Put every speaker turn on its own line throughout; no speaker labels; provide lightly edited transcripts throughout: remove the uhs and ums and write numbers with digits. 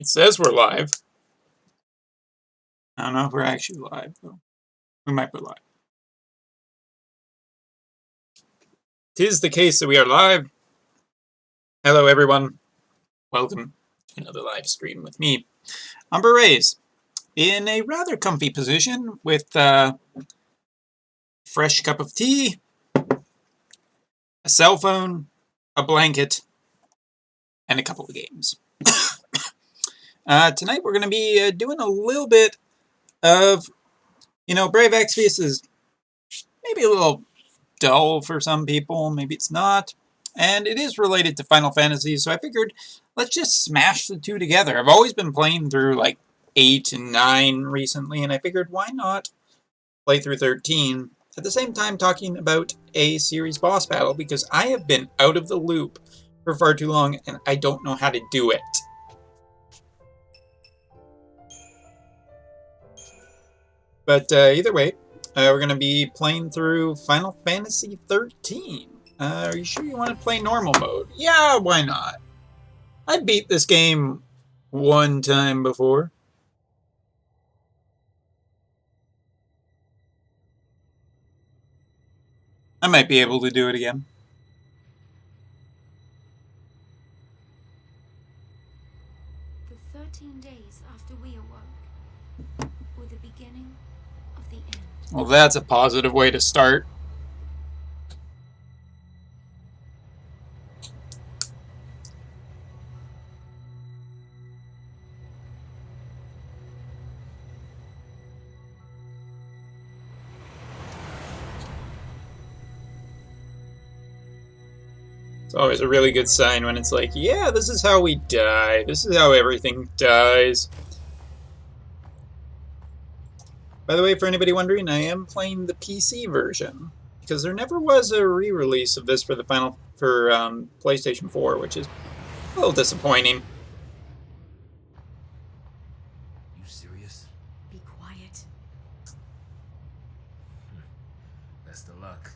It says we're live. I don't know if we're actually live, though. We might be live. Tis the case that we are live. Hello, everyone. Welcome to another live stream with me, Umber Rays, in a rather comfy position with a fresh cup of tea, a cell phone, a blanket, and a couple of games. Tonight we're going to be doing a little bit of, Brave Exvius is maybe a little dull for some people, maybe it's not. And it is related to Final Fantasy, so I figured let's just smash the two together. I've always been playing through like 8 and 9 recently, and I figured why not play through 13 at the same time talking about a series boss battle, because I have been out of the loop for far too long and I don't know how to do it. But either way, we're going to be playing through Final Fantasy 13. Are you sure you want to play normal mode? Yeah, why not? I beat this game one time before. I might be able to do it again.
The 13 days after we awoke were the beginning of the end.
Well, that's a positive way to start. It's always a really good sign when it's like, yeah, this is how we die. This is how everything dies. By the way, for anybody wondering, I am playing the PC version, because there never was a re-release of this for the PlayStation 4, which is a little disappointing.
You serious?
Be quiet.
Best of luck.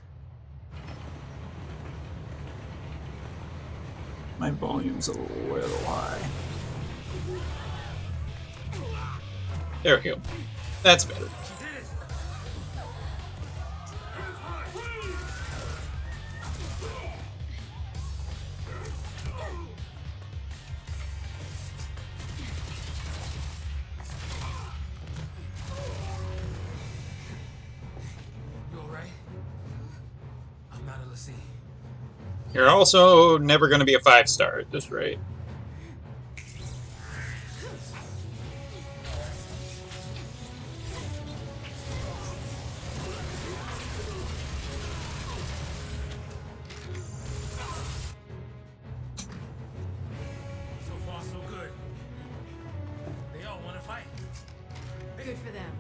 My volume's a little high. There we go. That's better.
You alright? I'm not a Lassie.
You're also never going to be a 5-star at this rate.
So far, so good. They all want to fight.
Good for them.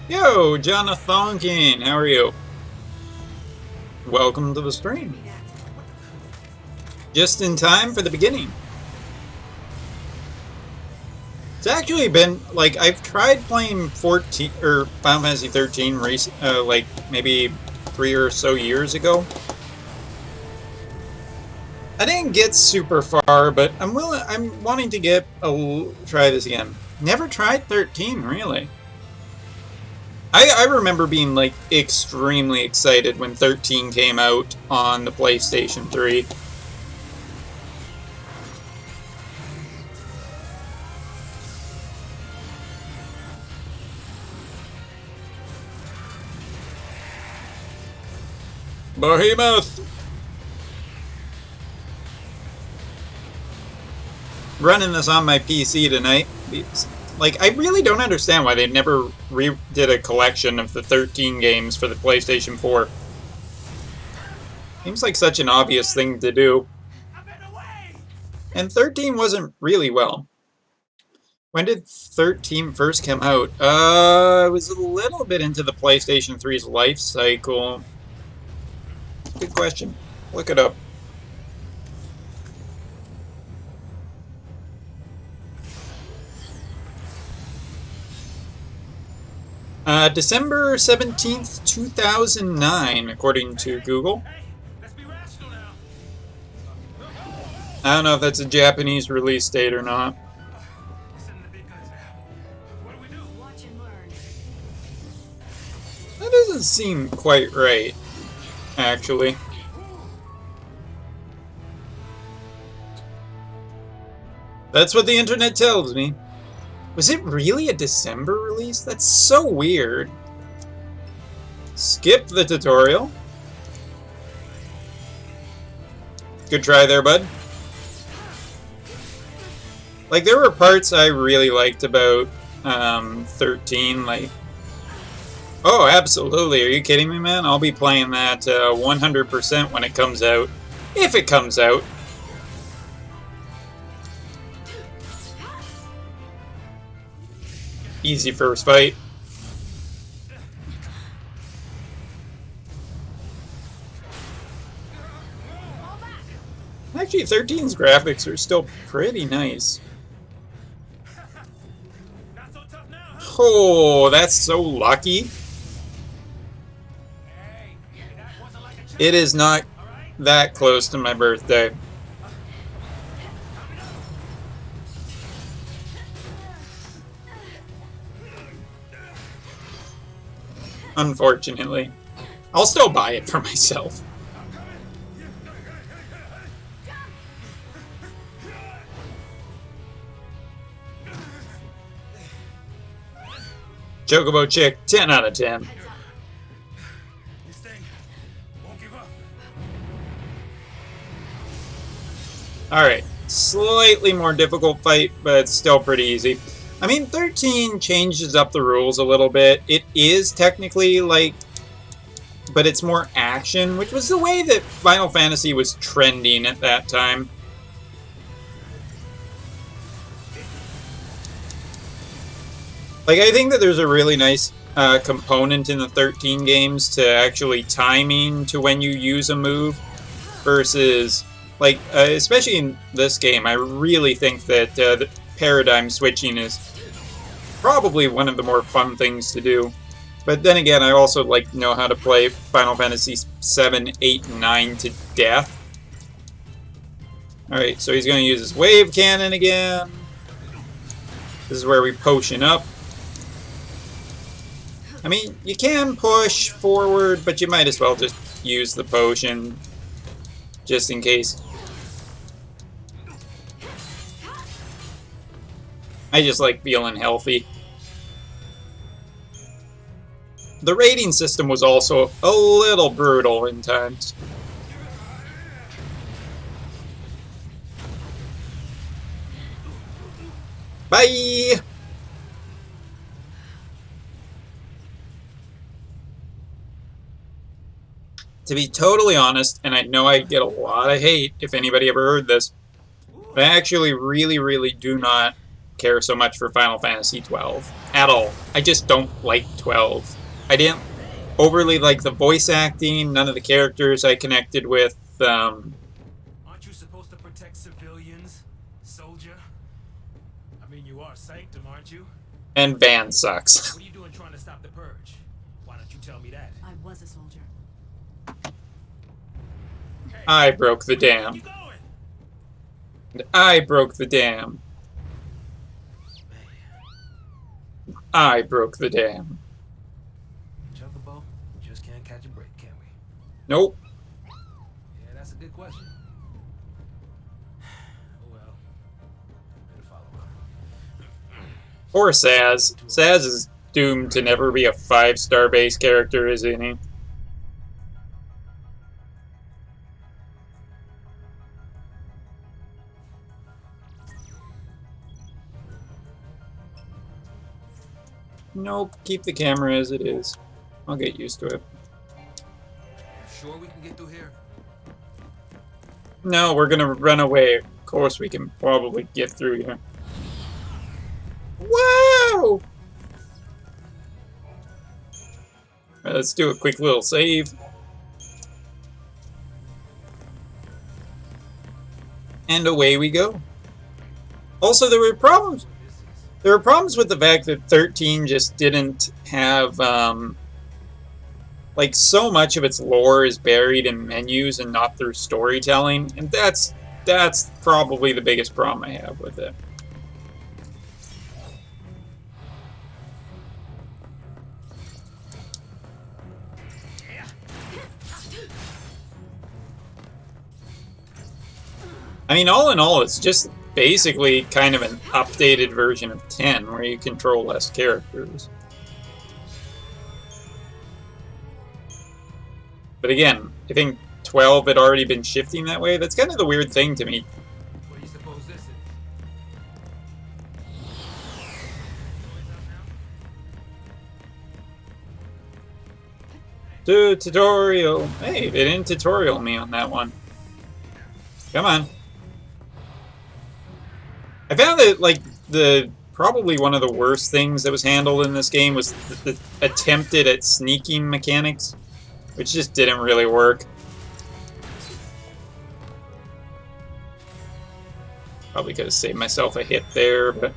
Yo, Jonathan, how are you? Welcome to the stream. Just in time for the beginning. It's actually been, like, I've tried playing 14, or Final Fantasy 13, like, maybe 3 or so years ago. I didn't get super far, but I'm wanting to try this again. Never tried 13, really. I remember being, like, extremely excited when 13 came out on the PlayStation 3. Behemoth! Running this on my PC tonight. Like, I really don't understand why they never did a collection of the 13 games for the PlayStation 4. Seems like such an obvious thing to do. And 13 wasn't really well. When did 13 first come out? It was a little bit into the PlayStation 3's life cycle. Good question. Look it up. December 17th, 2009, according to Google.
Hey, let's be rational now.
I don't know if that's a Japanese release date or not.
Listen to the big guns now. What do we do?
Watch and learn.
That doesn't seem quite right, actually. That's what the internet tells me. Was it really a December release? That's so weird. Skip the tutorial. Good try there, bud. Like, there were parts I really liked about 13, like... Oh, absolutely. Are you kidding me, man? I'll be playing that 100% when it comes out. If it comes out. Easy first fight. Actually, 13's graphics are still pretty nice.
Not so tough now, huh?
Oh, that's so lucky.
Hey, that wasn't like a challenge,
It is not
all right?
that close to my birthday. Unfortunately. I'll still buy it for myself. Chocobo Chick, 10 out of 10.
This thing won't give up.
Alright, slightly more difficult fight, but still pretty easy. I mean, 13 changes up the rules a little bit. It is technically, like... But it's more action, which was the way that Final Fantasy was trending at that time. Like, I think that there's a really nice component in the 13 games to actually timing to when you use a move versus, like, especially in this game, I really think that the paradigm switching is probably one of the more fun things to do. But then again, I also like to know how to play Final Fantasy 7, 8, and 9 to death. Alright, so he's going to use his wave cannon again. This is where we potion up. I mean, you can push forward, but you might as well just use the potion, just in case. I just like feeling healthy. The rating system was also a little brutal in times. Bye! To be totally honest, and I know I get a lot of hate if anybody ever heard this, but I actually really do not care so much for Final Fantasy 12 at all. I just don't like 12. I didn't overly like the voice acting, none of the characters I connected with,
Aren't you supposed to protect civilians, soldier? I mean, you are Sanctum, aren't you?
and Van sucks.
What are you doing trying to stop the purge? Why don't you tell me that?
I was a soldier.
Hey,
I broke the
where
dam.
you going?
And I broke the dam. I broke the dam.
Chocobo, just can't catch a break, can we?
Nope.
Yeah, that's a good question. Oh well. Better follow up.
Or Saz. Saz is doomed to never be a 5-star base character, isn't he? Nope, keep the camera as it is. I'll get used to it.
Sure we can get through here?
No, we're gonna run away. Of course we can probably get through here. Whoa! Alright, let's do a quick little save. And away we go. Also, there were problems. There were problems with the fact that 13 just didn't have, like, so much of its lore is buried in menus and not through storytelling, and that's probably the biggest problem I have with it. I mean, all in all, it's just basically kind of an updated version of 10, where you control less characters. But again, I think 12 had already been shifting that way. That's kind of the weird thing to me.
What do you suppose this is?
Tutorial. Hey, they didn't tutorial me on that one. Come on. I found that, like, probably one of the worst things that was handled in this game was the attempted at sneaking mechanics, which just didn't really work. Probably could have saved myself a hit there, but...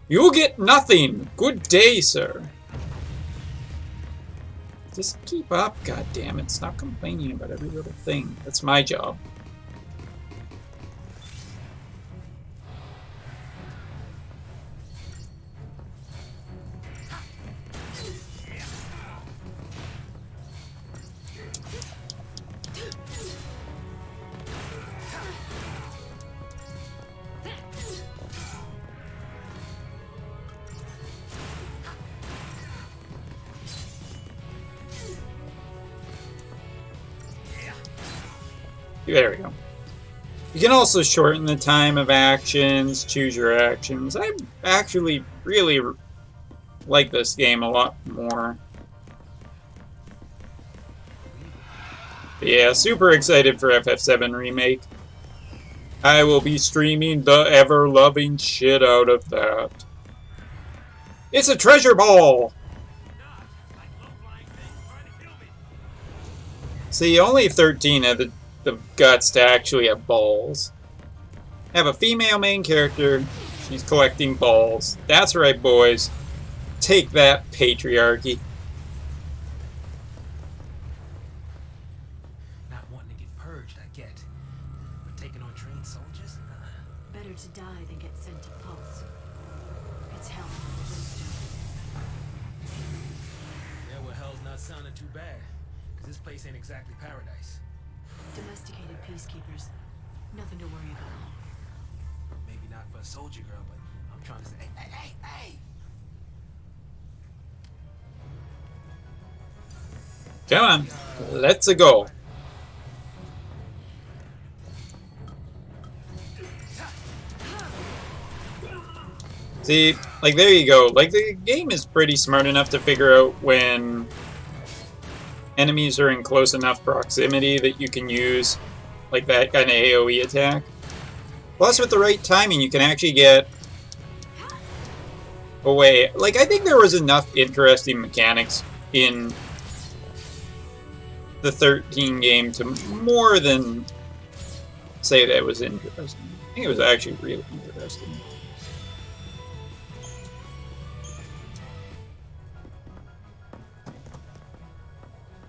You get nothing! Good day, sir. Just keep up, goddammit. Stop complaining about every little thing. That's my job. There we go. You can also shorten the time of actions, choose your actions. I actually really like this game a lot more. But yeah, super excited for FF7 Remake. I will be streaming the ever-loving shit out of that. It's a treasure ball! See, only 13 had the guts to actually have balls. Have a female main character. She's collecting balls. That's right, boys. Take that, patriarchy.
Not wanting to get purged, I get. But taking on trained soldiers?
Better to die than get sent to Pulse. It's hell.
Yeah, well, hell's not sounding too bad. Because this place ain't exactly paradise.
Domesticated peacekeepers. Nothing to worry about.
Maybe not for a soldier girl, but I'm trying to say, hey!
Come on, let's go. See, like, there you go. Like, the game is pretty smart enough to figure out when enemies are in close enough proximity that you can use, like, that kind of AoE attack. Plus, with the right timing, you can actually get away. Like, I think there was enough interesting mechanics in the 13 game to more than say that it was interesting. I think it was actually really interesting.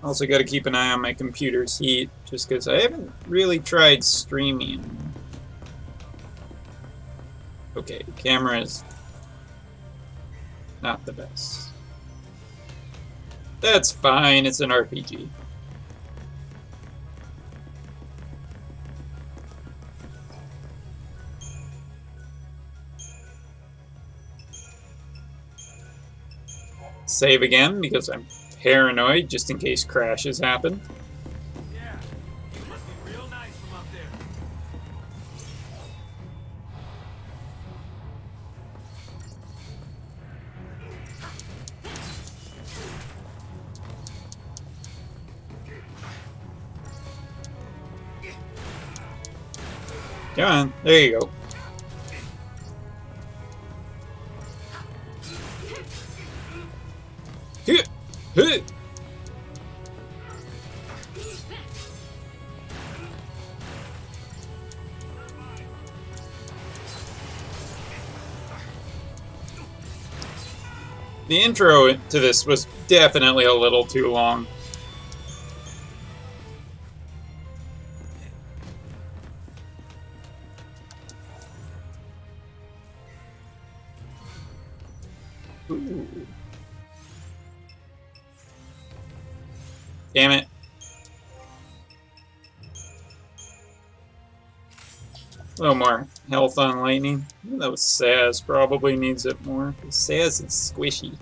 Also got to keep an eye on my computer's heat, just because I haven't really tried streaming. Okay, the camera is not the best. That's fine, it's an RPG. Save again, because I'm paranoid, just in case crashes happen.
Yeah, it must be real nice from up there.
Come on, there you go. The intro to this was definitely a little too long. Ooh. Damn it. A little more health on Lightning. That was Saz probably needs it more. Saz is squishy.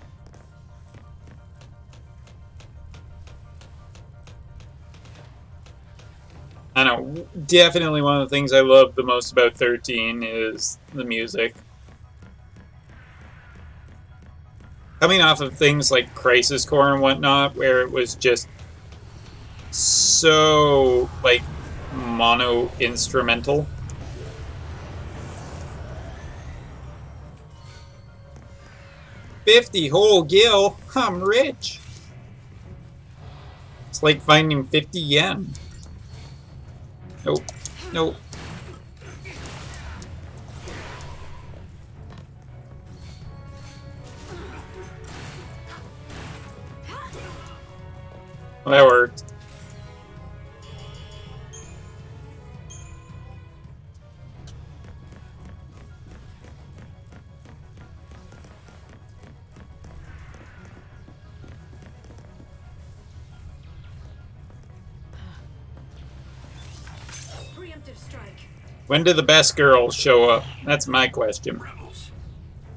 I know, definitely one of the things I love the most about 13 is the music. Coming off of things like Crisis Core and whatnot, where it was just so, like, mono-instrumental. $50 whole gil, I'm rich. It's like finding 50 yen. Nope, nope. Well, that worked.
Preemptive strike.
When do the best girls show up? That's my question.
Rebels.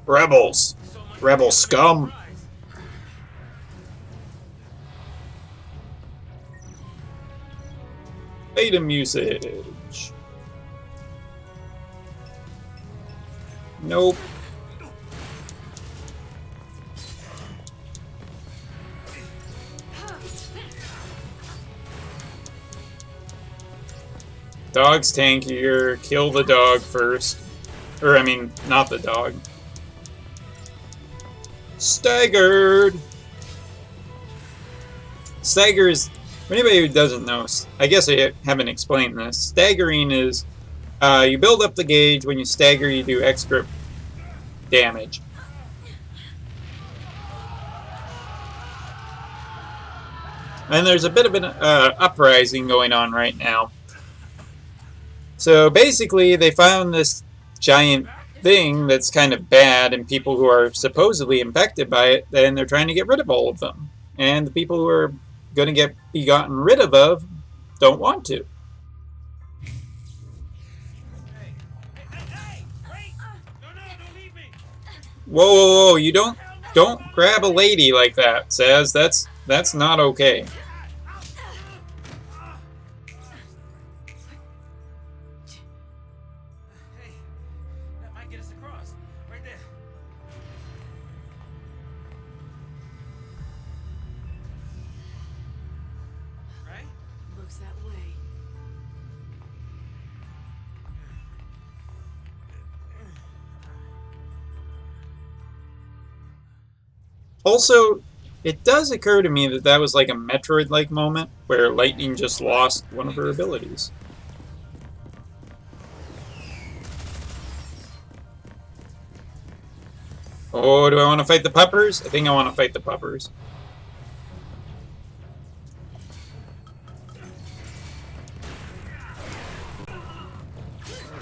Rebels.
So much
Rebel
for
scum.
surprise.
Item usage. Nope. Dog's tankier. Kill the dog first. Or, I mean, not the dog. Staggered! Staggers, for anybody who doesn't know, I guess I haven't explained this. Staggering is, you build up the gauge. When you stagger, you do extra damage. And there's a bit of an uprising going on right now. So basically, they found this giant thing that's kind of bad, and people who are supposedly infected by it, and they're trying to get rid of all of them. And the people who are going to be gotten rid of don't want to.
Hey, wait! No, don't leave me!
Whoa, whoa, whoa! You don't grab a lady like that, Saz. That's not okay.
Hey, that might get us across. Right there. Right?
Looks that way.
Also, it does occur to me that that was like a Metroid-like moment where Lightning just lost one of her abilities. Oh, do I want to fight the puppers? I think I want to fight the puppers.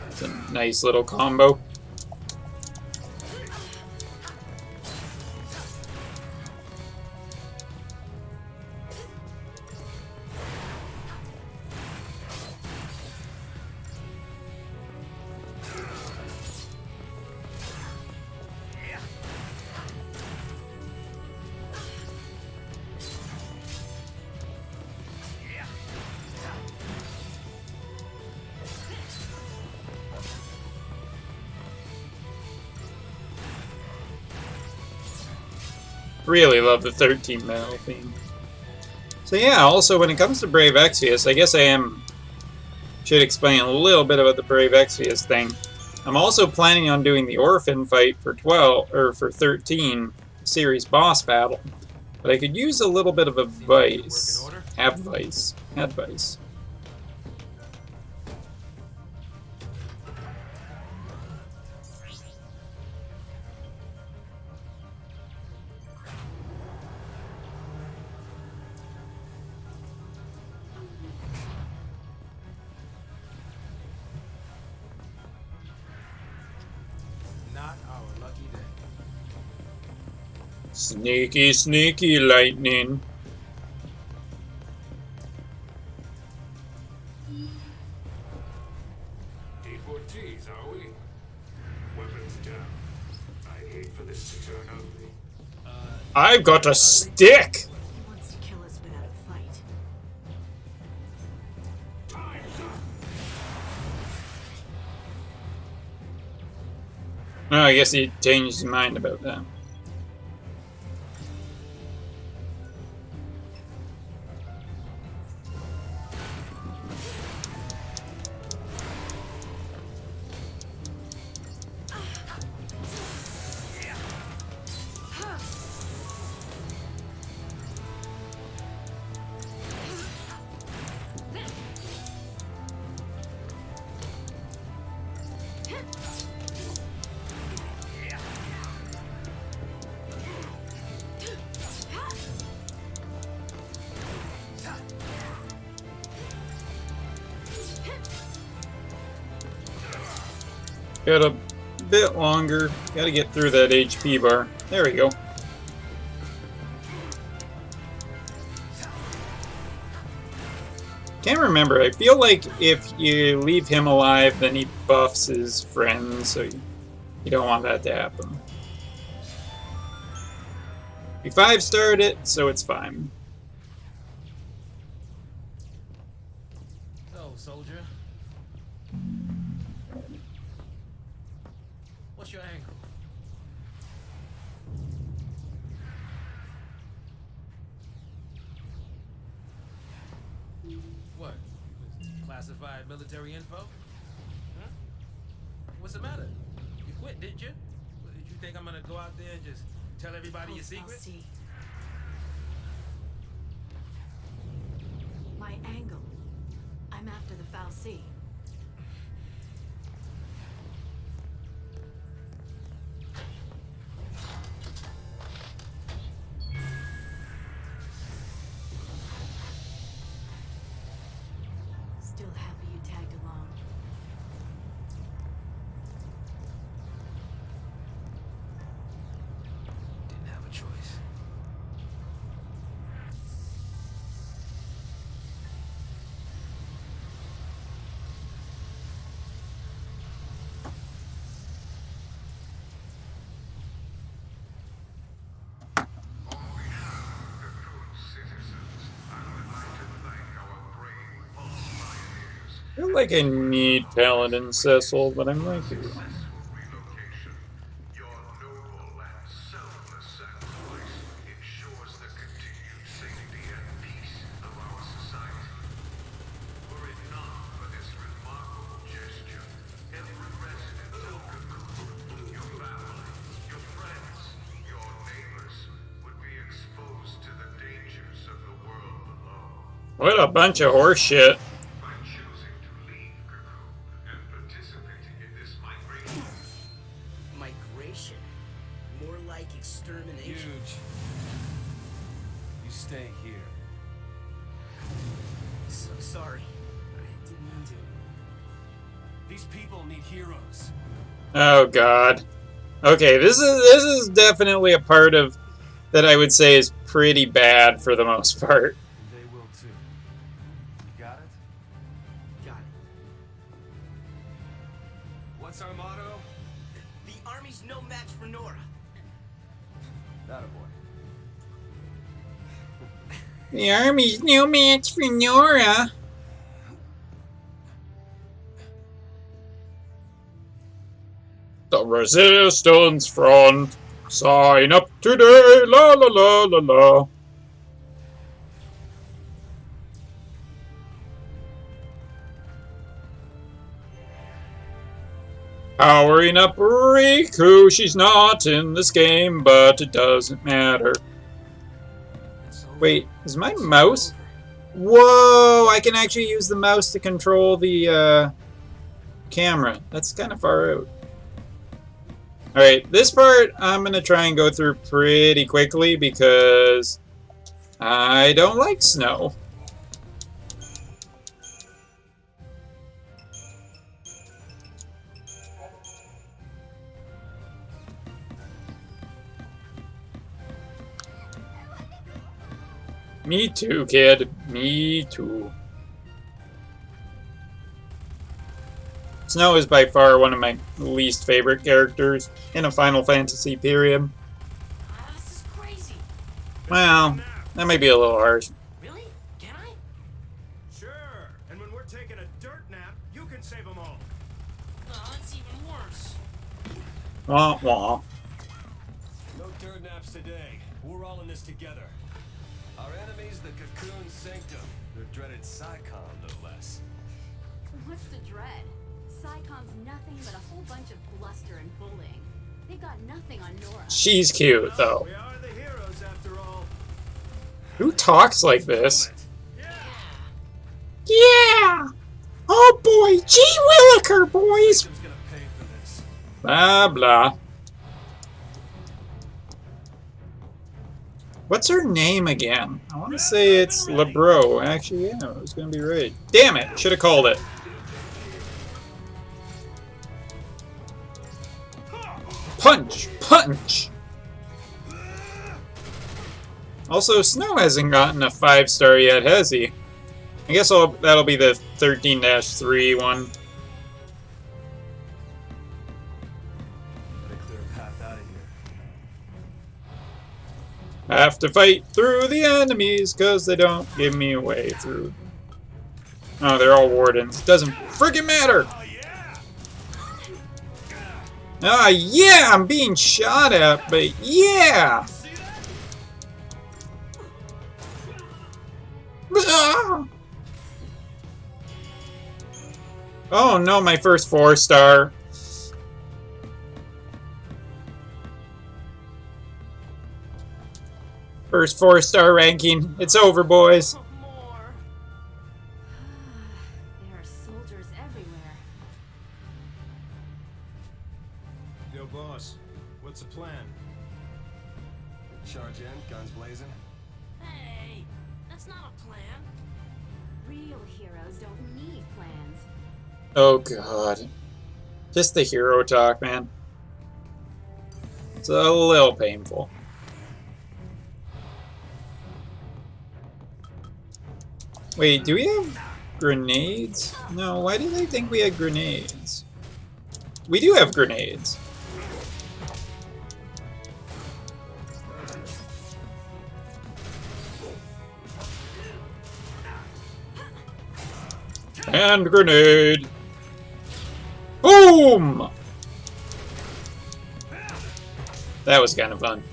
It's a nice little combo. Really love the 13 metal theme. So yeah, also when it comes to Brave Exvius, I guess should explain a little bit about the Brave Exvius thing. I'm also planning on doing the Orphan fight for 13 series boss battle. But I could use a little bit of advice. Advice. Sneaky, sneaky lightning.
Deportees, are we? Weapons down. I hate for this to turn ugly.
I've got a stick!
He wants to kill us without a fight.
Time's up!
Oh, I guess he changed his mind about that. Got a bit longer. Gotta get through that HP bar. There we go. Can't remember. I feel like if you leave him alive, then he buffs his friends, so you don't want that to happen. We 5-starred it, so it's fine.
So, soldier. What's your angle? What? Classified military info? Huh? What's the matter? You quit, didn't you? Did you think I'm gonna go out there and just tell everybody your
I'll
secrets?
see. My angle. I'm after the Fal'Cie. Still happy you tagged along.
Didn't have a choice.
I feel like I need Paladin Cecil, but I'm like,
Relocation. Your noble and selfless sacrifice ensures the continued safety and peace of our society. Were it not for this remarkable gesture, every resident of Cocoon, your family, your friends, your neighbors, would be exposed to the dangers of the world below.
what a bunch of horse shit.
By choosing to leave Cocoon and participating in this migration,
Migration? More like extermination.
Huge. You stay here.
So sorry. I didn't mean to.
These people need heroes.
Oh god. Okay, this is definitely a part of that I would say is pretty bad for the most part.
And they will too. You got it?
Got it.
What's our motto?
The army's no match for Nora.
That a boy.
The army's no match for Nora. The Resistance Front. Sign up today. La la la la la. Powering up Riku. She's not in this game, but it doesn't matter.
It's over.
Wait, is my
It's
mouse?
over.
Whoa! I can actually use the mouse to control the camera. That's kind of far out. Alright, this part I'm going to try and go through pretty quickly because I don't like snow. Me too, kid. Me too. Snow is by far one of my least favorite characters in a Final Fantasy period.
This is crazy.
Well, that may be a little harsh.
Really? Can I?
Sure. And when we're taking a dirt nap, you can save them all.
No, that's even worse.
Wah wah.
No dirt naps today. We're all in this together. Our enemy's the Cocoon Sanctum. Their dreaded Psycom, no less.
What's the dread? Psycom's nothing but a whole bunch of bluster and bullying. They've got nothing on Nora.
She's cute, though.
We are the heroes after all.
Who talks like this?
Yeah.
Yeah! Oh boy, gee williker, boys!
Sanctum's gonna pay for this.
Blah blah. What's her name again? I want to say it's LeBro. Actually, yeah, it was going to be right. Damn it! Should have called it. Punch! Punch! Also, Snow hasn't gotten a 5-star yet, has he? I guess that'll be the 13-3 one.
Gotta clear a path out of here.
I have to fight through the enemies because they don't give me a way through. Oh, they're all wardens. Doesn't friggin' matter!
Oh yeah.
Ah, yeah, I'm being shot at, but yeah!
See that?
Ah! Oh no, my first 4-star. First 4-star ranking. It's over, boys.
More.
There are soldiers everywhere.
Yo, boss. What's the plan?
Charge in, guns blazing.
Hey, that's not a plan.
Real heroes don't need plans.
Oh god. Just the hero talk, man. It's a little painful. Wait, do we have grenades? No, why did I think we had grenades? We do have grenades. And grenade! Boom! That was kind of fun.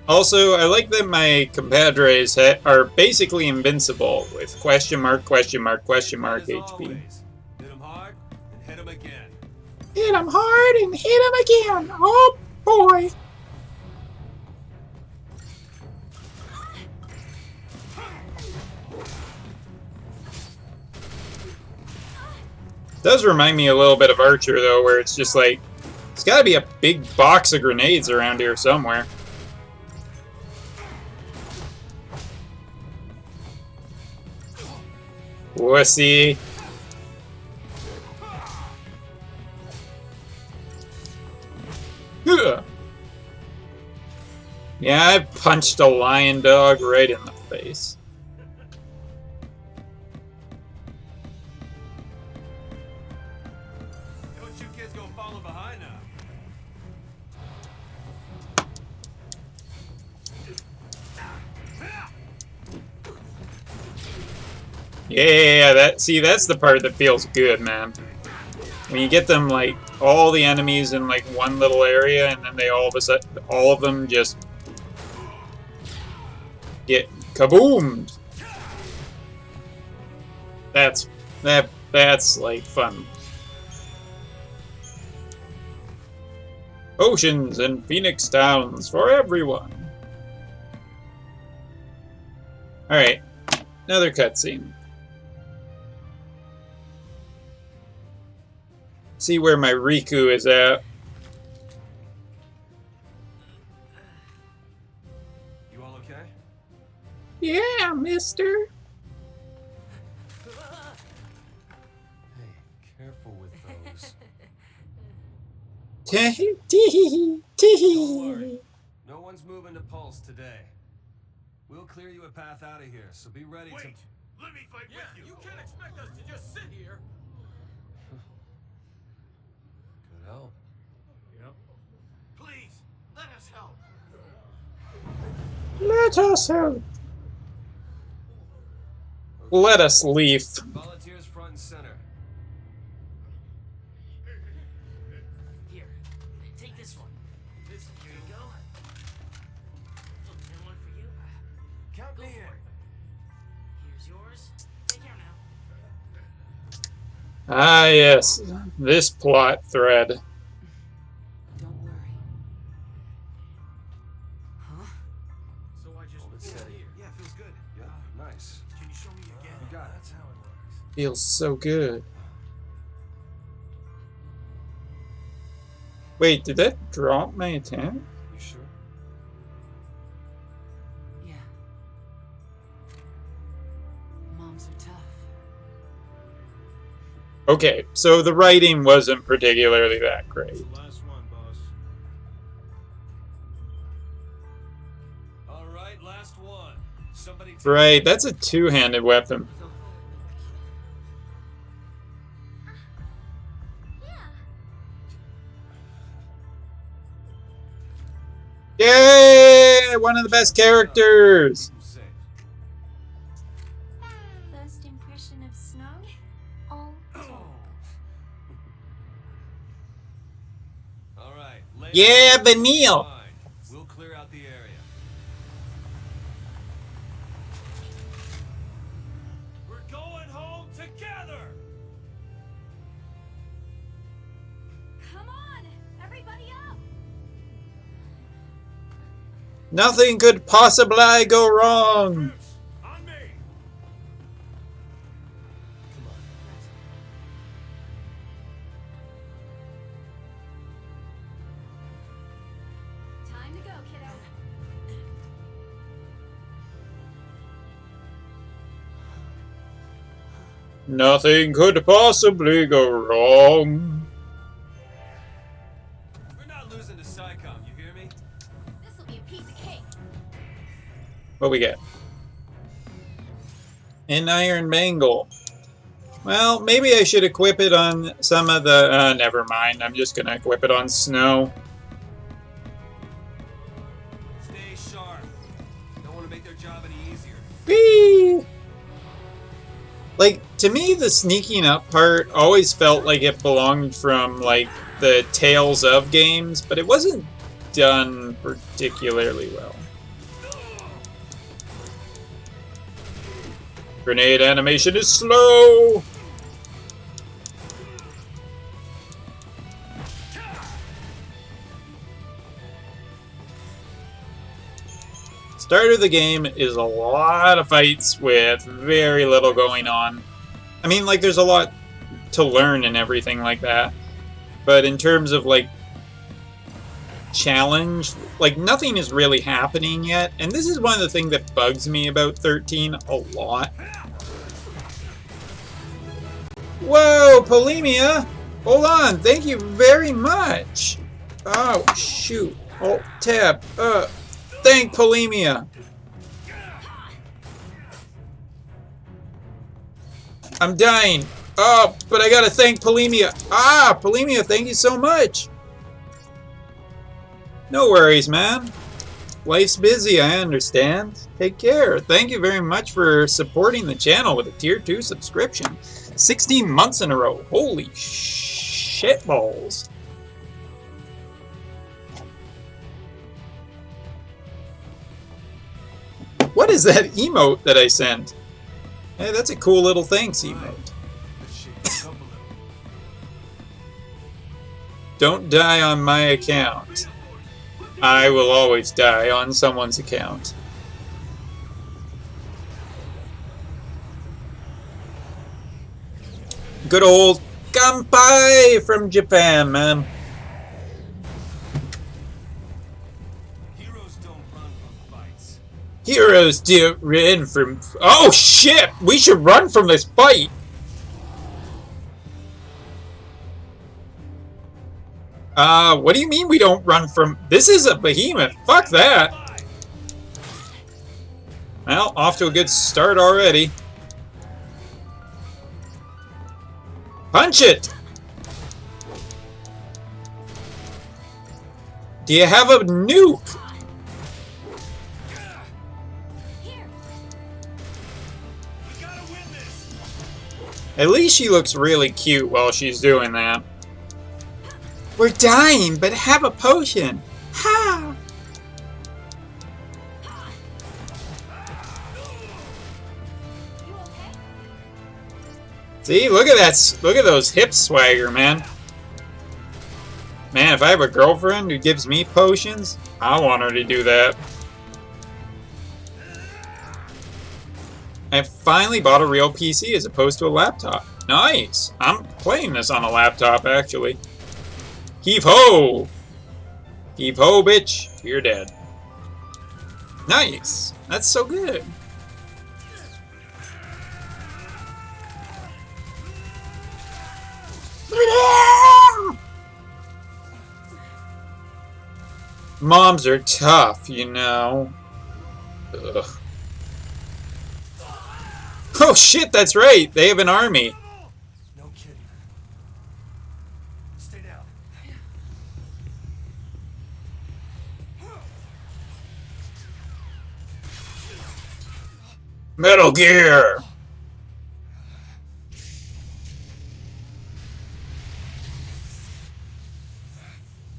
Also, I like that my compadres are basically invincible with question mark, question mark, question mark
As
HP.
always, hit 'em hard and hit 'em again.
Hit him hard and hit him again! Oh boy! Does remind me a little bit of Archer, though, where it's just like, there's gotta be a big box of grenades around here somewhere. Wussy. Ugh. Yeah, I punched a lion dog right in the face.
Don't you kids go follow behind now.
Yeah, that's the part that feels good, man. When you get them, like, all the enemies in, like, one little area, and then they all of them just get kaboomed. That's like fun. Oceans and Phoenix Towns for everyone. Alright, another cutscene. See where my Riku is at.
You all okay?
Yeah, mister.
Hey, careful with those.
Tee hee tee hee tee
Don't worry.
hee.
No one's moving to Pulse today. We'll clear you a path out of here, so be ready to...
Wait! Let me fight
Yeah,
with you!
you can't expect us to just sit here.
Good help.
Yep. Please, let us help!
Let us help. Let us leave.
Volunteers front and center.
Here, take this one. Here you go. And one for you.
Count
Go
me
for
in.
it. Here's yours. Take care now.
Ah, yes. This plot thread.
Don't worry. Huh?
So I just
Hold it
sit
steady.
here.
Yeah, feels good.
Yeah, nice.
Can you show me again?
You got it.
That's how it works.
Feels so good. Wait, did that drop my attack?
You sure?
Yeah. Moms are tough.
Okay, so the writing wasn't particularly that great.
Last one, boss.
All right, last one. Somebody take...
Right, that's a two-handed weapon. Yay! One of the best characters!
Keep 'em safe.
First impression of snow? All
All right, lay
Yeah,
down.
Vanille!
Fine. We'll clear out the area. We're going home together.
Come on! Everybody up!
Nothing could possibly go wrong!
Bruce, on me!
Come on.
Time to go, kiddo.
Nothing could possibly go wrong.
We're not losing to SciComm, you hear me?
This'll be a piece of cake.
What we get? An iron bangle. Well, maybe I should equip it on some of the... never mind. I'm just gonna equip it on Snow.
Stay sharp. Don't want to make their job any easier.
Whee! Like, to me, the sneaking up part always felt like it belonged from, like, the Tales of games, but it wasn't done particularly well. Grenade animation is slow! Start of the game is a lot of fights with very little going on. I mean, like, there's a lot to learn and everything like that. But in terms of, like, challenge, like, nothing is really happening yet. And this is one of the things that bugs me about 13 a lot. Whoa, Polemia! Hold on, thank you very much! Oh, shoot. Oh, tab. Thank Polemia! I'm dying. Oh, but I gotta thank Polemia. Ah, Polemia, thank you so much! No worries, man. Life's busy, I understand. Take care. Thank you very much for supporting the channel with a Tier 2 subscription. 16 months in a row. Holy shitballs. What is that emote that I sent? Hey, that's a cool little thanks emote.
Let's shake this up a little.
Don't die on my account. I will always die on someone's account. Good old Kanpai from Japan, man.
Heroes don't run from fights.
Heroes do run from... Oh shit! We should run from this fight! What do you mean we don't run from... This is a behemoth. Fuck that. Well, off to a good start already. Punch it! Do you have a nuke?
Here.
We gotta win this.
At least she looks really cute while she's doing that. We're dying, but have a potion. Ha!
You okay?
See, look at that. Look at those hip swagger, man. Man, if I have a girlfriend who gives me potions, I want her to do that. I finally bought a real PC as opposed to a laptop. Nice. I'm playing this on a laptop, actually. Heave ho! Heave ho, bitch. You're dead. Nice. That's so good. Moms are tough, you know. Ugh. Oh shit, that's right. They have an army.
No kidding. Stay down.
Metal Gear.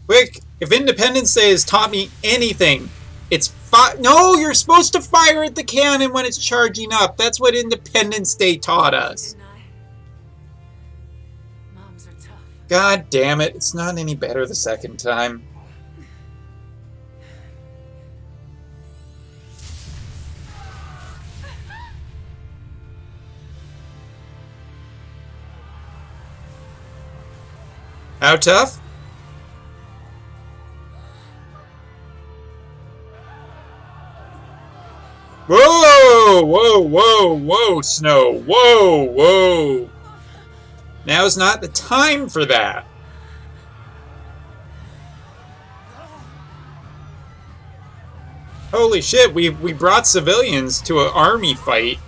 Quick, if Independence Day has taught me anything, it's no, you're supposed to fire at the cannon when it's charging up. That's what Independence Day taught us.
Didn't I? Moms are tough.
God damn it, it's not any better the second time. How tough? Whoa! Whoa, whoa, whoa, Snow! Whoa, whoa! Now's not the time for that! Holy shit, we brought civilians to an army fight.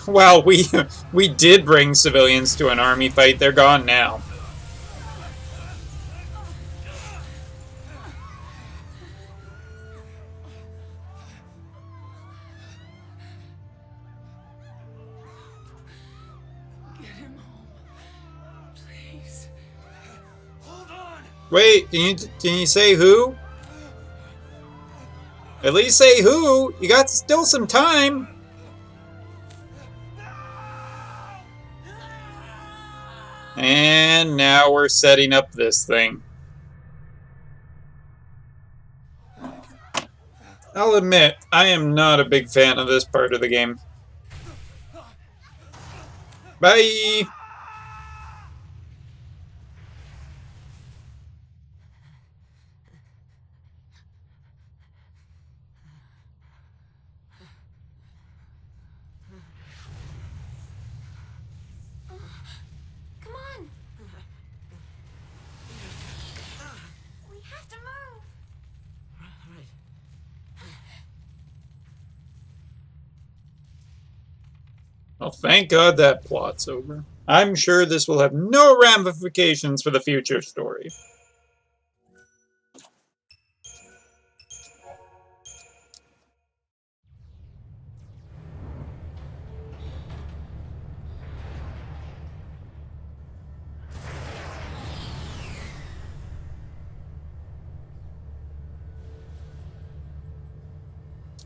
Well, we did bring civilians to an army fight. They're gone now.
Get him home. Please.
Hold on.
Wait, can you say who? At least say who. You got still some time. And now we're setting up this thing. I'll admit, I am not a big fan of this part of the game. Bye!
Come on. We have to move.
Right.
Well, thank God that plot's over. I'm sure this will have no ramifications for the future story.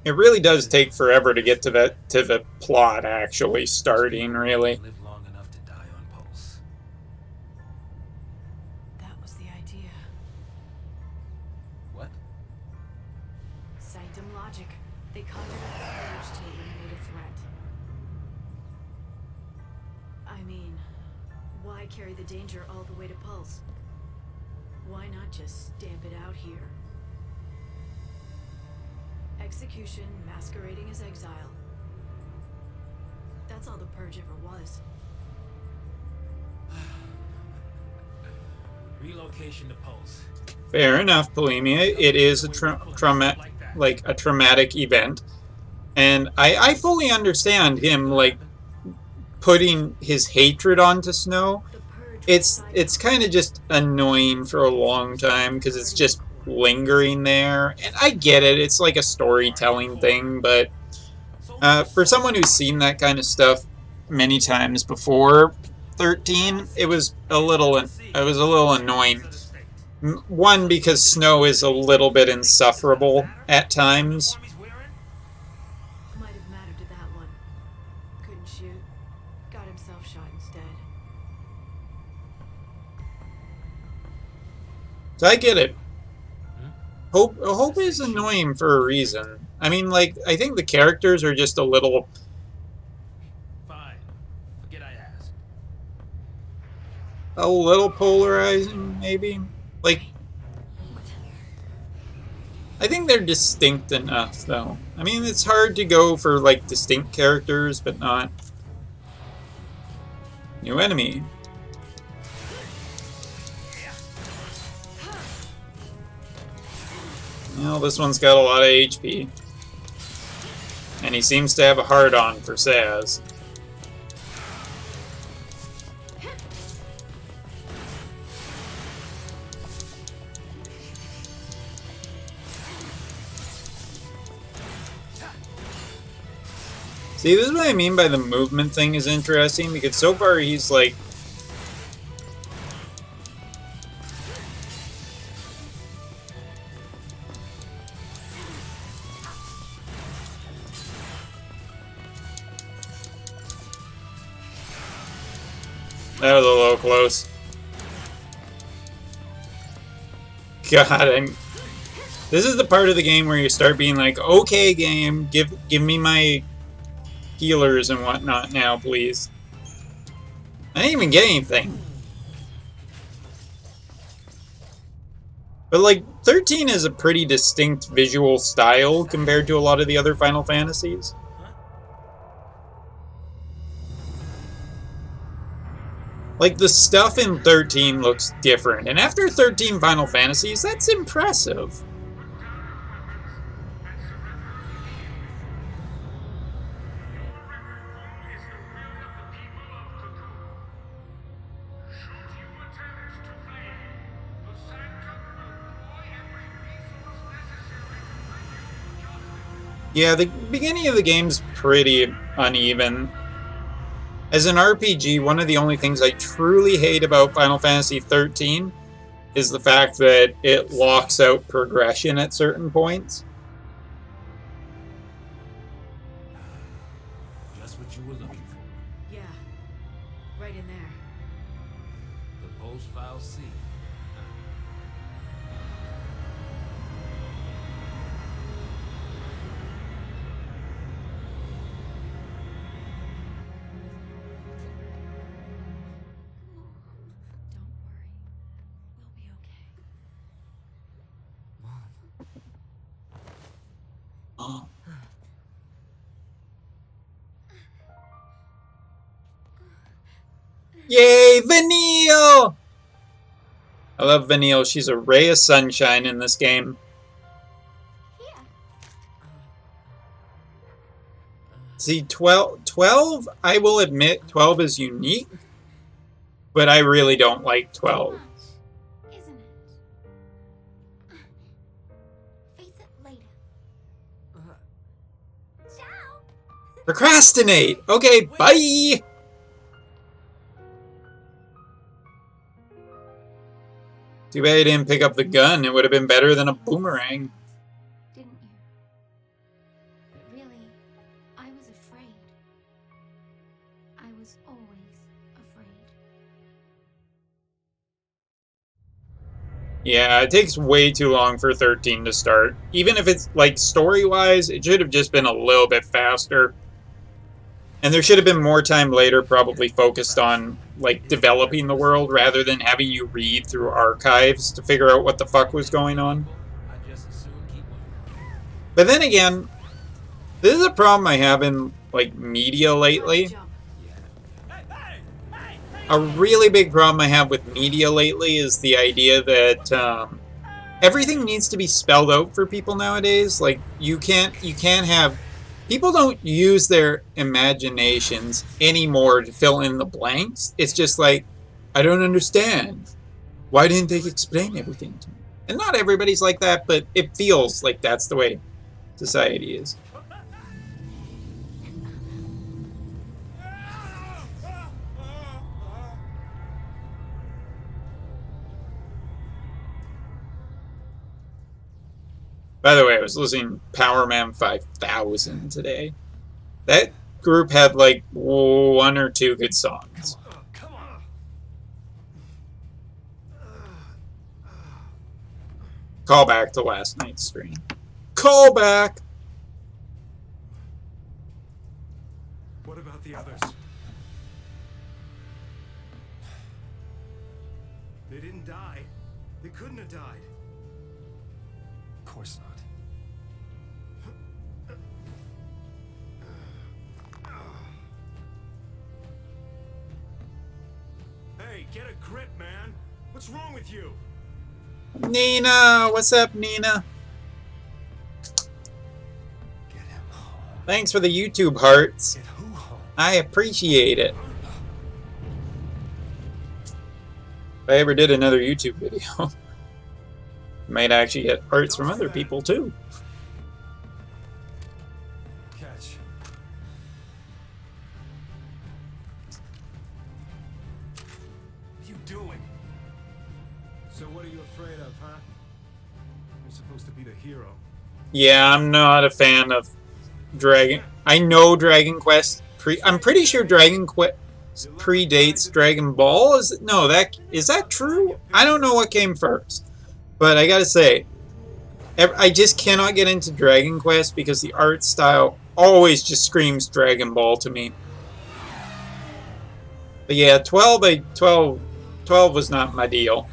It really does take forever to get to the plot actually starting, really.
Live long enough to die on pulse.
That was the idea.
What?
Sanctum logic. They conjured up the urge to eliminate a threat. I mean, why carry the danger all the way to Pulse? Why not just stamp it out here? Execution masquerading as exile. That's all the Purge ever was.
Relocation to Pulse.
Fair enough, Bulimia. It is a traumatic event, and I fully understand him like putting his hatred onto Snow.
The purge
It's kind of just annoying for a long time because it's just lingering there, and I get it. It's like a storytelling thing, but for someone who's seen that kind of stuff many times before 13, it was a little annoying. One, because Snow is a little bit insufferable at times.
might have mattered to that one. Couldn't shoot. Got himself shot instead.
So I get it. Hope is annoying for a reason. I mean, like, I think the characters are just a little...
Fine. Forget I asked.
a little polarizing, maybe? Like, I think they're distinct enough, though. I mean, it's hard to go for, like, distinct characters, but not... New enemy. Well, this one's got a lot of HP. And he seems to have a hard-on for Saz. See, this is what I mean by the movement thing is interesting, because so far he's like... That was a little close. God, this is the part of the game where you start being like, okay, game, give me my healers and whatnot now, please. I didn't even get anything. But, like, 13 is a pretty distinct visual style compared to a lot of the other Final Fantasies. Like, the stuff in 13 looks different, and after 13 Final Fantasies, that's impressive. Yeah, the beginning of the game's pretty uneven. As an RPG, one of the only things I truly hate about Final Fantasy XIII is the fact that it locks out progression at certain points.
Just what you were looking for.
Yeah. Right in there.
The Pulse File C.
Don't worry. We'll be okay.
Oh. Yay, Vanille! I love Vanille. She's a ray of sunshine in this game.
Here.
See, 12, I will admit, 12 is unique, but I really don't like 12.
Much, isn't it? Face it later. Ciao.
Procrastinate! Okay, bye! Too bad I didn't pick up the gun. It would have been better than a boomerang.
Didn't you? But really, I was afraid. I was always afraid.
Yeah, it takes way too long for 13 to start. Even if it's, like, story-wise, it should have just been a little bit faster. And there should have been more time later probably focused on, like, developing the world rather than having you read through archives to figure out what the fuck was going on.
I just as soon keep moving.
But then again, this is a problem I have in, like, media lately.
Jump.
Hey, hey, hey, hey,
a really big problem I have with media lately is the idea that everything needs to be spelled out for people nowadays. Like you can't have people don't use their imaginations anymore to fill in the blanks. It's just like, I don't understand. Why didn't they explain everything to me? And not everybody's like that, but it feels like that's the way society is. By the way, I was listening to Power Man 5000 today. That group had like 1 or 2 good songs.
Come on.
Call back to last night's stream. Call back!
What about the others? They didn't die. They couldn't have died.
Of course not.
Hey, get a grip, man. What's wrong with you?
Nina! What's up, Nina?
Get him home.
Thanks for the YouTube hearts.
Get who home?
I appreciate it. If I ever did another YouTube video, might actually get hearts from other people too.
Catch. What are you doing?
So what are you afraid of, huh? You're supposed to be the hero.
Yeah, I'm not a fan of Dragon. I know Dragon Quest. I'm pretty sure Dragon Quest predates Dragon Ball. Is that true? I don't know what came first, but I gotta say, I just cannot get into Dragon Quest because the art style always just screams Dragon Ball to me. But yeah, 12 was not my deal.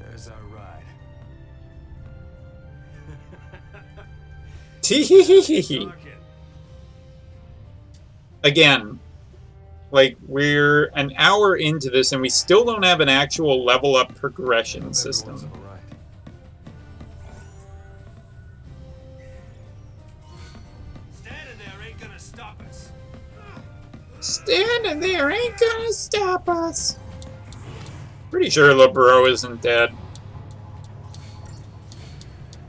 There's our ride.
Teehee. Again, like we're an hour into this and we still don't have an actual level up progression system.
Everyone's all right.
Standing there ain't gonna stop us.
Standing there ain't gonna stop us. Pretty sure LeBro isn't dead.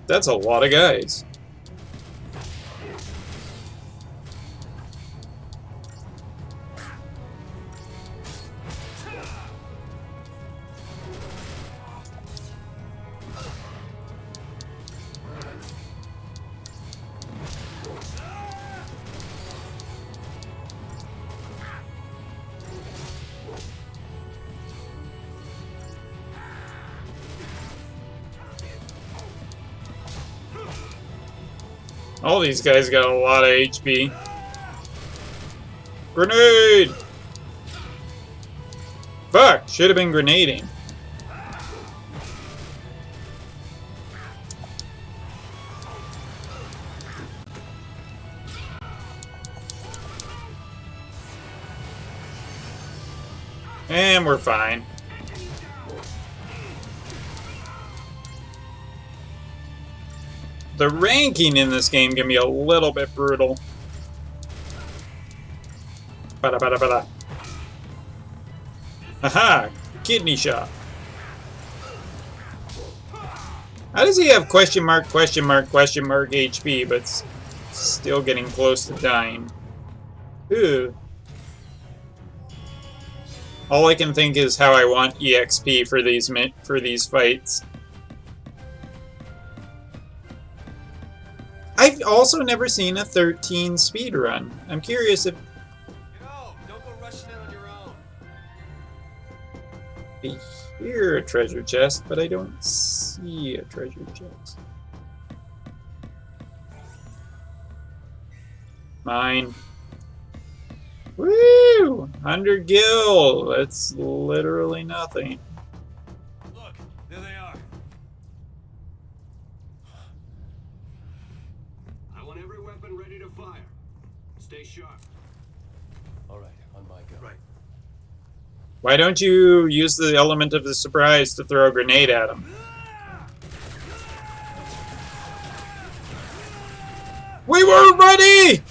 That's a lot of guys. All these guys got a lot of HP. Grenade! Fuck! Should have been grenading. And we're fine. The ranking in this game can be a little bit brutal. Bada bada bada. Aha! Kidney shot. How does he have question mark HP, but still getting close to dying? Ooh. All I can think is how I want EXP for these fights. I've also never seen a 13 speedrun. I'm curious if...
Yo, don't go rushing in on your own.
I hear a treasure chest, but I don't see a treasure chest. Mine. Woo! 100 gil! That's literally nothing.
Look, there they are.
I want every weapon ready to fire. Stay sharp.
All right, on my go.
Right.
Why don't you use the element of the surprise to throw a grenade at him? We were ready!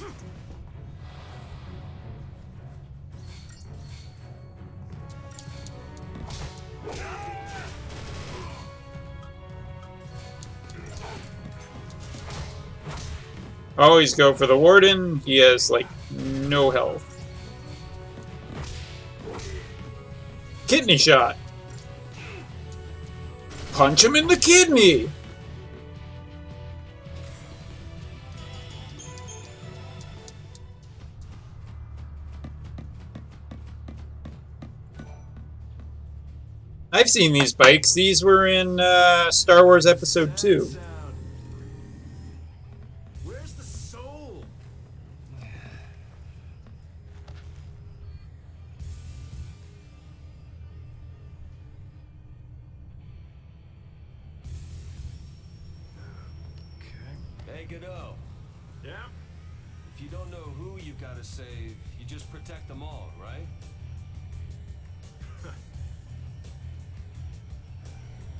Always go for the warden. He has, like, no health. Kidney shot. Punch him in the kidney! I've seen these bikes. These were in Star Wars Episode 2.
Where's the soul?
Hey, Godot.
Yeah?
If you don't know who you gotta save, you just protect them all, right?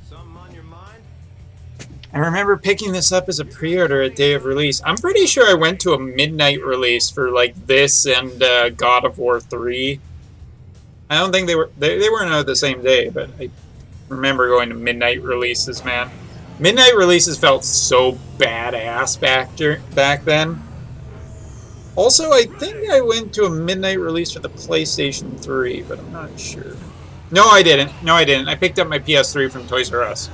Something on your mind?
I remember picking this up as a pre-order at day of release. I'm pretty sure I went to a midnight release for like this and God of War 3. I don't think they weren't out the same day, but I remember going to midnight releases, man. Midnight releases felt so badass back then. Also, I think I went to a midnight release for the PlayStation 3, but I'm not sure. No, I didn't. No, I didn't. I picked up my PS3 from Toys R Us.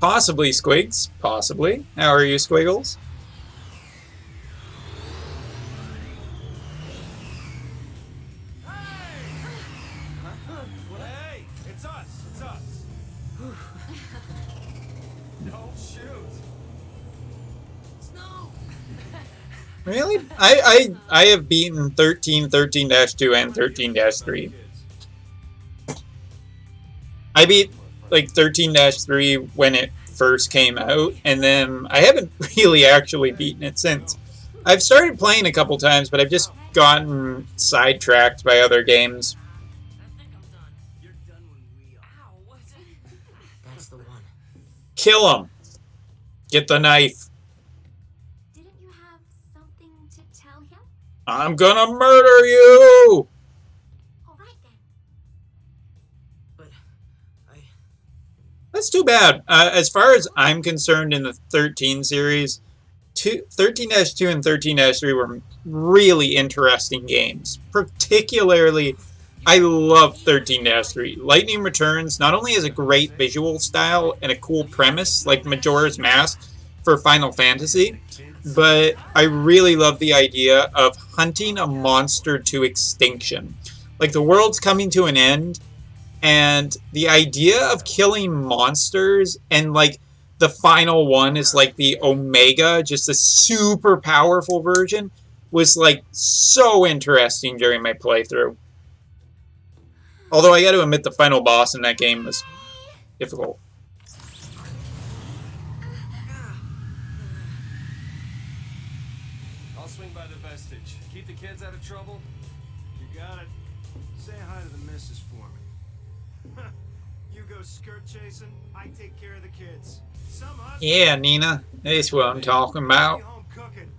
Possibly, Squigs. Possibly. How are you, Squiggles?
Hey, it's us. It's us. Don't shoot.
Snow!
Really? I have beaten 13, 13-2, and 13-3. I beat like 13-3 when it first came out, and then I haven't really actually beaten it since. I've started playing a couple times, but I've just gotten sidetracked by other games.
I think I'm done. You're done when we are. Ow, what? That's the one.
Kill him. Get the knife.
Didn't you have something to tell him?
I'm gonna murder you!
All right then.
But
That's too bad. As far as I'm concerned in the 13 series, 13-2 and 13-3 were really interesting games. Particularly, I love 13-3. Lightning Returns not only has a great visual style and a cool premise, like Majora's Mask for Final Fantasy, but I really love the idea of hunting a monster to extinction. Like, the world's coming to an end, and the idea of killing monsters, and like the final one is like the Omega, just a super powerful version, was like so interesting during my playthrough. Although I got to admit the final boss in that game was difficult.
I'll swing by the vestige. Keep the kids out of trouble.
You got it. Say hi to the missus for me. You go skirt chasing, I take care of the kids. Some husband
Yeah, Nina, that's what I'm talking about.
be home cooking.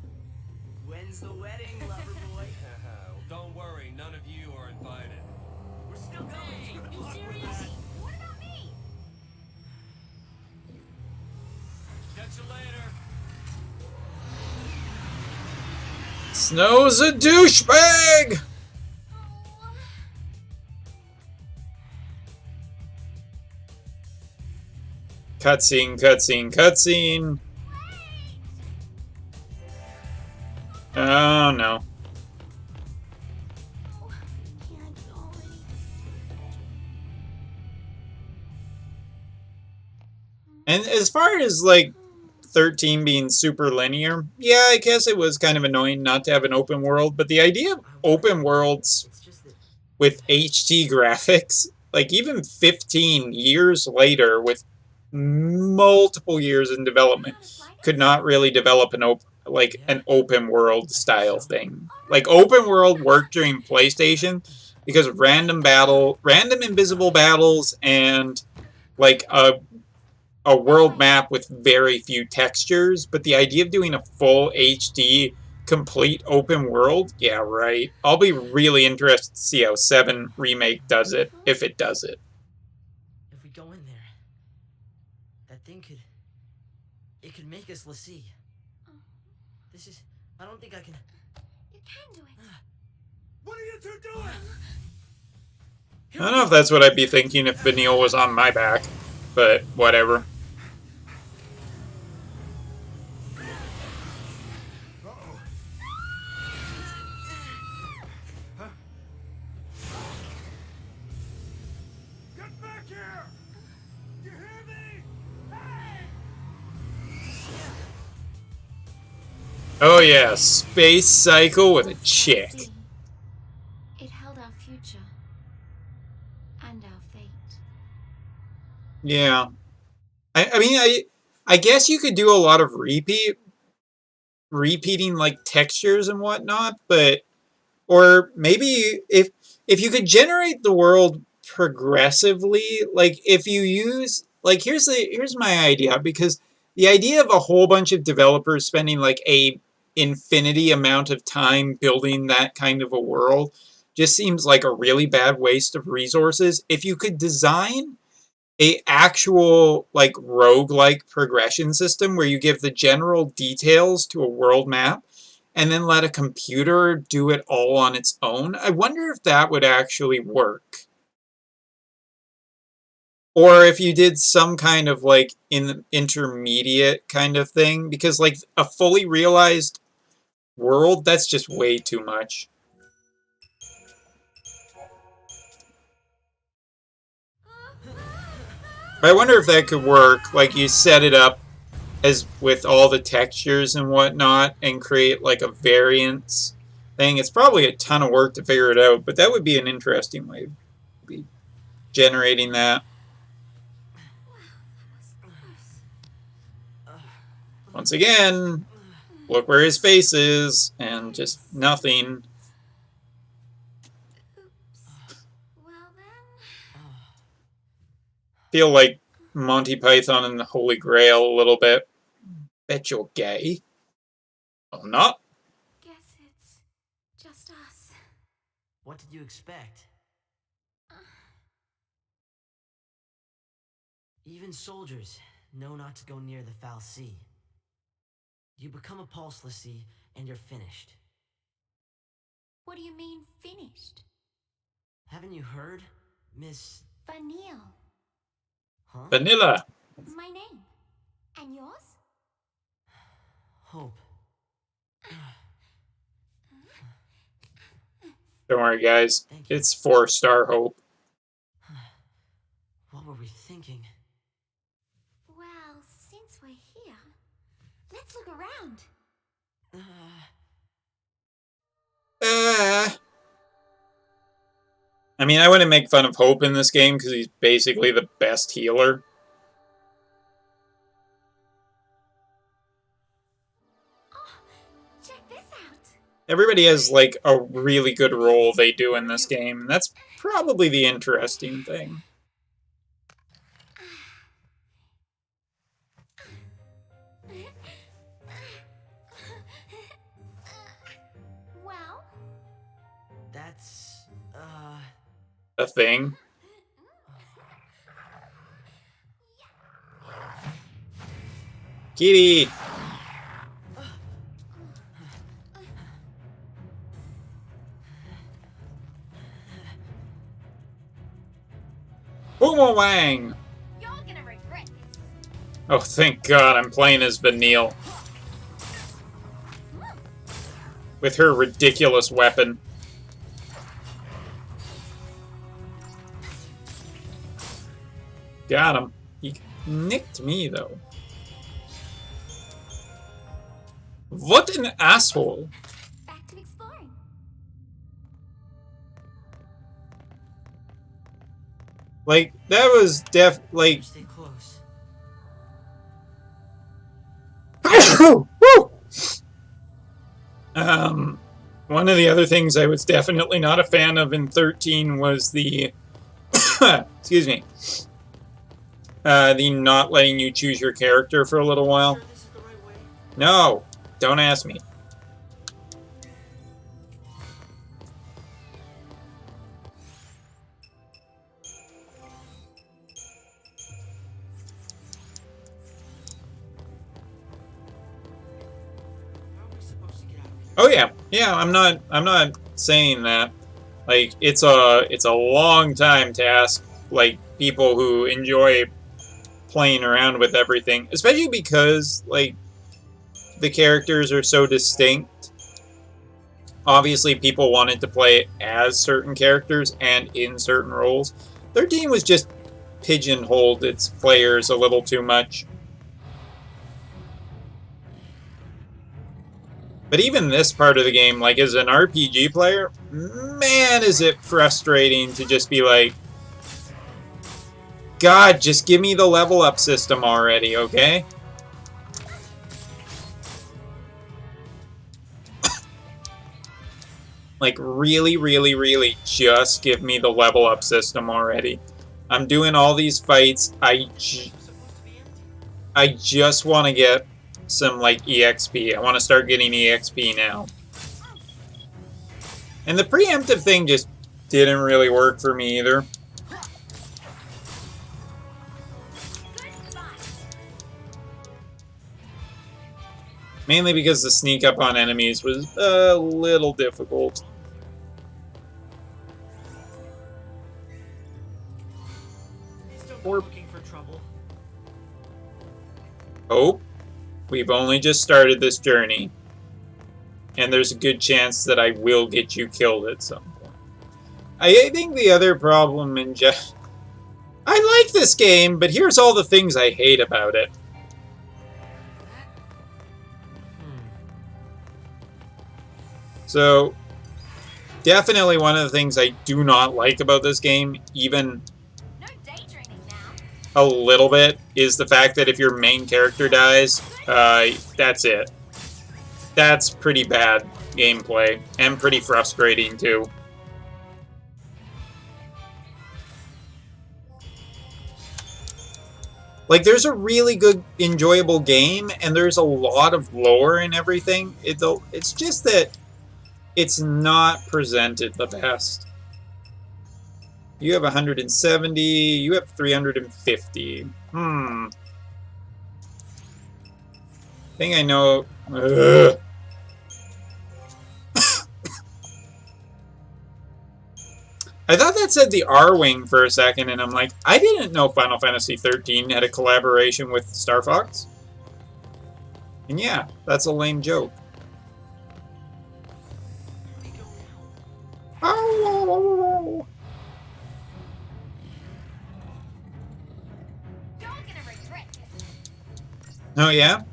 when's the wedding, lover boy?
Well, don't worry, none of you are invited.
We're still going.
You serious? What about me?
Catch you later.
Snow's a douchebag! Cutscene, cutscene, cutscene. Oh no. And as far as like 13 being super linear, yeah, I guess it was kind of annoying not to have an open world, but the idea of open worlds
It's just that
with HT graphics, like even 15 years later with multiple years in development, could not really develop an open world style thing. Like open world worked during PlayStation because of random invisible battles, and like a world map with very few textures. But the idea of doing a full HD complete open world, yeah, right. I'll be really interested to see how 7 Remake does it, if it does it.
If we go in there, that thing could... It could make us Lassie. This is... I don't think I can...
You can do it.
What are you two doing?
I don't know if that's what I'd be thinking if Vanille was on my back, but whatever.
Uh-oh. Huh? Get back here! You hear me? Hey!
Oh yeah, Space Cycle with a chick.
It held our future and our fate.
Yeah. I guess you could do a lot of repeating like textures and whatnot, but or maybe if you could generate the world progressively, like if you use like here's my idea, because the idea of a whole bunch of developers spending like a infinity amount of time building that kind of a world just seems like a really bad waste of resources. If you could design a actual like roguelike progression system where you give the general details to a world map and then let a computer do it all on its own, I wonder if that would actually work. Or if you did some kind of like intermediate kind of thing, because like a fully realized world, that's just way too much. I wonder if that could work, like you set it up as with all the textures and whatnot and create like a variance thing. It's probably a ton of work to figure it out, but that would be an interesting way of be generating that. Once again, look where his face is, and just nothing.
Well then.
Feel like Monty Python and the Holy Grail a little bit. Bet you're gay. Oh, not.
Guess it's just us.
What did you expect? Even soldiers know not to go near the foul sea. You become a pulse Lassie, and you're finished.
What do you mean finished?
Haven't you heard, Miss...
Vanille.
Huh?
Vanilla.
My name. And yours?
Hope.
Don't worry, guys.
Thank you.
It's 4-star Hope.
What were we thinking?
Well, since we're here, let's look around.
I mean, I wouldn't make fun of Hope in this game because he's basically the best healer.
Check this out.
Everybody has, like, a really good role they do in this game, and that's probably the interesting thing.
Well,
That's...
A thing. Kitty! Boomerang!
you're gonna regret this.
Oh, thank God I'm playing as Vanille. With her ridiculous weapon. Got him. He nicked me, though. What an asshole.
Back to exploring.
Like, that was like,
Stay close.
Woo! One of the other things I was definitely not a fan of in 13 was the excuse me, the not letting you choose your character for a little while.
Sure this is the right way?
No, don't ask me.
How are we supposed to get out of here?
Oh yeah, yeah. I'm not saying that. Like it's a long time to ask like people who enjoy playing around with everything, especially because like the characters are so distinct. Obviously, people wanted to play as certain characters and in certain roles. 13 was just pigeonholed its players a little too much. But even this part of the game, like as an RPG player, man, is it frustrating to just be like, God, just give me the level up system already, okay? Like, really, really, really, just give me the level up system already. I'm doing all these fights. I just want to get some, like, EXP. I want to start getting EXP now. And the preemptive thing just didn't really work for me either. Mainly because the sneak up on enemies was a little difficult.
Please don't go looking for trouble.
Oh, we've only just started this journey. And there's a good chance that I will get you killed at some point. I think the other problem in just... I like this game, but here's all the things I hate about it. So, definitely one of the things I do not like about this game, even
No daydreaming now.
a little bit, is the fact that if your main character dies, that's it. That's pretty bad gameplay, and pretty frustrating too. Like, there's a really good, enjoyable game, and there's a lot of lore and everything. It's just that it's not presented the best. You have 170, you have 350. I think I know... Ugh. I thought that said the R-Wing for a second, and I'm like, I didn't know Final Fantasy XIII had a collaboration with Star Fox. And yeah, that's a lame joke. Oh.
You're gonna regret this.
Oh yeah?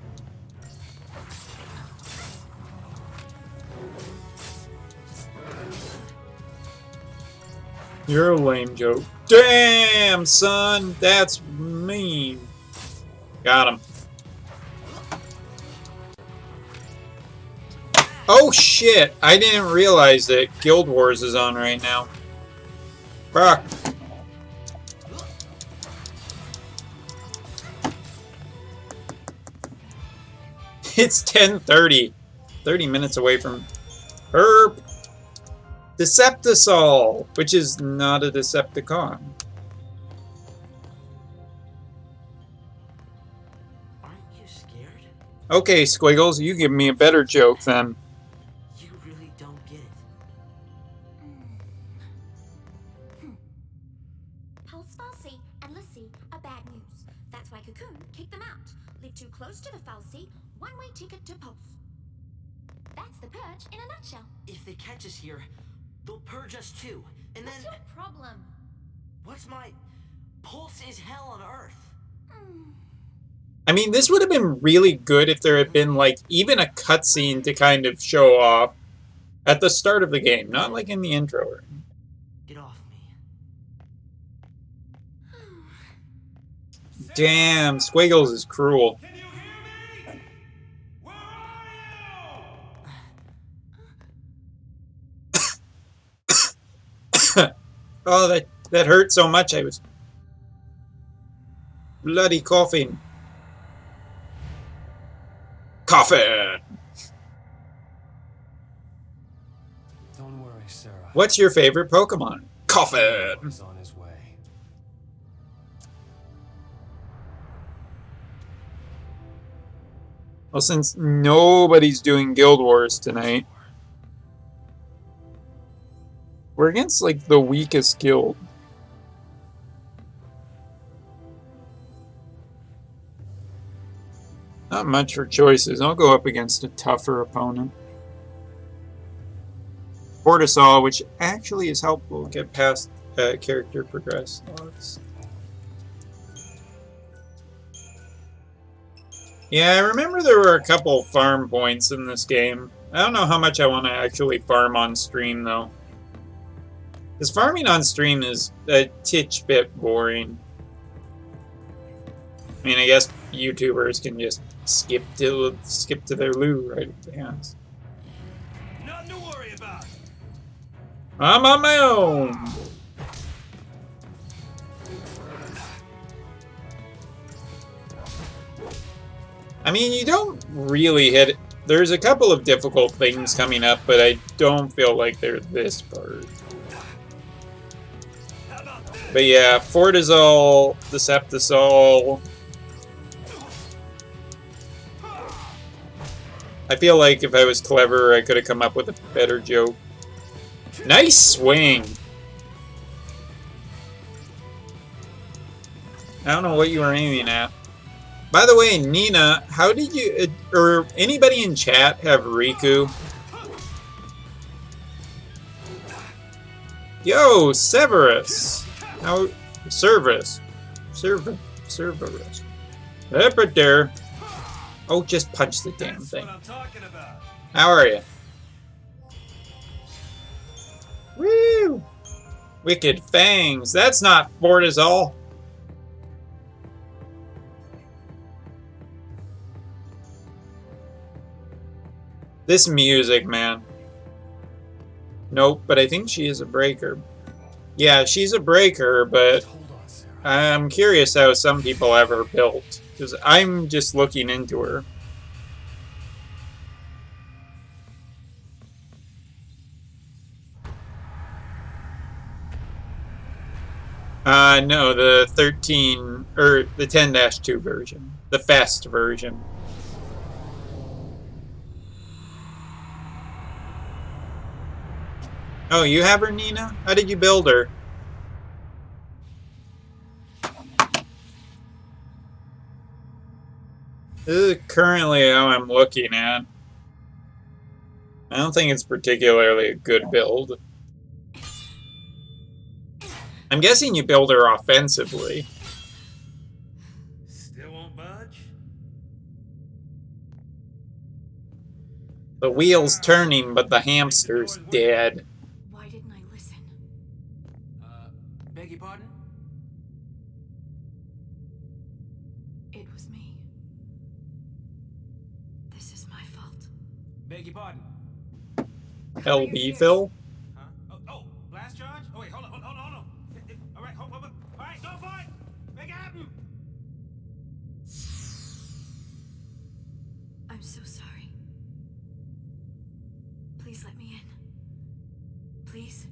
You're a lame joke. Damn, son! That's mean. Got him. Oh shit! I didn't realize that Guild Wars is on right now. Fuck. It's 10:30. 30 minutes away from Herb. Deceptisol, which is not a Decepticon.
Aren't you scared?
Okay, Squiggles, you give me a better joke then.
You really don't get it.
Pulse Falsey and Lassie are bad news. That's why Cocoon kicked them out. Live too close to the Falsey, one-way ticket to Pulse. That's the purge in a nutshell.
If they catch us here, they'll purge us too. And then...
What's your problem?
What's my... Pulse is hell on Earth.
I mean, this would have been really good if there had been, like, even a cutscene to kind of show off at the start of the game, not like in the intro.
Get off me.
Damn, Squiggles is cruel.
Can you hear me?
Oh, that hurt so much. I was bloody coughing. Coughing.
Don't worry, Sarah.
What's your favorite Pokemon? Coughing.
He's on his way.
Well, since nobody's doing Guild Wars tonight, we're against like the weakest guild. Not much for choices. I'll go up against a tougher opponent. Fortisol, which actually is helpful get past character progress. Yeah, I remember there were a couple farm points in this game. I don't know how much I want to actually farm on stream, though. Because farming on stream is a titch bit boring. I mean, I guess YouTubers can just skip to their loot right at the hands.
Nothing to worry about.
I'm on my own. I mean, you don't really hit it. There's a couple of difficult things coming up, but I don't feel like they're this hard. But yeah, Fortisol, Deceptisol. I feel like if I was clever, I could have come up with a better joke. Nice swing! I don't know what you were aiming at. By the way, Nina, how did you, or anybody in chat have Riku? Yo, Severus! How, Cerberus. Up there. Oh, just punch the damn thing.
That's what I'm talking about.
How are you? Woo! Wicked Fangs. That's not Fortisol. This music, man. Nope, but I think she is a breaker. Yeah, she's a breaker, but
Hold on, Sarah.
I'm curious how some people have her built. Because I'm just looking into her. No, the 13, or the 10-2 version. The fast version. Oh, you have her, Nina? How did you build her? This is currently how I'm looking at. I don't think it's particularly a good build. I'm guessing you build her offensively.
Still won't budge?
The wheel's turning, but the hamster's dead.
Why didn't I listen?
Beg your pardon?
It was me. This is my fault.
Beg your pardon?
LB Phil?
Huh? Oh, blast charge? Oh, wait, hold on. All right, hold. All right, go for it! Make it happen!
I'm so sorry. Please let me in. Please.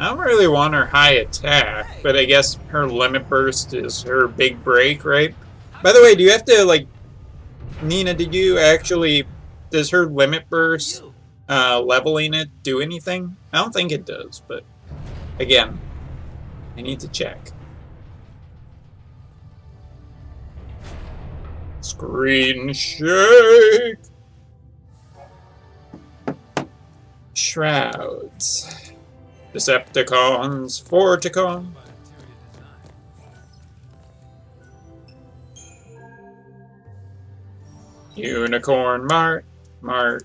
I don't really want her high attack, but I guess her limit burst is her big break, right? By the way, do you have to, like... Nina, did you actually... Does her limit burst, leveling it, do anything? I don't think it does, but... Again, I need to check. Screen shake! Shrouds. Decepticons, Forticon. Unicorn, Mart. Nothing.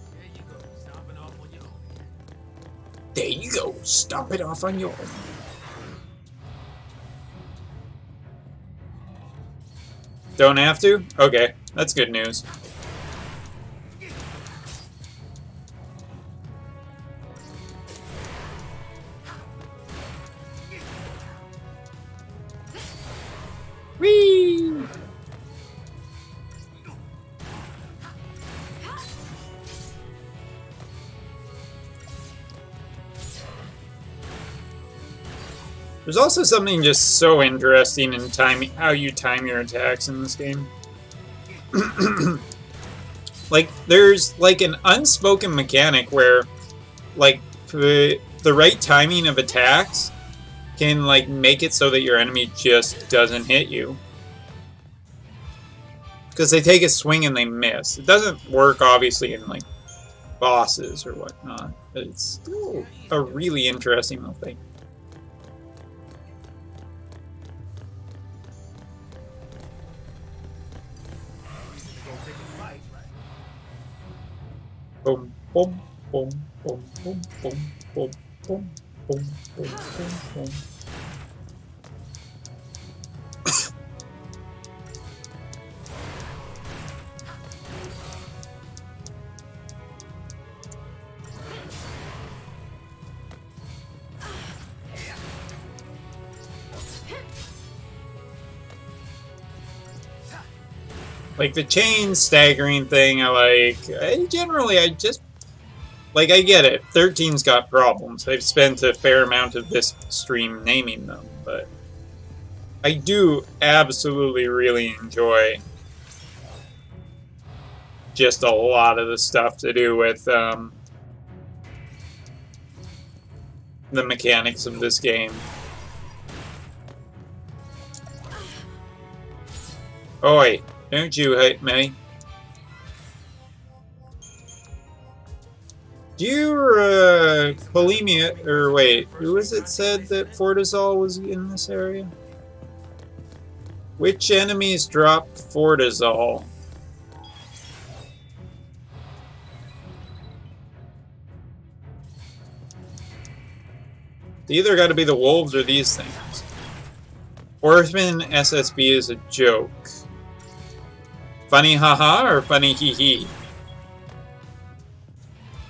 There you go, stomping off on your own.
There you go. Stomp it off on your own. Don't have to? Okay, that's good news. Whee! There's also something just so interesting in timing, how you time your attacks in this game. Like, there's like an unspoken mechanic where, like, the right timing of attacks can like make it so that your enemy just doesn't hit you. Because they take a swing and they miss. It doesn't work obviously in like bosses or whatnot, but it's still a really interesting little thing. Boom, boom, boom, boom, boom, boom, boom, boom, boom, boom, boom, boom. Like the chain staggering thing, I just like, I get it. 13's got problems. I've spent a fair amount of this stream naming them, but I do absolutely really enjoy just a lot of the stuff to do with the mechanics of this game. Oi, don't you hate me. Do you, Polemia, or wait, who was it said that Fortizol was in this area? Which enemies dropped Fortizol? They either gotta be the wolves or these things. Orphan SSB is a joke. Funny haha or funny hee hee?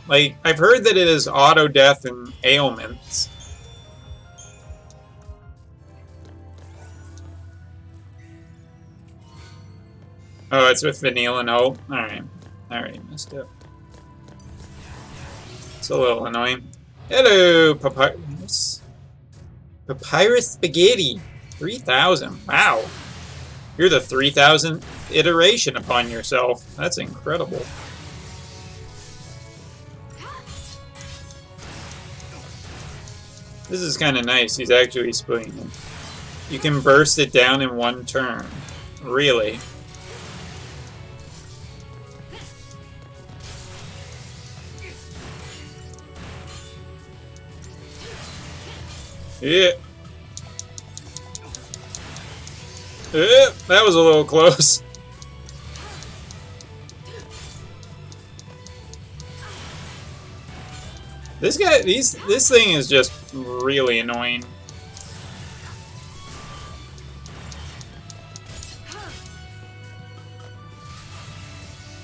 Like, I've heard that it is auto death and ailments. Oh, it's with Vanilla and Hope? Alright. I already messed up. It's a little annoying. Hello, Papyrus. Papyrus Spaghetti. 3,000. Wow. You're the 3,000th iteration upon yourself. That's incredible. This is kind of nice. He's actually splitting it. You can burst it down in one turn. Really? Yeah. That was a little close. This guy, this thing is just really annoying.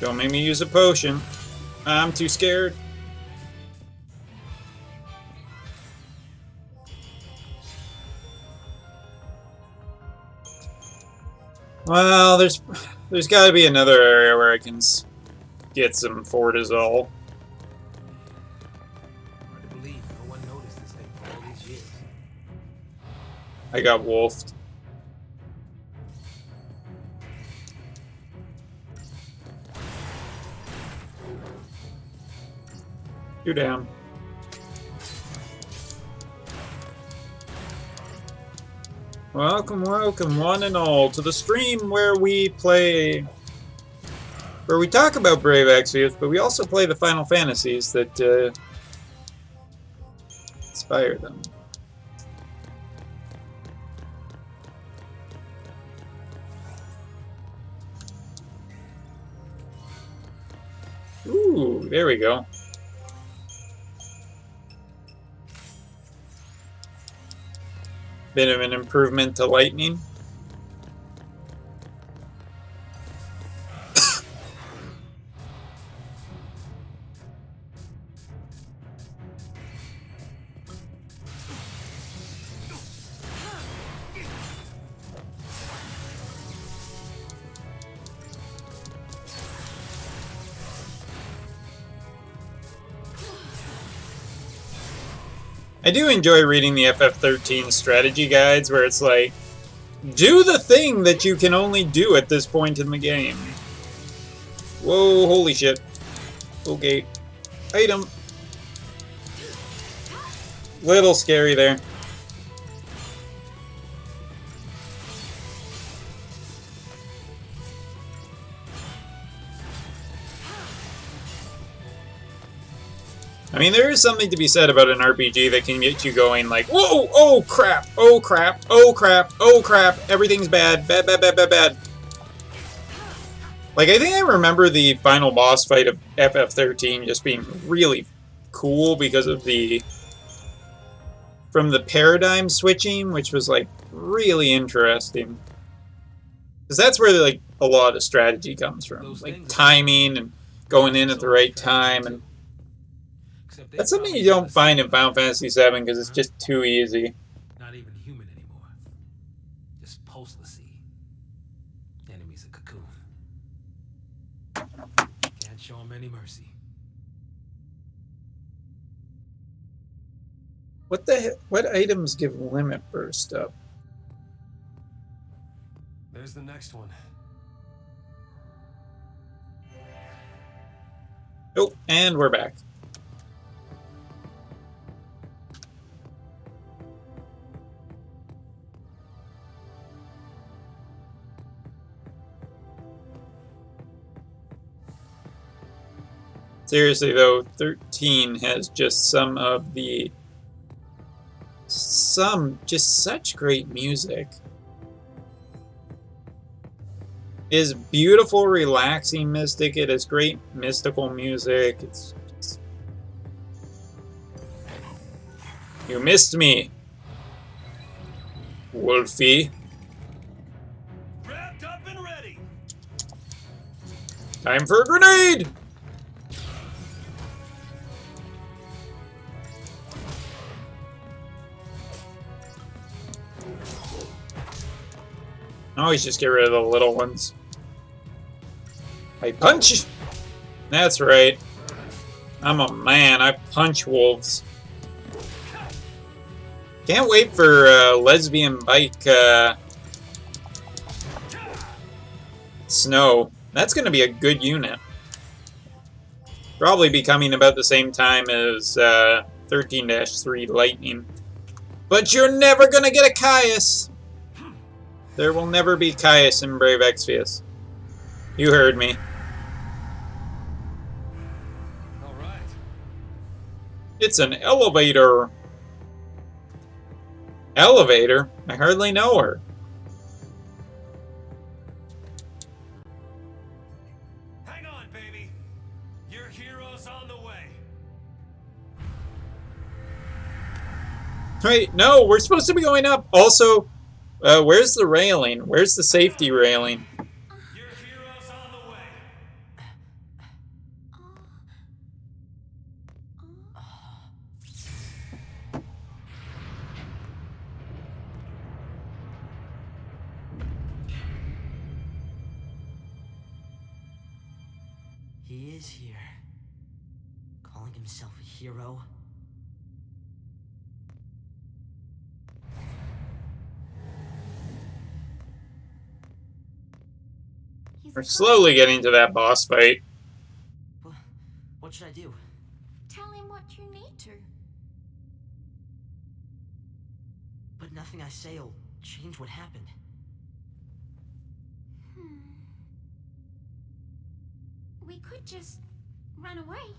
Don't make me use a potion. I'm too scared. Well, there's got to be another area where I can get some Fortizol.
Hard to believe no one noticed this thing for all these years.
I got wolfed. You're down. Welcome, welcome, one and all, to the stream where we talk about Brave Exvius, but we also play the Final Fantasies that inspire them. Ooh, there we go. Bit of an improvement to lightning. I do enjoy reading the FF13 strategy guides where it's like, do the thing that you can only do at this point in the game. Whoa, holy shit. Okay. Item. Little scary there. I mean, there is something to be said about an RPG that can get you going like, whoa, oh crap, oh crap, oh crap, oh crap, everything's bad, bad, bad, bad, bad, bad. Like, I think I remember the final boss fight of FF13 just being really cool because of from the paradigm switching, which was like really interesting. Because that's where like a lot of strategy comes from, like timing and going in at the right time, and that's something you don't find in Final Fantasy VII because it's just too easy.
Not even human anymore. Just post-l'Cie. Enemies of Cocoon. Can't show them any mercy.
What the heck? What items give limit burst up?
There's the next one.
Oh, and we're back. Seriously though, 13 has just just such great music. It is beautiful, relaxing mystic. It is great mystical music. It's just... You missed me, Wolfie.
Wrapped up and ready.
Time for a grenade! Always just get rid of the little ones. I punch! That's right. I'm a man. I punch wolves. Can't wait for lesbian bike Snow. That's going to be a good unit. Probably be coming about the same time as 13-3 Lightning. But you're never going to get a Caius! There will never be Caius in Brave Exvius. You heard me.
All right.
It's an elevator. Elevator? I hardly know her.
Hang on, baby. Your hero's on the way.
Wait, no, we're supposed to be going up. Also, where's the railing? Where's the safety railing?
Your hero's on the way.
He is here. Calling himself a hero.
We're slowly getting to that boss fight.
What should I do?
Tell him what you need to.
But nothing I say will change what happened.
We could just run away.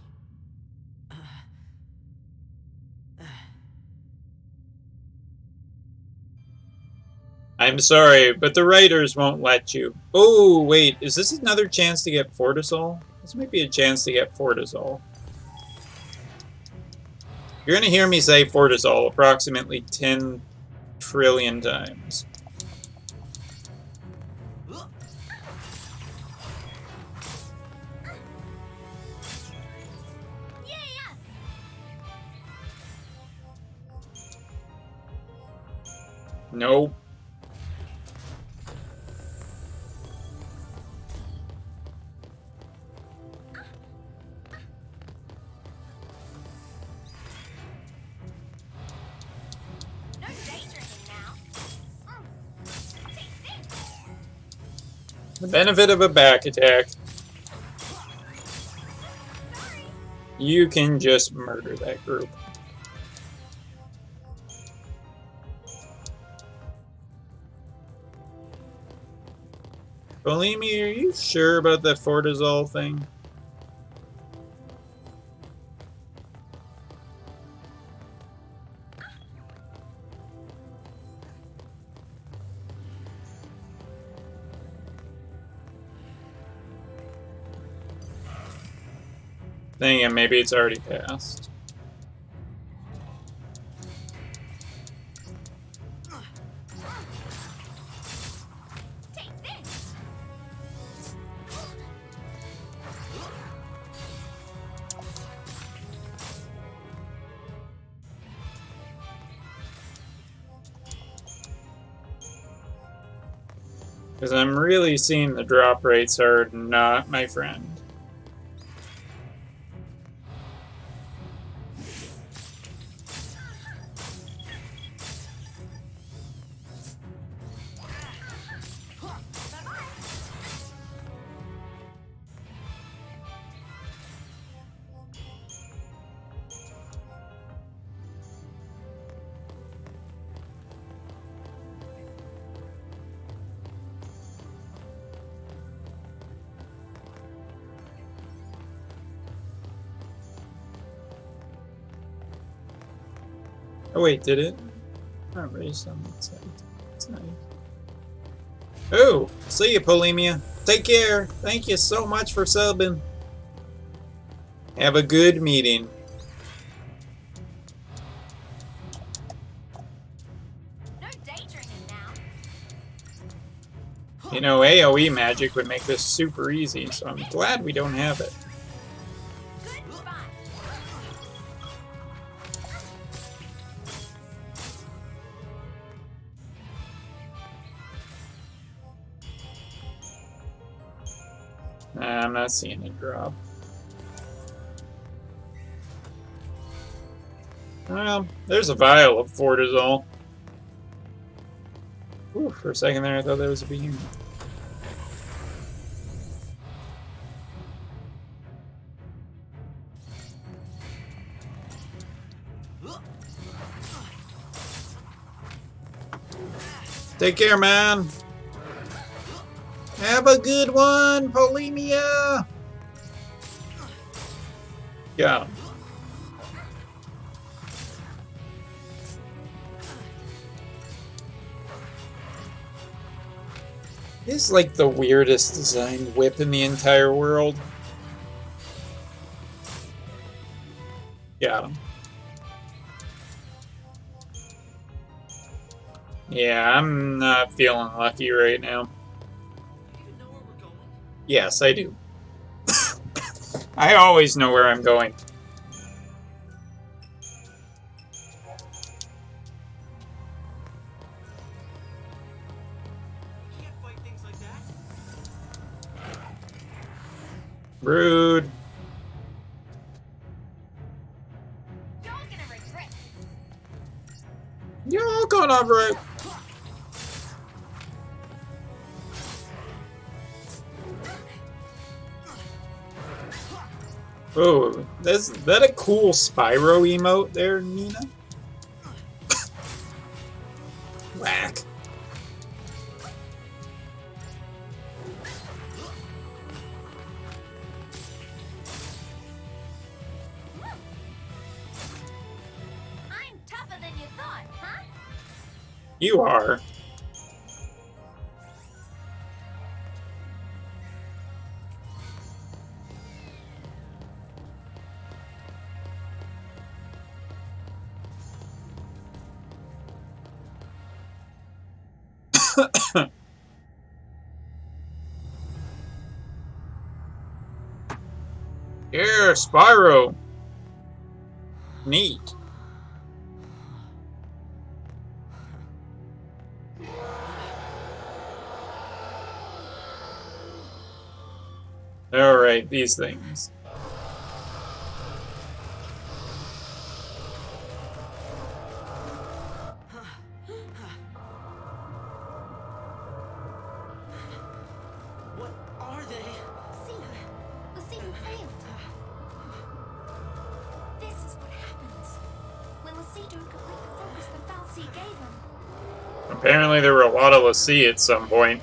I'm sorry, but the writers won't let you. Oh, wait, is this another chance to get Fortisol? This might be a chance to get Fortisol. You're gonna hear me say Fortisol approximately 10 trillion times.
Yay, us!
Nope.
No daydreaming now. Take this.
The benefit of a back attack. You can just murder that group. Bulimia, are you sure about that Fortizol thing? Dang it, maybe it's already passed.
Take this.
Because I'm really seeing the drop rates are not my friend. Oh wait, did it? Oh, raised on that side. That's nice. Oh, see you, Bulimia. Take care. Thank you so much for subbing. Have a good meeting.
No daydreaming now.
You know, AoE magic would make this super easy, so I'm glad we don't have it.
Goodbye.
Nah, I'm not seeing it drop. Well, there's a vial of Fortizol. Ooh, for a second there I thought that was a behemoth. Take care, man. Have a good one, Bulimia. Got him. This is like the weirdest designed whip in the entire world. Got him. Yeah, I'm not feeling lucky right now. Yes, I do. I always know where I'm going. Rude.
You're gonna regret this.
You're gonna regret. Oh, is that a cool Spyro emote there, Nina? Whack.
I'm tougher than you thought, huh?
You are. Yeah, Spyro. Neat. Alright, these things.
What are they?
Lucina failed. This is what happens when Lucy don't complete the focus the fal'Cie gave him.
Apparently there were a lot of l'Cie at some point.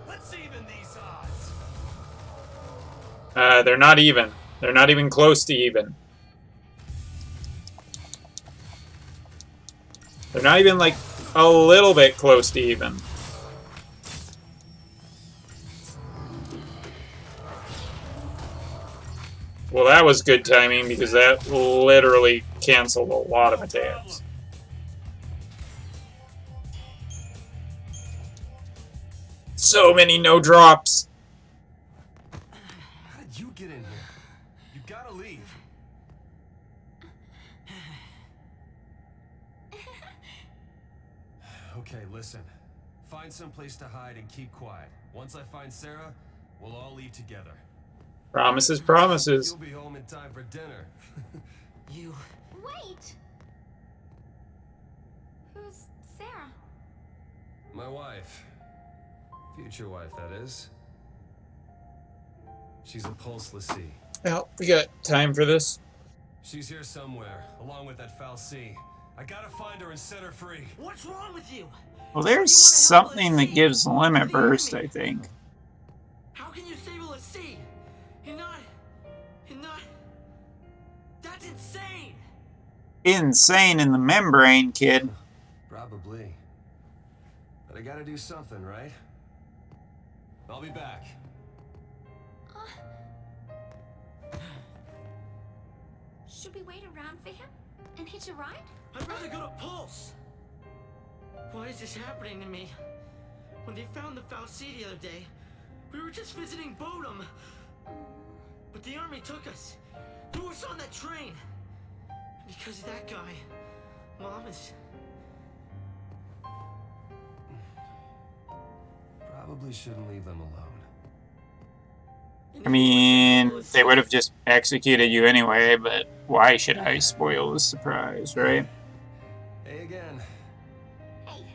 Let's even these odds.
They're not even. They're not even close to even. They're not even like a little bit close to even. Well, that was good timing because that literally canceled a lot of attacks. So many no drops.
How did you get in here? You gotta leave. Okay, listen. Find some place to hide and keep quiet. Once I find Sarah, we'll all leave together.
Promises, promises.
You'll be home in time for dinner.
You...
Wait! Who's Sarah?
My wife. Future wife, that is. She's a Pulse l'Cie.
Well, we got time for this.
She's here somewhere, along with that fal'Cie. I gotta find her and set her free.
What's wrong with you?
Well, there's something that gives limit burst, I think.
How can you save a l'Cie? You're not... That's insane!
Insane in the membrane, kid.
Probably. But I gotta do something, right? I'll be back.
Should we wait around for him and hitch a ride?
I'd rather go to Pulse! Why is this happening to me? When they found the fal'Cie the other day, we were just visiting Bodum. But the army took us, threw us on that train. And because of that guy, Mom is...
Probably shouldn't leave them alone.
I mean, they would have just executed you anyway, but why should I spoil the surprise, right?
Hey again.
Hey.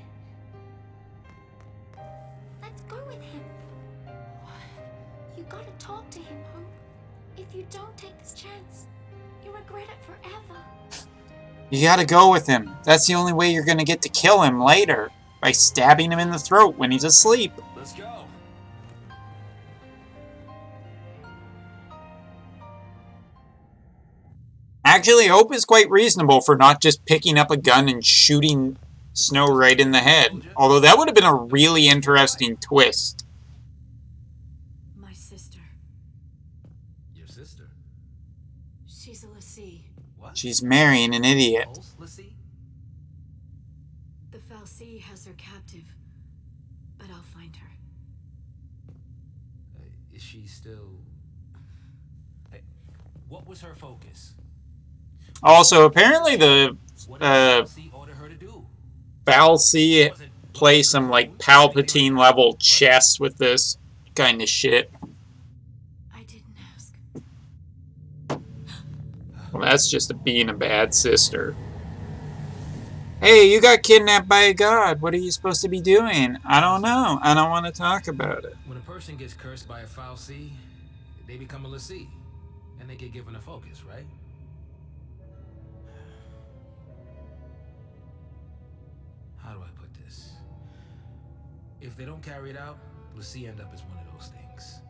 Let's go with him. You gotta talk to him, Hope. If you don't take this chance, you'll regret it forever.
You gotta go with him. That's the only way you're gonna get to kill him later. By stabbing him in the throat when he's asleep.
Let's go.
Actually, Hope is quite reasonable for not just picking up a gun and shooting Snow right in the head. Although that would have been a really interesting twist.
My sister.
Your sister?
She's a l'Cie.
What?
She's marrying an idiot.
Pulse l'Cie?
The fal'Cie has her captive, but I'll find her.
Is she still... Hey, what was her focus?
Also, apparently the
What did fal'Cie order her to do?
fal'Cie play some like Palpatine level chess with this kind of shit.
I didn't ask.
Well, that's just being a bad sister. Hey, you got kidnapped by a god. What are you supposed to be doing? I don't know. I don't want to talk about it.
When a person gets cursed by a fal'Cie, they become a l'Cie, and they get given a focus, right? How do I put this? If they don't carry it out, l'Cie end up as one of those things.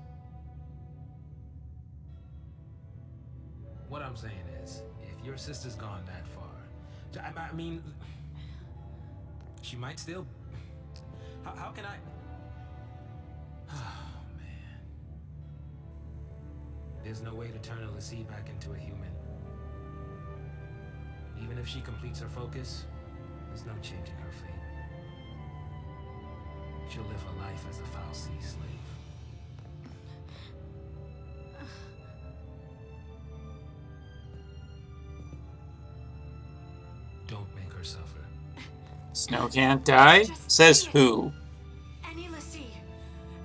What I'm saying is, if your sister's gone that far, I mean, she might still... How can I... Oh, man. There's no way to turn a l'Cie back into a human. Even if she completes her focus, there's no changing her fate. She'll live her life as a fal'Cie slave. Don't make her suffer.
Snow can't die? Says who?
Any l'Cie,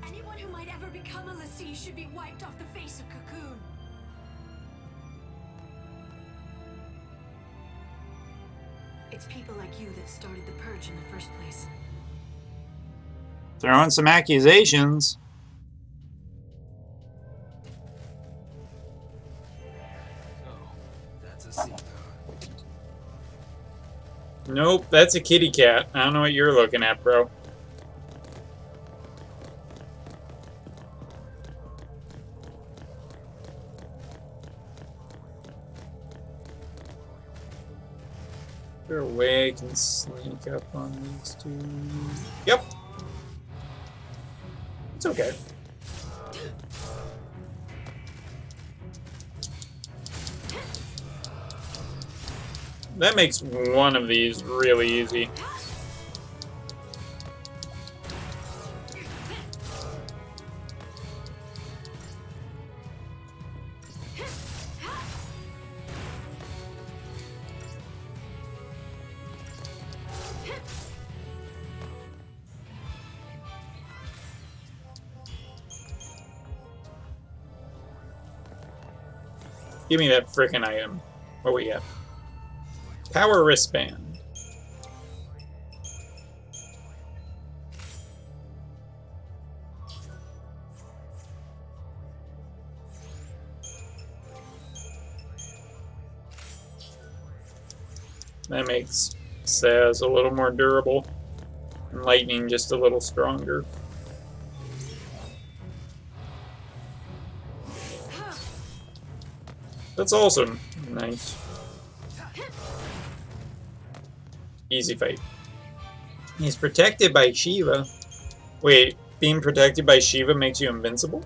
anyone who might ever become a l'Cie should be wiped off the face of Cocoon. It's people like you that started the purge in the first place.
Throwing some accusations.
Oh, that's a Seagull.
Nope, that's a kitty cat. I don't know what you're looking at, bro. Is there a way I can sneak up on these two? Yep. It's okay. That makes one of these really easy. Give me that frickin' item. What we got? Power wristband. That makes Saz a little more durable, and Lightning just a little stronger. That's also nice. Easy fight. He's protected by Shiva. Wait, being protected by Shiva makes you invincible?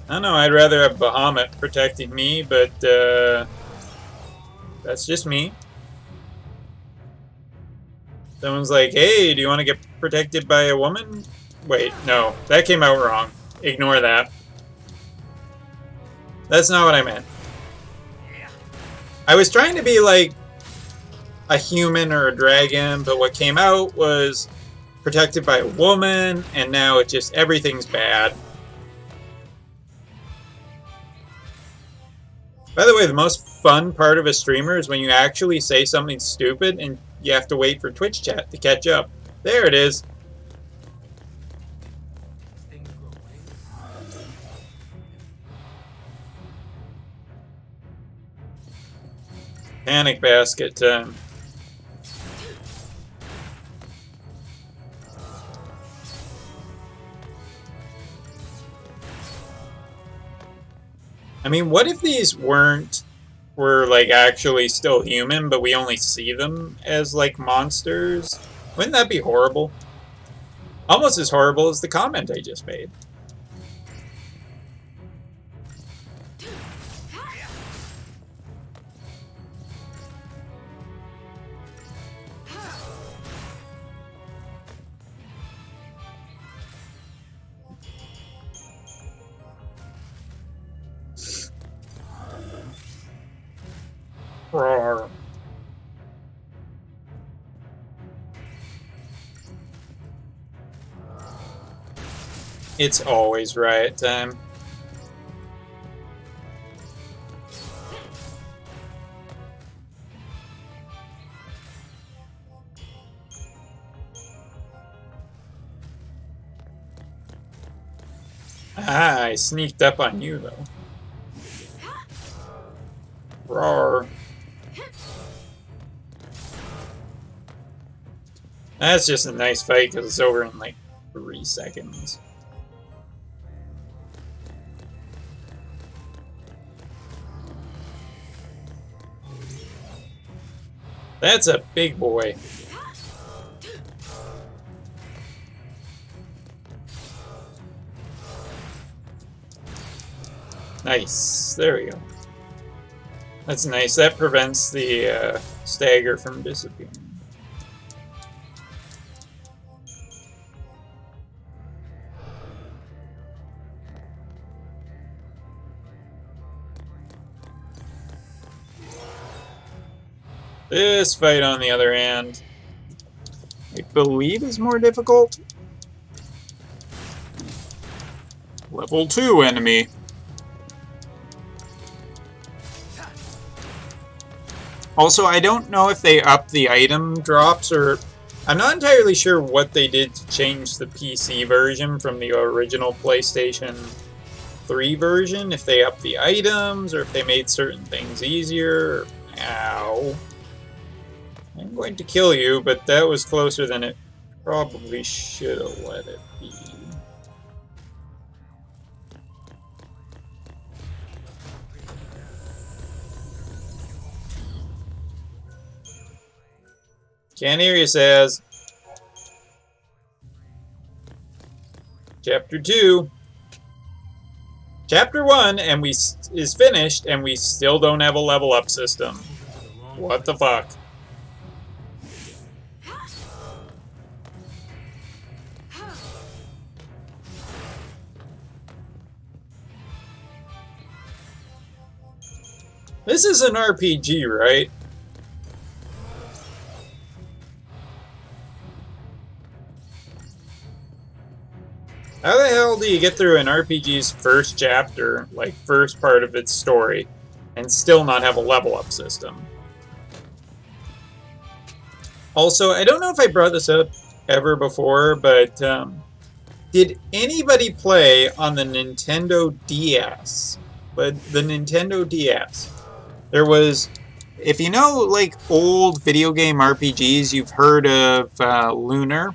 I don't know, I'd rather have Bahamut protecting me, but that's just me. Someone's like, hey, do you want to get protected by a woman? Wait, no, that came out wrong. Ignore that. That's not what I meant. I was trying to be like a human or a dragon, but what came out was protected by a woman, and now it just, everything's bad. By the way, the most fun part of a streamer is when you actually say something stupid and you have to wait for Twitch chat to catch up. There it is. Panic basket time. I mean, what if these were like actually still human, but we only see them as like monsters? Wouldn't that be horrible? Almost as horrible as the comment I just made. Roar. It's always riot time. Ah, I sneaked up on you though. Roar. That's just a nice fight because it's over in like 3 seconds. That's a big boy. Nice. There we go. That's nice. That prevents the stagger from disappearing. This fight, on the other hand, I believe is more difficult. Level 2 enemy. Also, I don't know if they upped the item drops, or I'm not entirely sure what they did to change the PC version from the original PlayStation 3 version. If they upped the items, or if they made certain things easier. Ow. I'm going to kill you, but that was closer than it probably should have let it be. Can't hear you, Saz. Chapter 2. Chapter 1 and is finished, and we still don't have a level up system. What the fuck? This is an RPG, right? How the hell do you get through an RPG's first chapter, like first part of its story, and still not have a level up system? Also, I don't know if I brought this up ever before, but did anybody play on the Nintendo DS? But the Nintendo DS. There was, if you know like old video game RPGs, you've heard of Lunar.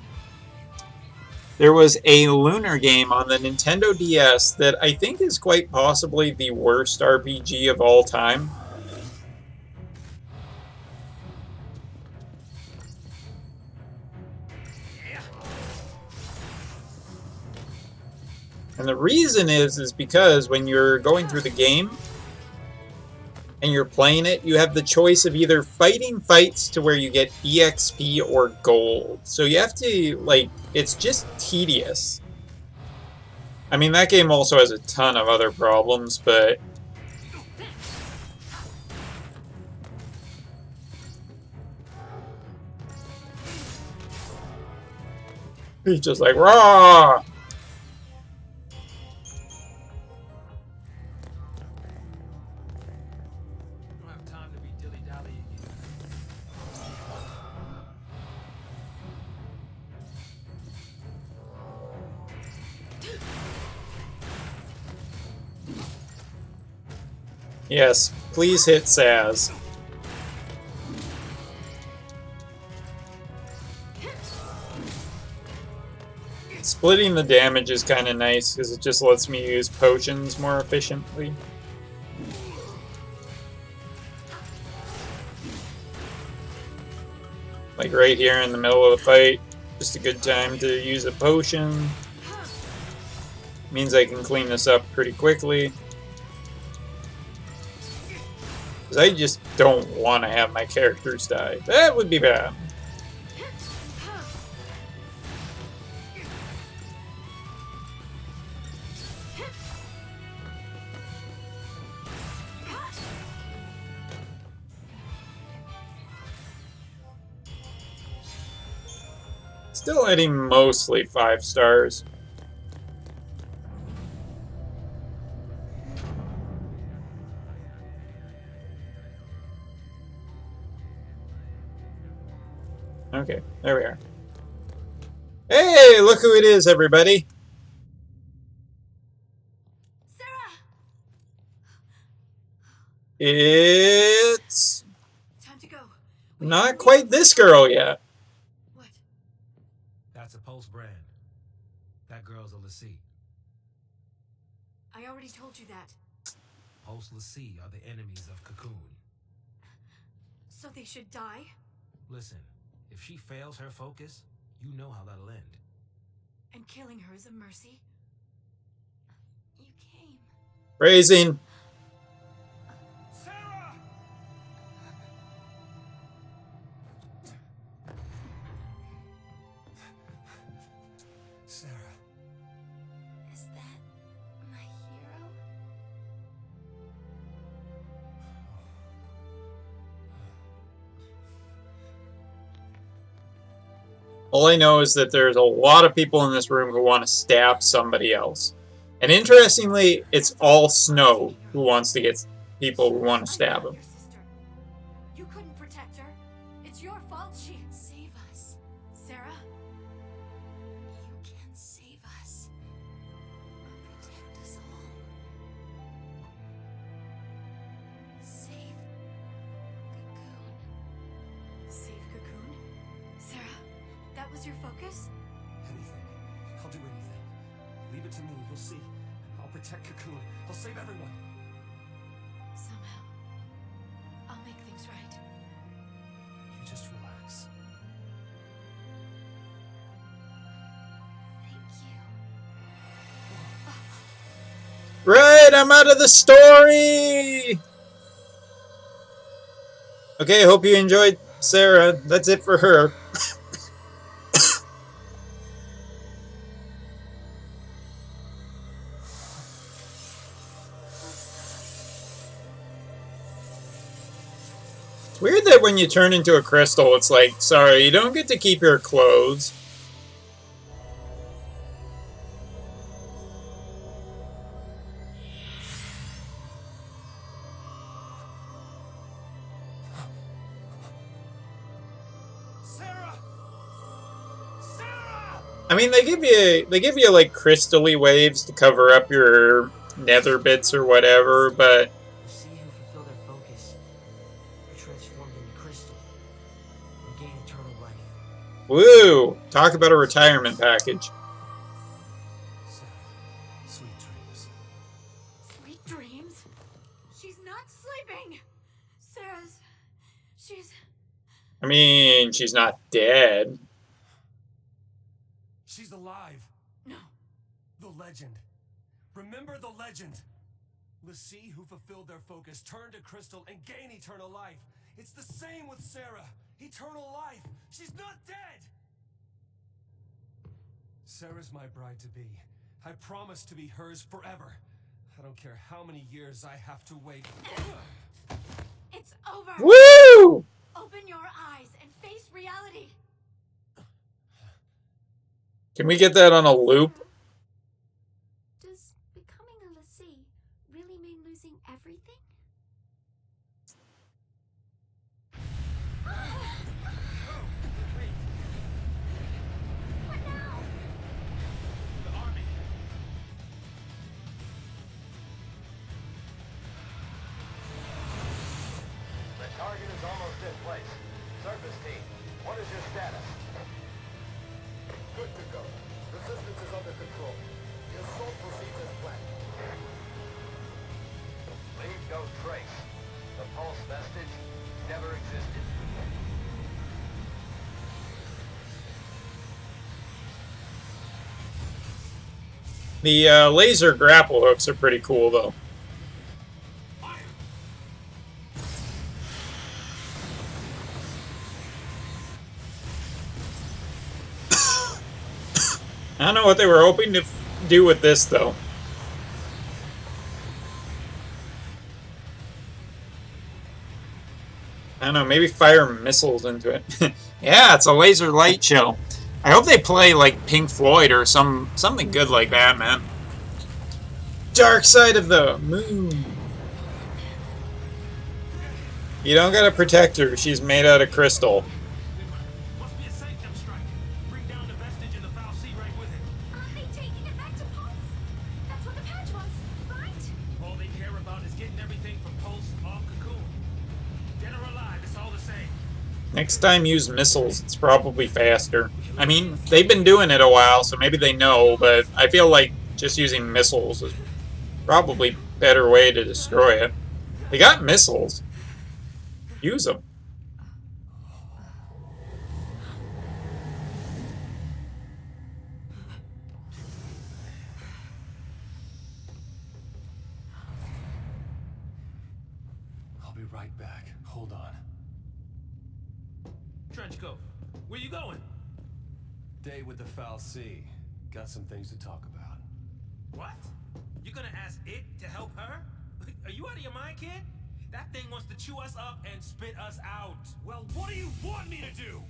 There was a Lunar game on the Nintendo DS that I think is quite possibly the worst RPG of all time. And the reason is because when you're going through the game and you're playing it, you have the choice of either fighting fights to where you get EXP or gold. So you have to, like, it's just tedious. I mean, that game also has a ton of other problems, but he's just like, raw! Yes, please hit Saz. Splitting the damage is kind of nice because it just lets me use potions more efficiently. Like right here in the middle of the fight, just a good time to use a potion. Means I can clean this up pretty quickly. Because I just don't want to have my characters die. That would be bad. Still hitting mostly 5 stars. Okay, there we are. Hey, look who it is, everybody.
Sarah!
It's
Time to go.
not quite this girl yet.
What?
That's a Pulse brand. That girl's a Lassie.
I already told you that.
Pulse Lassie are the enemies of Cocoon.
So they should die?
Listen, if she fails her focus, you know how that'll end.
And killing her is a mercy?
You came.
Phrasing.
Sarah!
All I know is that there's a lot of people in this room who want to stab somebody else. And interestingly, it's all Snow who wants to get people who want to stab him.
Your sister. You couldn't protect her. It's your fault she... Save us. Sarah? You can save us. Protect us all. Save Cocoon. Save Cocoon? Sarah, that was your focus?
Anything. I'll do anything. Leave it to me. You'll see. I'll protect Cocoon. I'll save everyone.
Somehow, I'll make things right.
You just relax.
Thank you.
Right, I'm out of the story! Okay, hope you enjoyed Sarah. That's it for her. It's weird that when you turn into a crystal, it's like, sorry, you don't get to keep your clothes.
Sarah! Sarah!
I mean, they give you like crystally waves to cover up your nether bits or whatever, but
We'll see who fulfill their focus. Are transformed into crystal. And gain eternal life.
woo! Talk about a retirement package.
Sarah, sweet dreams.
Sweet dreams? She's not sleeping! She's...
I mean, she's not dead.
She's alive.
No.
The legend. Remember the legend. Lassie, who fulfilled their focus, turned to crystal and gained eternal life. It's the same with Sarah. Eternal life. She's not dead. Sarah's my bride to be. I promise to be hers forever. I don't care how many years I have to wait.
It's over!
Woo!
Open your eyes and face reality!
Can we get that on a loop?
Does becoming a lassie really mean losing everything? What now?
The army.
The target is almost in place. Surface team, what is your status? Good to go. Resistance is under control. The assault proceeds as planned. Leave no trace. The pulse vestige never existed.
The laser grapple hooks are pretty cool, though. I don't know what they were hoping to do with this, though. I don't know, maybe fire missiles into it. Yeah, it's a laser light show. I hope they play like Pink Floyd or something good like that, man. Dark Side of the Moon. You don't gotta protect her. She's made out of crystal.
Must be a sanctum strike. Bring down the vestige and the foul sea right with it.
Aren't they taking it back to Pulse? That's what the patch was, right?
All they care about is getting everything from Pulse off Cocoon. Dead or alive, it's all the same.
Next time use missiles. It's probably faster. I mean, they've been doing it a while, so maybe they know, but I feel like just using missiles is probably a better way to destroy it. They got missiles. Use them.
I'll be right back. Hold on.
Trenchcoat, where you going?
Day with the foul sea. Got some things to talk about.
What? You gonna ask it to help her? Are you out of your mind, kid? That thing wants to chew us up and spit us out.
Well, what do you want me to do?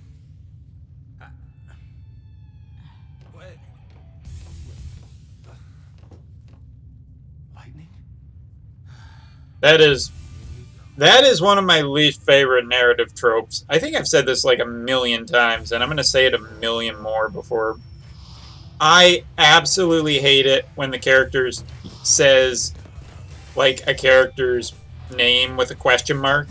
That is one of my least favorite narrative tropes. I think I've said this like a million times, and I'm going to say it a million more before. I absolutely hate it when the character says, like, a character's name with a question mark,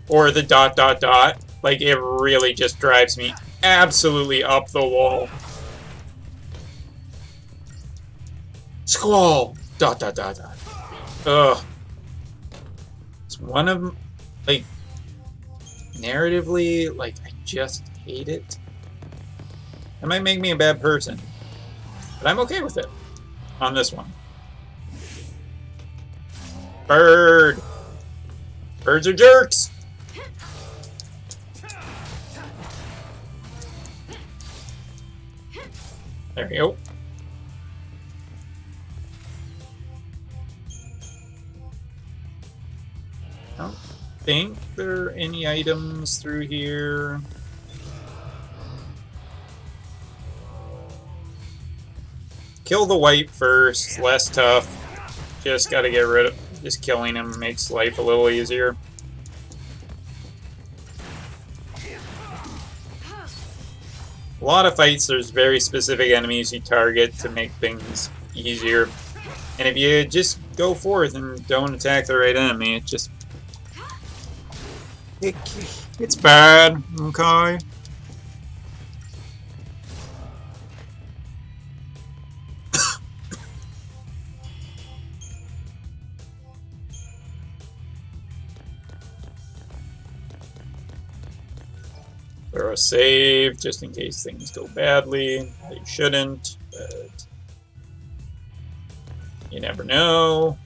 or the ... Like, it really just drives me absolutely up the wall. Squall! ... Ugh. It's one of, like, narratively, like, I just hate it. That might make me a bad person, but I'm okay with it on this one. Bird! Birds are jerks! There we go. I don't think there are any items through here. Kill the wight first, less tough. Just gotta get rid of... Just killing him makes life a little easier. A lot of fights, there's very specific enemies you target to make things easier. And if you just go forth and don't attack the right enemy, it just... It's bad, okay? Throw a save, just in case things go badly. They shouldn't, but you never know.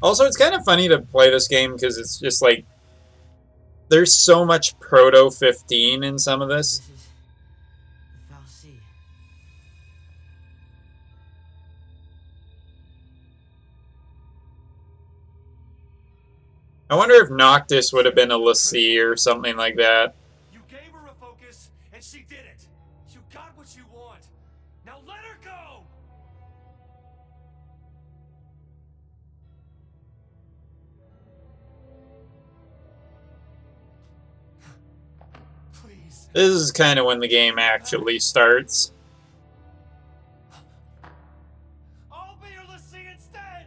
Also, it's kind of funny to play this game because it's just like there's so much Proto 15 in some of this.
This is the Fal'Cie.
I wonder if Noctis would have been a l'Cie or something like that.
You gave her a focus, and she did it. You got what you want. Now let her go! Please.
This is kind of when the game actually starts.
I'll be your l'Cie instead!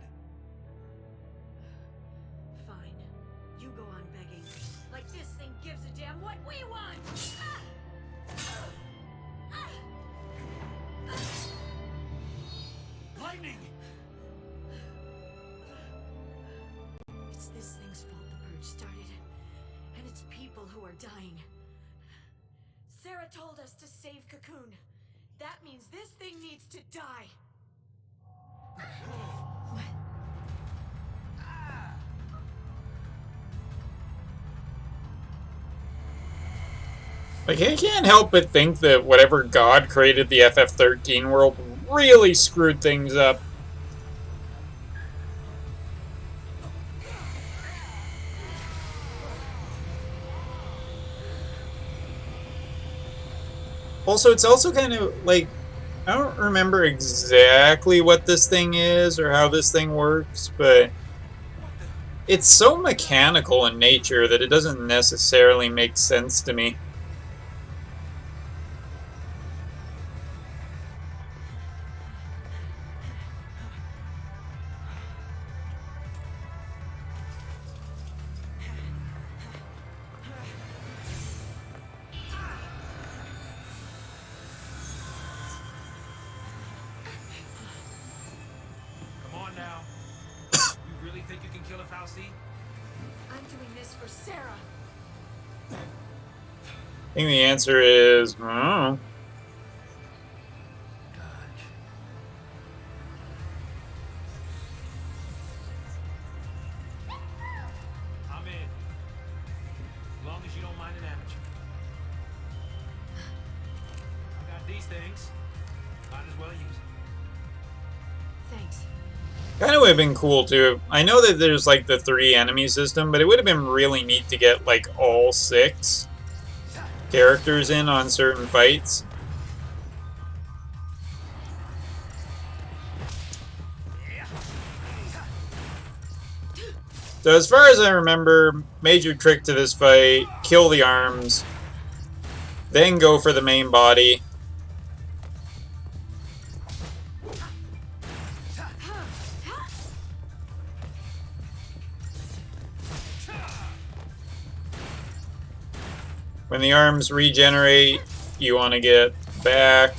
Fine. You go on begging. Like this thing gives a damn what we want!
Lightning!
It's this thing's fault the purge started. And it's people who are dying. Sarah told us to save Cocoon. That means this thing needs to die.
Like, I can't help but think that whatever god created the FF13 world really screwed things up. Also, it's also kind of like, I don't remember exactly what this thing is or how this thing works, but it's so mechanical in nature that it doesn't necessarily make sense to me.
Come on now. You really think you can kill a Fal'Cie?
I'm doing this for Sarah.
I think the answer is, I don't know.
I'm in. As long as you don't mind an amateur. I got these things. Might as well use them.
Thanks.
Kind of would have been cool too. I know that there's like the 3 enemy system, but it would have been really neat to get like all 6 characters in on certain fights. So as far as I remember, major trick to this fight, kill the arms, then go for the main body. When the arms regenerate, you want to get back.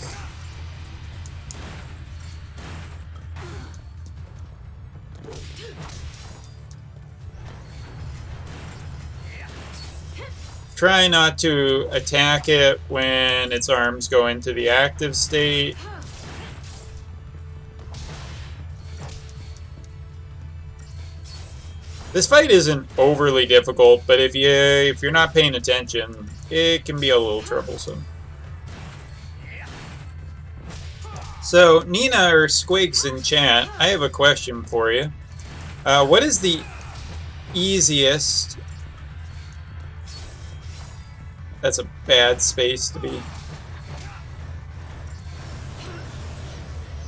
Try not to attack it when its arms go into the active state. This fight isn't overly difficult, but if you're not paying attention, it can be a little troublesome. So, Nina or Squiggs in chat, I have a question for you. What is the easiest... That's a bad space to be.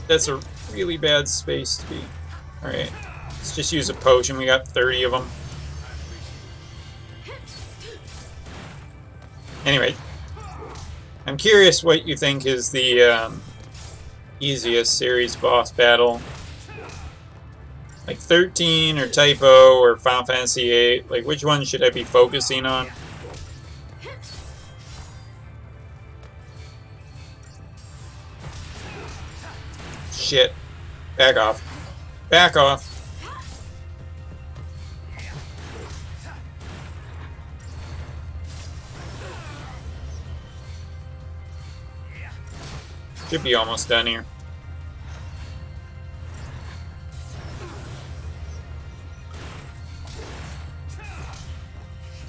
That's a really bad space to be. Alright, let's just use a potion. We got 30 of them. Anyway, I'm curious what you think is the easiest series boss battle. Like 13 or Typo or Final Fantasy VIII. Like, which one should I be focusing on? Shit. Back off. Back off. Should be almost done here.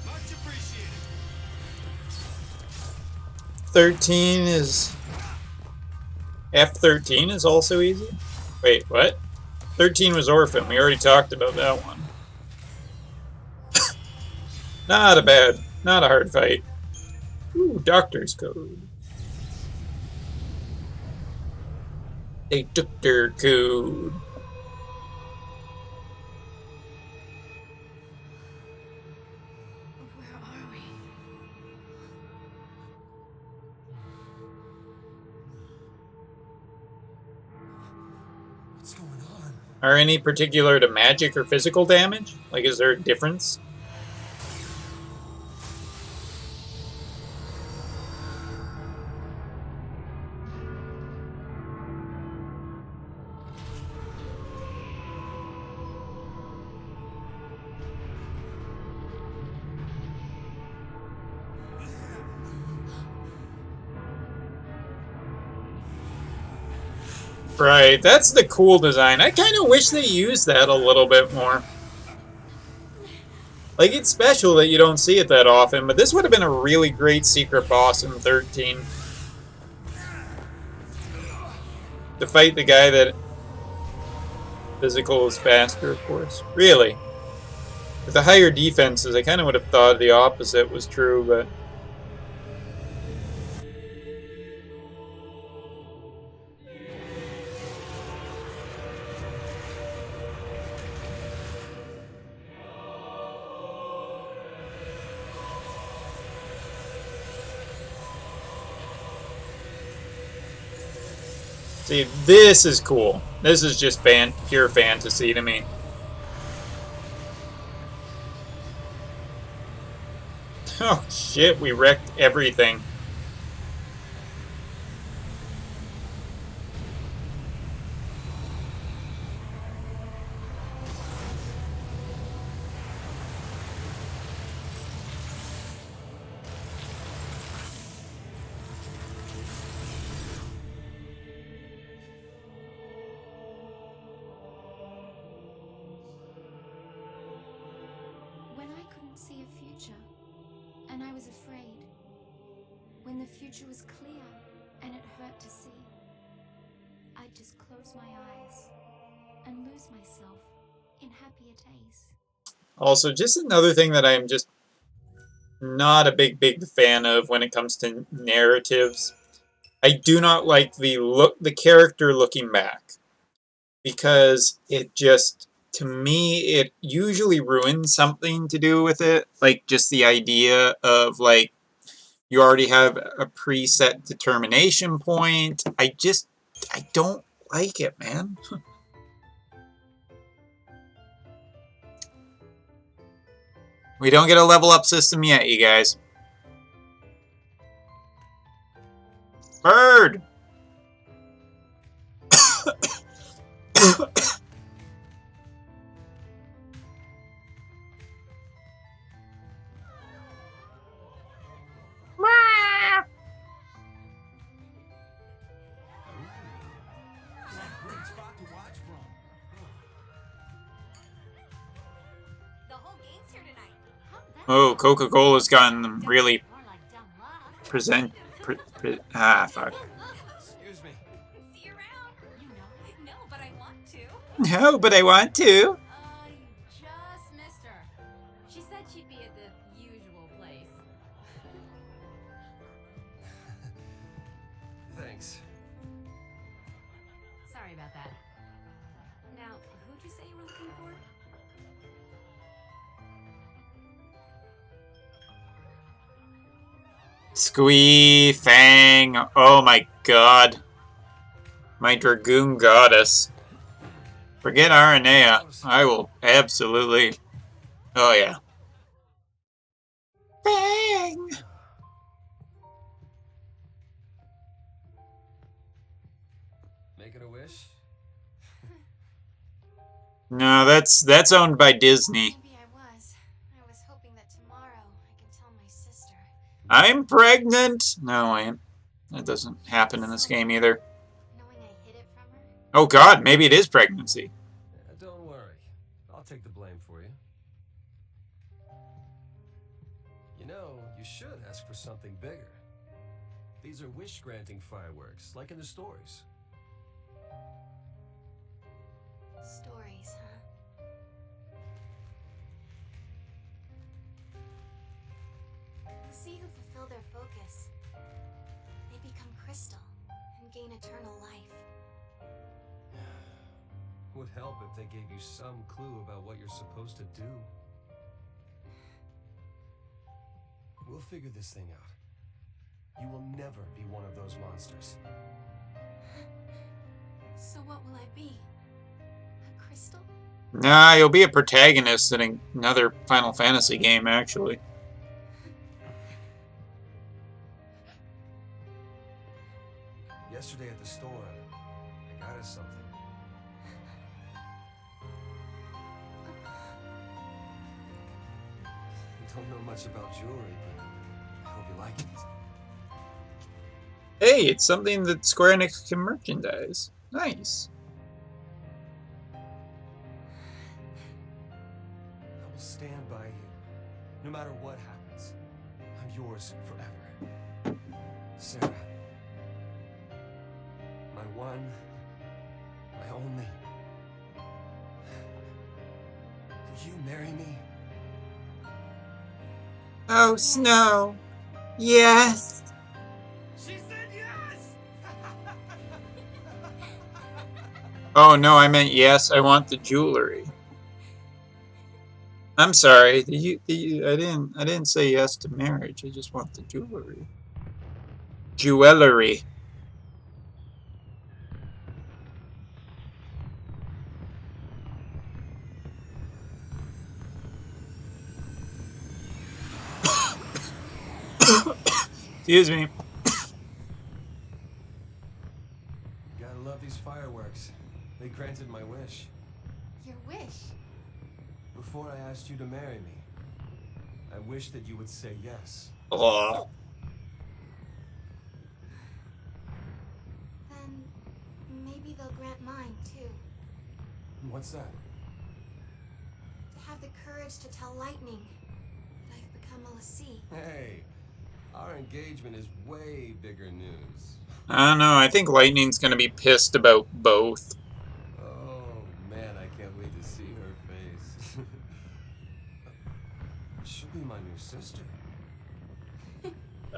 Much appreciated.
13 is... F13 is also easy? Wait, what? 13 was Orphan. We already talked about that one. Not a hard fight. Ooh, Doctor's Code. They took their code.
Where are we?
What's going on?
Are any particular to magic or physical damage? Like, is there a difference? Right, that's the cool design. I kind of wish they used that a little bit more. Like, it's special that you don't see it that often, but this would have been a really great secret boss in 13. To fight the guy that... Physical is faster, of course. Really. With the higher defenses, I kind of would have thought the opposite was true, but... See, this is cool. This is just pure fantasy to me. Oh shit, we wrecked everything.
When I couldn't see a future, and I was afraid, when the future was clear and it hurt to see, I'd just close my eyes and lose myself in happier days.
Also, just another thing that I'm just not a big fan of when it comes to narratives. I do not like the character looking back, because it just to me, it usually ruins something to do with it. Like, just the idea of, like, you already have a preset determination point. I don't like it, man. We don't get a level up system yet, you guys. Bird!
Great spot to watch from.
The whole game's here tonight.
Oh, Coca-Cola's gotten really fuck.
Excuse me.
See you around. You know, no, but I want to.
No, but I want to.
You just missed her. She said she'd be at the usual place.
Thanks.
Sorry about that. Now, who'd you say you were looking for?
Squee Fang. Oh my god. My Dragoon Goddess. Forget Aranea. I will absolutely. Oh yeah. Fang!
Making a wish?
No, that's owned by Disney.
Maybe I was. I was hoping that tomorrow I can tell my sister.
I'm pregnant! No, I ain't. That doesn't happen in this game either.
Knowing I hid it from her?
Oh god, maybe it is pregnancy.
Don't worry. I'll take the blame for you. You know, you should ask for something bigger. These are wish-granting fireworks, like in the stories.
Stories, huh? The sea who fulfill their focus. They become crystal and gain eternal life.
Would help if they gave you some clue about what you're supposed to do. We'll figure this thing out. You will never be one of those monsters.
So what will I be? A crystal?
Nah, you'll be a protagonist in another Final Fantasy game, actually.
Yesterday at the store, I got us something. I don't know much about jewelry, but I hope you like it.
Hey, it's something that Square Enix can merchandise. Nice.
I will stand by you, no matter what happens. I'm yours forever. Sarah. My one, my only. Will you marry me?
Oh, Snow. Yes.
She said yes!
Oh no, I meant yes. I want the jewelry. I'm sorry. I didn't say yes to marriage. I just want the jewelry. Jewelry. Excuse me.
Gotta love these fireworks. They granted my wish.
Your wish?
Before I asked you to marry me, I wished that you would say yes.
Oh.
Then maybe they'll grant mine too.
What's that?
To have the courage to tell Lightning that I've become a Lassie.
Hey, our engagement is way bigger news.
I don't know. I think Lightning's gonna be pissed about both.
Oh man, I can't wait to see her face. She'll be my new sister.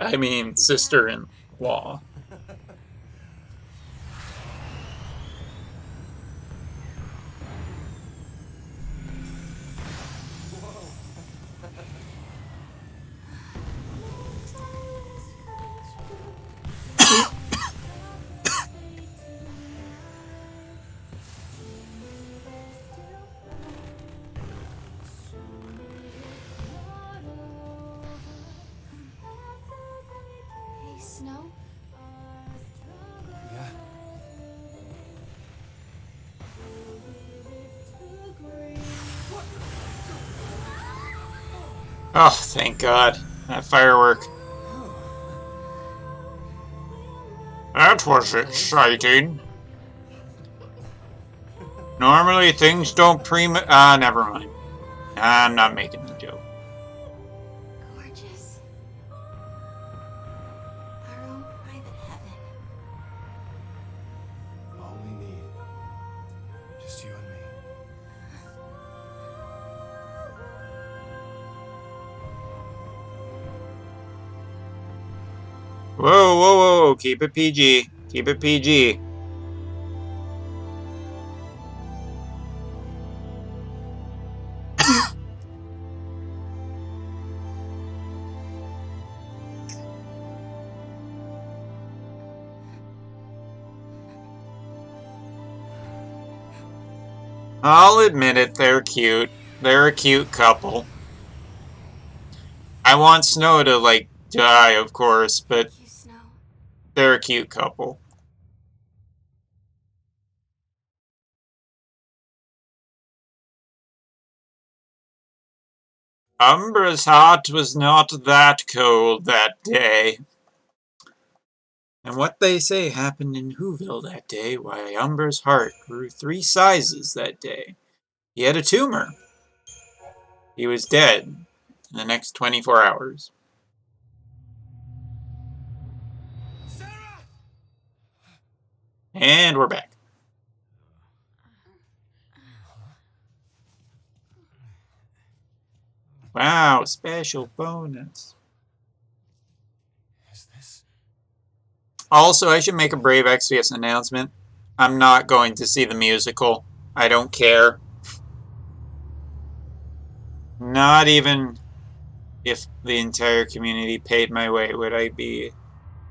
I mean, sister-in-law. Oh, thank God. That firework. That was exciting. Normally things don't never mind. I'm not making the joke.
Gorgeous. Our own private heaven.
All we need. Just you and me.
Whoa, whoa, whoa. Keep it PG. Keep it PG. I'll admit it, they're cute. They're a cute couple. I want Snow to, like, die, of course, but
Thank you, Snow.
they're a cute couple. Umbra's heart was not that cold that day. And what they say happened in Whoville that day, why Umbra's heart grew 3 sizes that day. He had a tumor. He was dead in the next 24 hours.
Sarah!
And we're back. Wow, special bonus.
Is this?
Also, I should make a Brave Exvius announcement. I'm not going to see the musical. I don't care. Not even if the entire community paid my way would I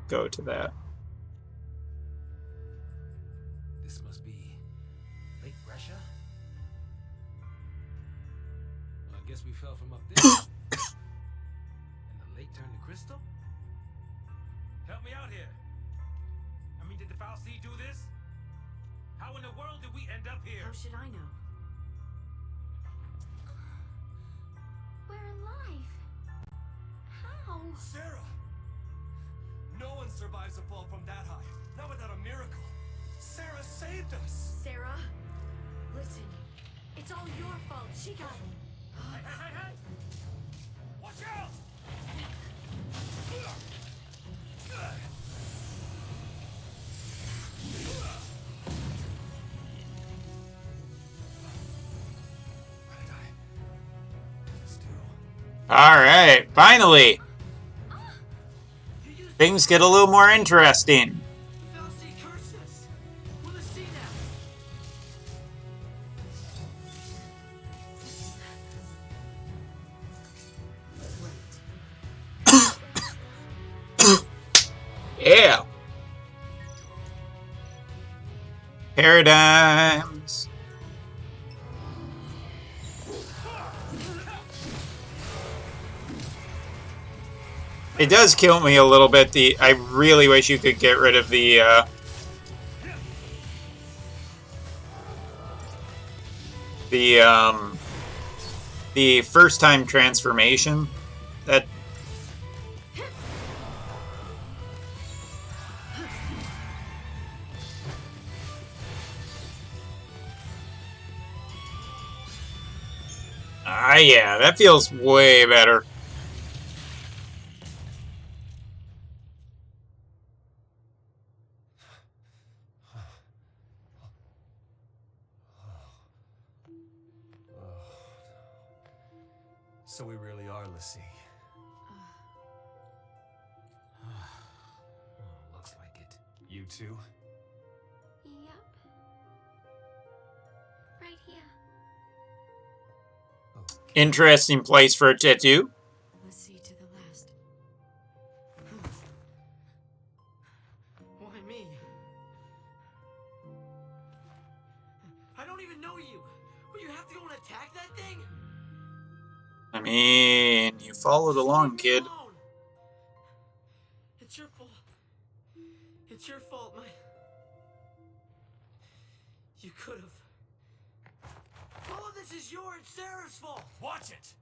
go to that.
This must be Lake Brescia? Well, I guess we fell from up there. And the lake turned to crystal? Help me out here. I mean, did the Foul Sea do this? How in the world did we end up here?
How should I know?
We're alive. How?
Sarah! No one survives a fall from that high. Not without a miracle. Sarah saved us!
Sarah? Listen, it's all your fault. She got...
Hey! Watch out!
What did I just do?
Alright, finally! Things get a little more interesting.
The Foul Sea cursed us. We're the sea now.
Yeah! Paradigms. It does kill me a little bit. I really wish you could get rid of the first time transformation. That yeah, that feels way better.
So we really are Lassie.
Looks like it.
You too?
Yep. Right here.
Interesting place for a tattoo.
Let's see to the last.
Why me? I don't even know you. Will you have to go and attack that thing?
I mean, you followed along, kid.
Alone. It's your fault. It's your fault, my... You could have... All of this is your and Sarah's fault.
Watch it!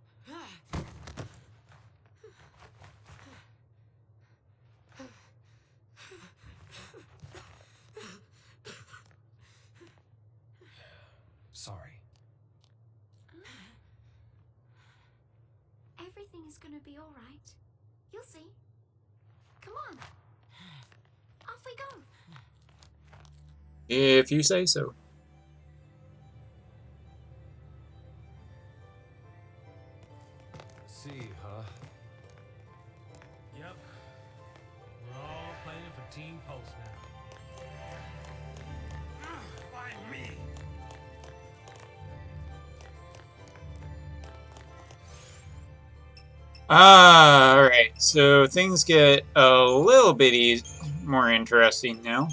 sorry.
Everything is gonna be all right. You'll see. Come on. Off we go.
If you say so.
See, huh?
Yep. We're all playing for Team Post now. Why me?
Alright, so things get a little bit more interesting now.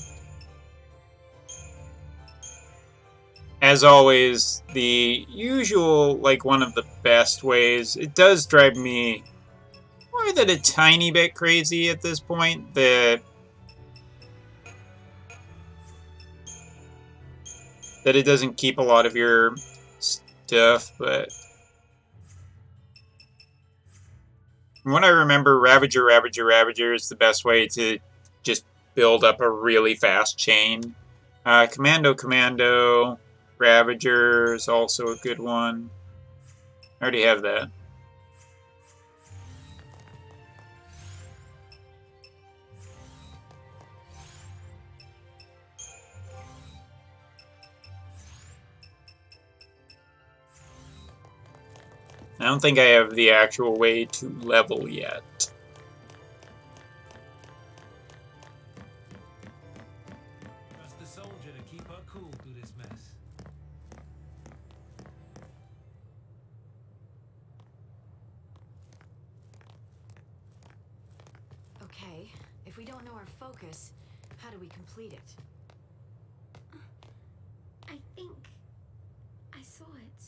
As always, the usual, like one of the best ways, it does drive me more than a tiny bit crazy at this point, that it doesn't keep a lot of your stuff, but from what I remember, Ravager is the best way to just build up a really fast chain. Commando, Ravager is also a good one. I already have that. I don't think I have the actual way to level yet.
Trust the soldier to keep her cool through this mess.
Okay, if we don't know our focus, how do we complete it?
I think I saw it.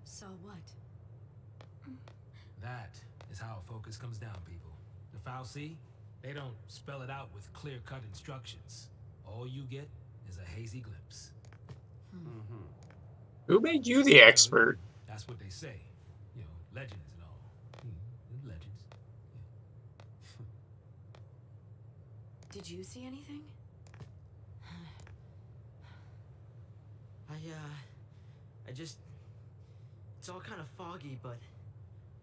Saw what?
That is how a focus comes down, people. The Fal'Cie, they don't spell it out with clear-cut instructions. All you get is a hazy glimpse.
Who made you the expert?
That's what they say. You know, legends and all. Legends.
Did you see anything?
I just... It's all kind of foggy, but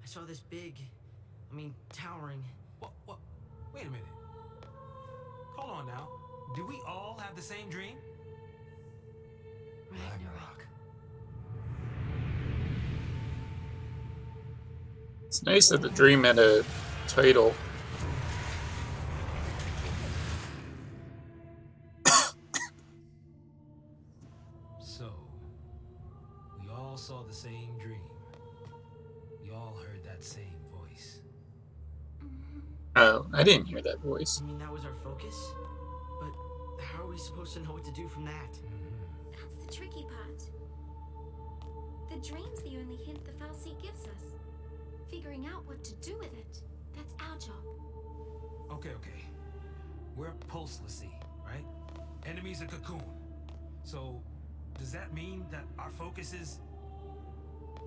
I saw this big, towering...
What? Wait a minute. Hold on now. Do we all have the same dream?
Ragnarok.
It's nice that the dream had a title.
So, we all saw the same dream. We all heard that same voice.
Oh, I didn't hear that voice.
You mean that was our focus? But how are we supposed to know what to do from that?
That's the tricky part. The dream's the only hint the Fal'Cie gives us. Figuring out what to do with it, that's our job.
Okay. We're Pulse Lassie, right? Enemy's a Cocoon. So, does that mean that our focus is...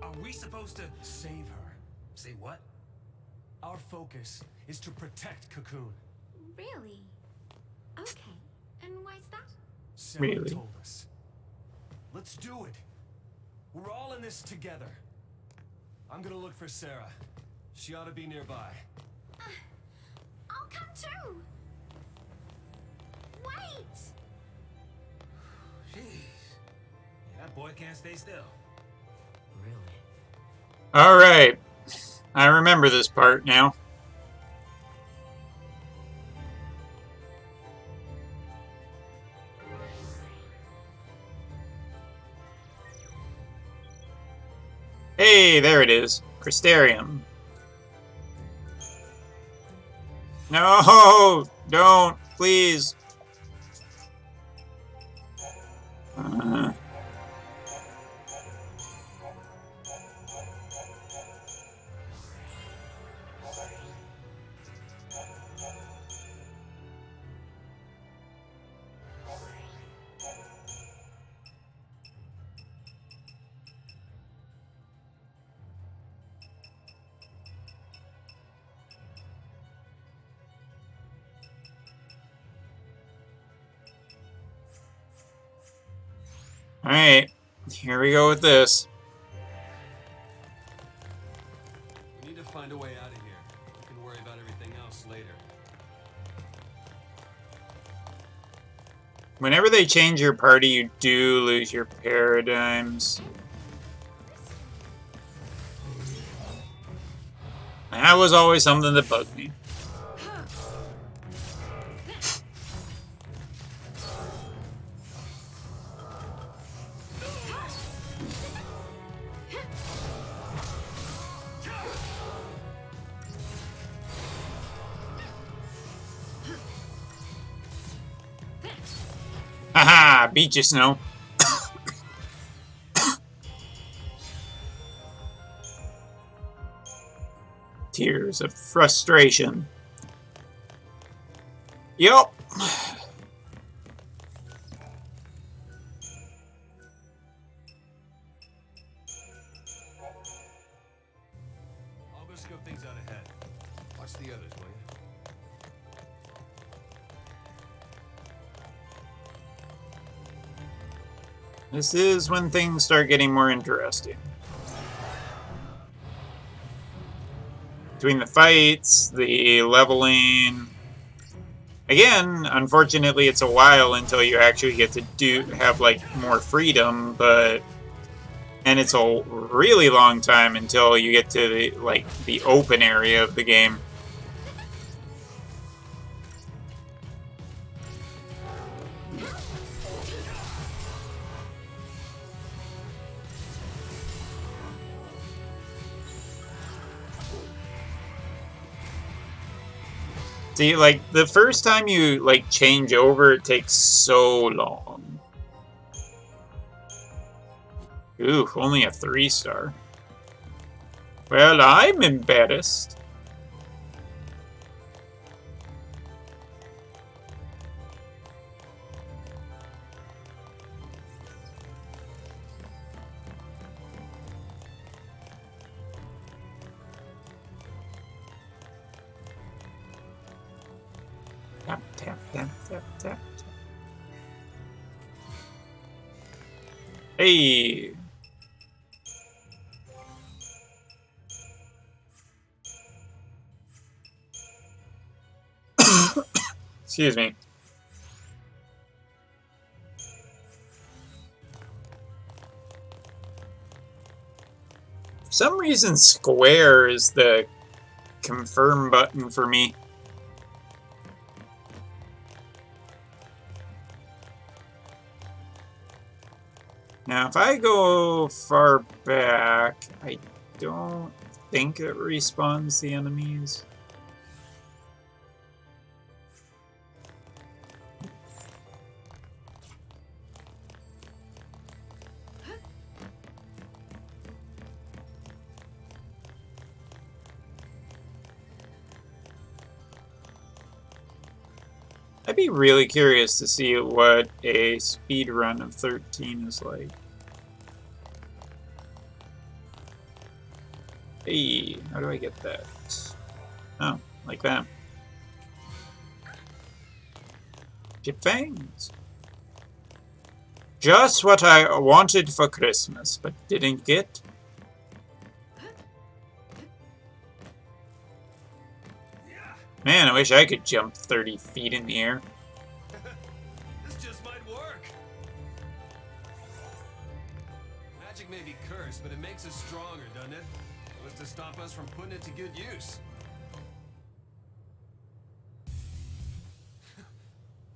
Are we supposed to...
Save her.
Say what?
Our focus is to protect Cocoon.
Really? Okay. And why's that?
Sarah
Really?
told us. Let's do it. We're all in this together. I'm gonna look for Sarah. She ought to be nearby.
I'll come too! Wait!
Jeez. Yeah, that boy can't stay still.
Really?
Alright. I remember this part now. Hey, there it is. Crystarium. No! Don't! Please! Alright. Here we go with this.
We need to find a way out of here. We can worry about everything else later.
Whenever they change your party, you do lose your paradigms. That was always something that bugged me. Haha, beat you, Snow. Tears of frustration. Yup.
I'll go scope things out ahead. Watch the others, will you?
This is when things start getting more interesting. Between the fights, the leveling. Again, unfortunately, it's a while until you actually get to have like more freedom, and it's a really long time until you get to the open area of the game. See, like, the first time you, like, change over, it takes so long. Ooh, only a 3-star. Well, I'm embarrassed. Tap, tap, tap, tap, tap. Hey! Excuse me. For some reason, square is the confirm button for me. Now, if I go far back, I don't think it respawns the enemies. I'd be really curious to see what a speed run of 13 is like. Hey, how do I get that? Oh, like that. Get fangs. Just what I wanted for Christmas, but didn't get. Man, I wish I could jump 30 feet in the air.
This just might work. Magic may be cursed, but it makes us stronger, doesn't it? What's to stop us from putting it to good use?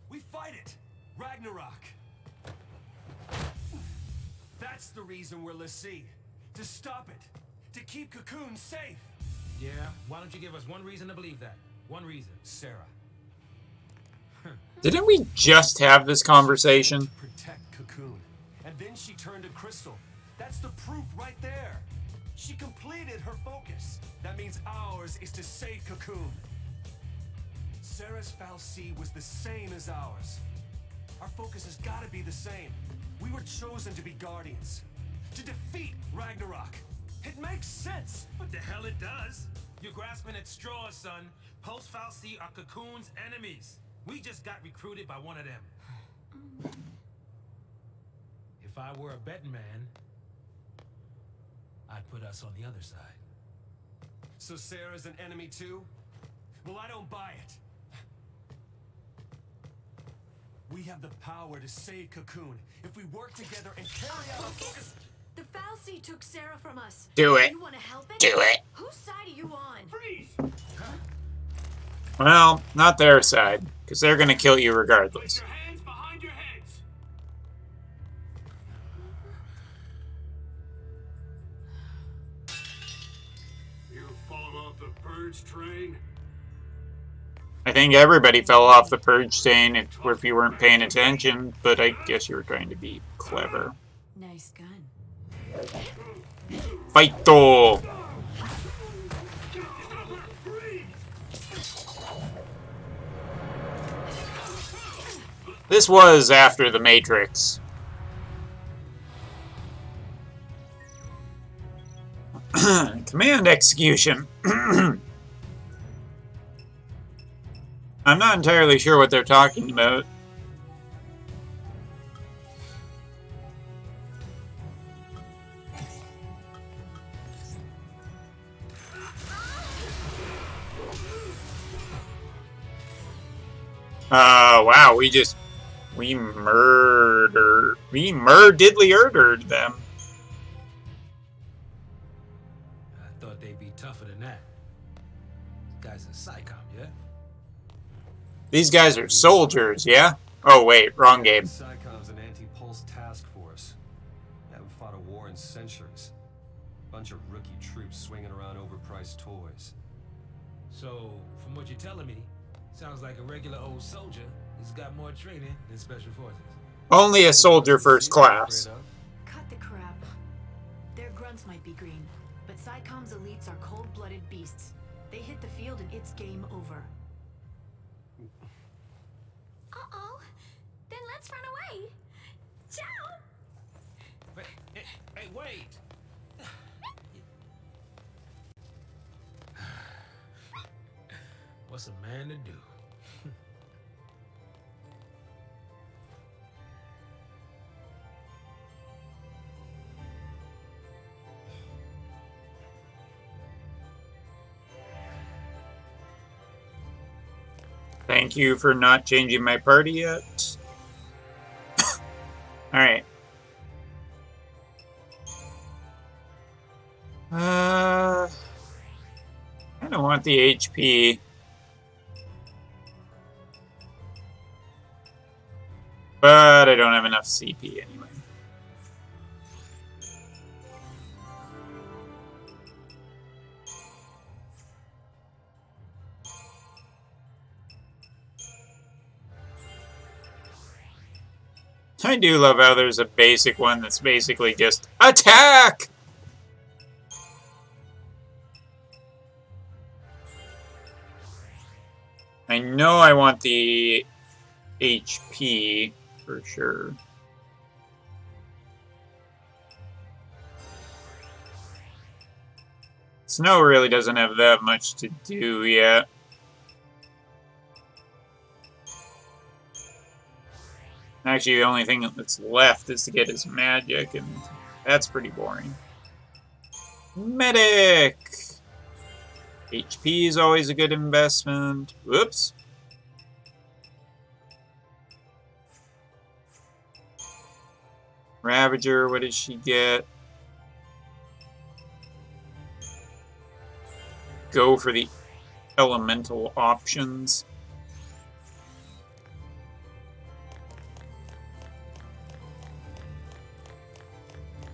We fight it! Ragnarok! That's the reason we're Lassie. To stop it. To keep Cocoon safe.
Yeah, why don't you give us one reason to believe that? One reason.
Sarah.
Didn't we just have this conversation?
Protect Cocoon. And then she turned to Crystal. That's the proof right there. She completed her focus. That means ours is to save Cocoon. Sarah's fal'Cie was the same as ours. Our focus has got to be the same. We were chosen to be guardians. To defeat Ragnarok. It makes sense.
What the hell it does? You're grasping at straws, son. Post fal'Cie are Cocoon's enemies. We just got recruited by one of them.
If
If I were a betting man, I'd put us on the other side.
So Sarah's an enemy too? Well, I don't buy it. We have the power to save Cocoon if we work together and carry out our focus.
The Fal'Cie took Sarah from us.
Do it.
You want to help it?
Do it.
Whose side are you on?
Freeze!
Well, not their side, because they're gonna kill you regardless.
Place your hands behind your heads. You fallen off the purge train?
I think everybody fell off the purge train if you weren't paying attention, but I guess you were trying to be clever.
Nice gun.
Fight-o! This was after the Matrix. Command execution. I'm not entirely sure what they're talking about. Wow, we diddly-murdered them.
I thought they'd be tougher than that. Guys are SciComm, yeah?
These guys are soldiers, yeah? Oh wait, wrong game.
SciComm's an anti-pulse task force. Haven't fought a war in centuries. Bunch of rookie troops swinging around overpriced toys.
So, from what you're telling me, sounds like a regular old soldier who's got more training than special forces.
Only a soldier first class.
Cut the crap. Their grunts might be green, but SciComm's elites are cold-blooded beasts. They hit the field and it's game over.
Uh-oh. Then let's run away. Ciao.
Hey, wait! What's a man to do?
Thank you for not changing my party yet. Alright. I don't want the HP. But I don't have enough CP anyway. I do love how there's a basic one that's basically just attack! I know I want the HP for sure. Snow really doesn't have that much to do yet. Actually, the only thing that's left is to get his magic, and that's pretty boring. Medic! HP is always a good investment. Whoops. Ravager, what does she get? Go for the elemental options.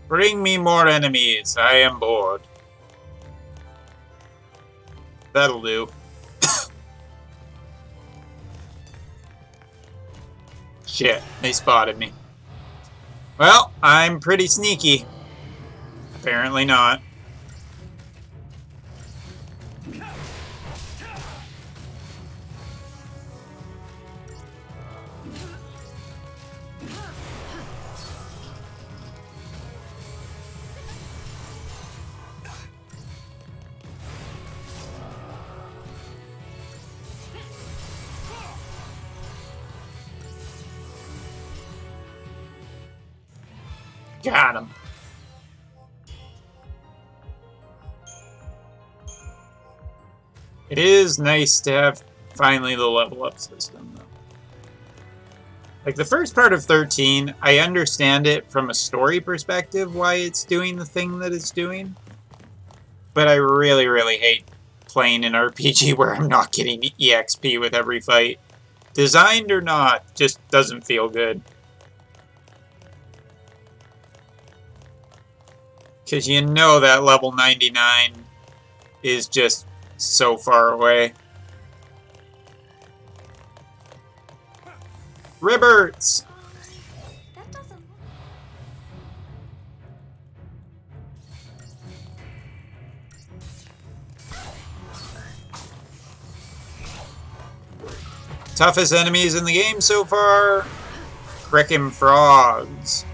Bring me more enemies. I am bored. That'll do. Shit, they spotted me. Well, I'm pretty sneaky. Apparently not. Got him. It is nice to have finally the level up system, though. Like the first part of 13, I understand it from a story perspective why it's doing the thing that it's doing. But I really, really hate playing an RPG where I'm not getting EXP with every fight. Designed or not, just doesn't feel good. Because you know that level 99 is just so far away. Ribberts!
That doesn't
Toughest enemies in the game so far? Frickin' frogs.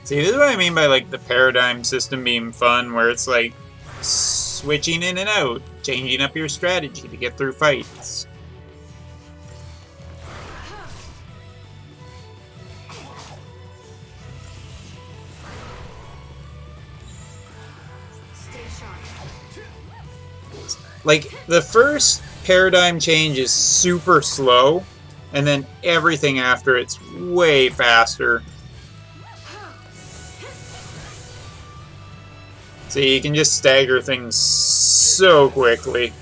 See, this is what I mean by like the paradigm system being fun, where it's like switching in and out, changing up your strategy to get through fights.
Stay sharp.
Like, the first paradigm change is super slow, and then everything after it's way faster. So you can just stagger things so quickly.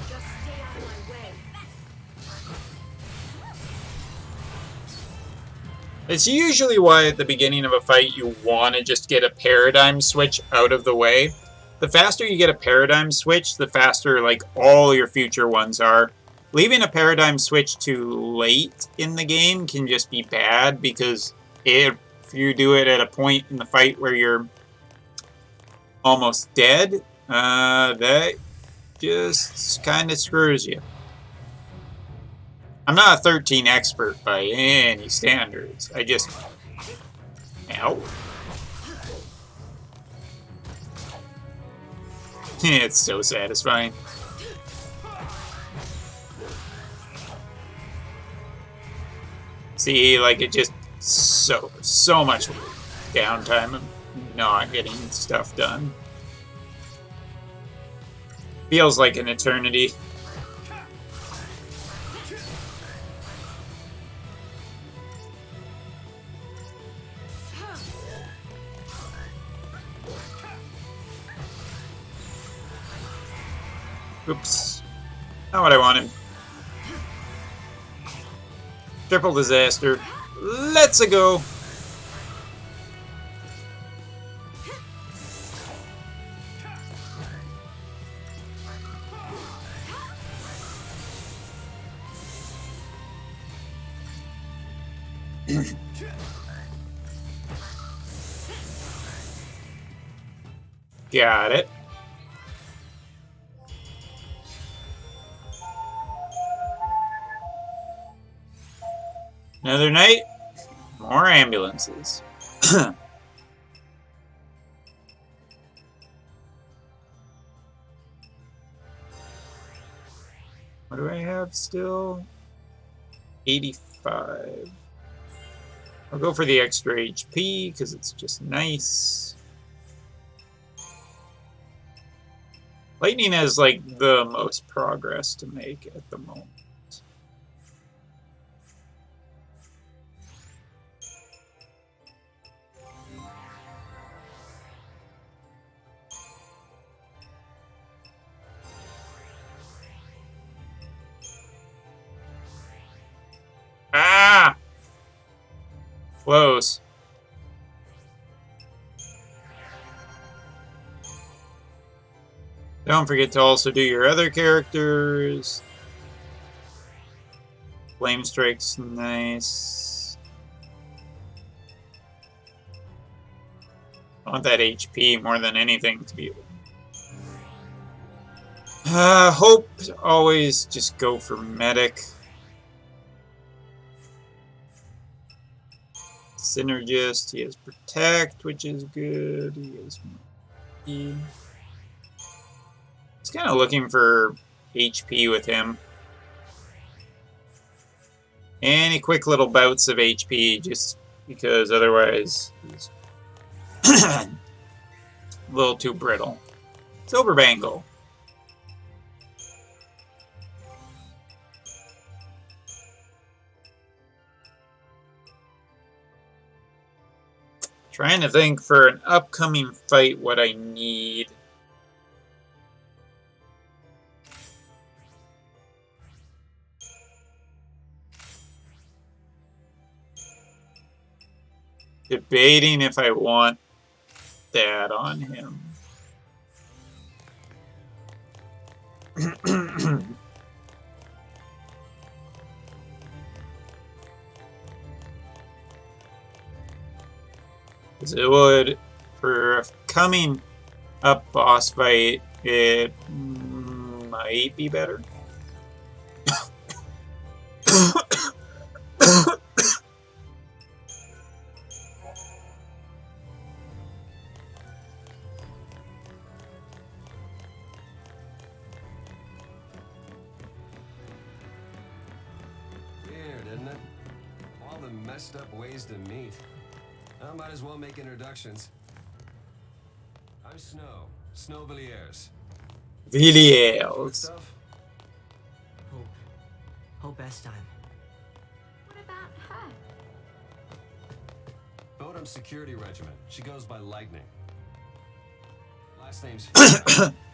Just stay out of my way.
It's usually why at the beginning of a fight you want to just get a paradigm switch out of the way. The faster you get a paradigm switch, the faster like all your future ones are. Leaving a paradigm switch too late in the game can just be bad, because if you do it at a point in the fight where you're almost dead, that just kind of screws you. I'm not a 13 expert by any standards. I just... Ow. It's so satisfying. See, like, it just so much downtime of not getting stuff done. Feels like an eternity. Oops. Not what I wanted. Triple disaster. Let's-a go. Got it. Another night, more ambulances. What do I have still? 85. I'll go for the extra HP because it's just nice. Lightning has like the most progress to make at the moment. Ah! Close. Don't forget to also do your other characters. Flame Strike's nice. I want that HP more than anything to be able. Hope to always just go for medic. Synergist. He has Protect, which is good. He has... He's kind of looking for HP with him. Any quick little bouts of HP, just because otherwise he's a little too brittle. Silver Bangle. Trying to think for an upcoming fight what I need. Debating if I want that on him. Because it would, for a coming up boss fight, it might be better.
Weird, isn't it? All the messed up ways to meet. I might as well make introductions. I'm Snow. Snow Villiers.
Villiers.
Stuff?
Hope. Hope Estime.
What about her?
Bodum Security Regiment. She goes by Lightning. Last name's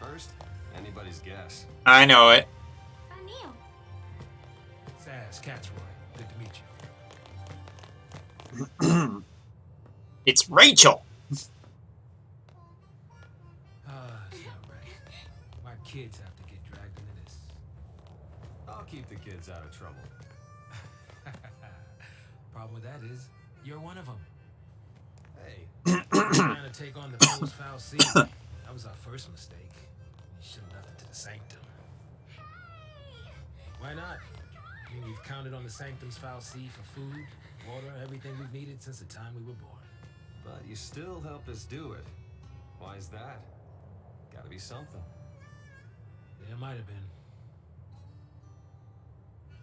First, anybody's guess.
I know it.
O'Neill.
Saz, Catsroy. Good to meet you.
It's Rachel.
It's not right. My kids have to get dragged into this.
I'll keep the kids out of trouble.
Problem with that is, you're one of them.
Hey,
Trying to take on the Post Foul Sea. That was our first mistake. We should have left it to the Sanctum. Why not? I mean, we've counted on the Sanctum's Foul Sea for food, water, everything we've needed since the time we were born.
but you still helped us do it. Why is that? Gotta be something.
There might have been.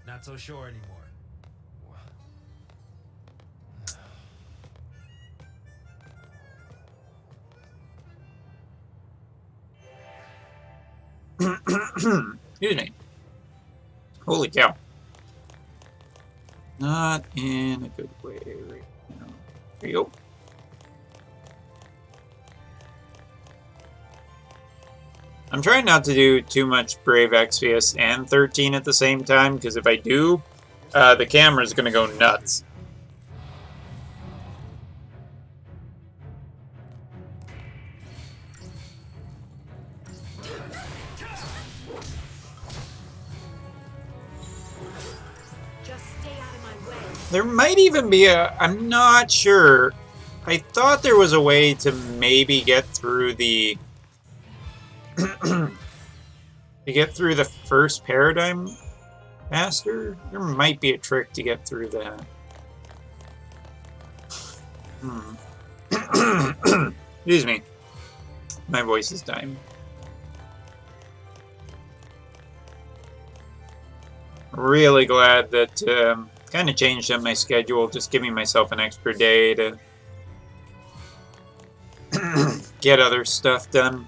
Not so sure anymore.
Excuse me. Holy cow. Not in a good way right now. There you go. I'm trying not to do too much Brave Exvius and 13 at the same time, because if I do, the camera's gonna go nuts. There might even be a... I'm not sure. I thought there was a way to maybe get through the... to get through the first Paradigm Master. There might be a trick to get through that. Excuse me. My voice is dying. Really glad that... kind of changed up my schedule, just giving myself an extra day to get other stuff done.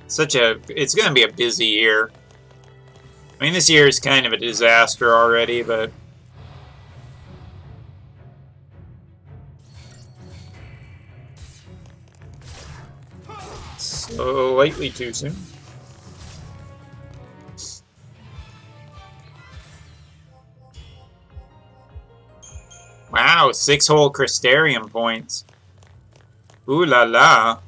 It's going to be a busy year. I mean, this year is kind of a disaster already, but slightly too soon. Wow, 6 whole Crystarium points. Ooh la la.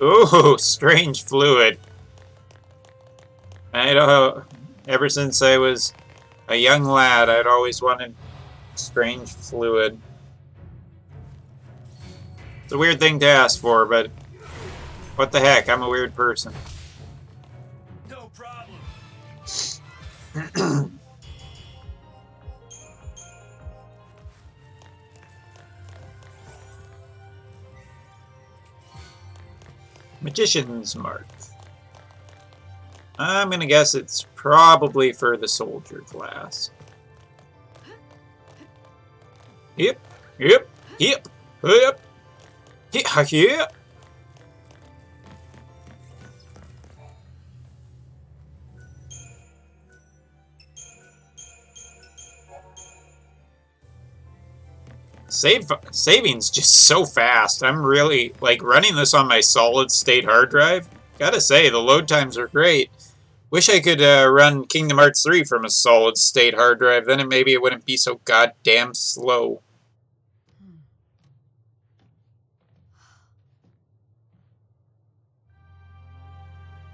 Ooh, strange fluid. I know, ever since I was a young lad, I'd always wanted strange fluid. It's a weird thing to ask for, but what the heck, I'm a weird person.
No problem.
Magician's Mark. I'm gonna guess it's probably for the soldier class. Yep, yep, yep, yep, yep, yep. Saving's just so fast. I'm really, like, running this on my solid state hard drive. Gotta say, the load times are great. Wish I could run Kingdom Hearts 3 from a solid state hard drive, then maybe it wouldn't be so goddamn slow.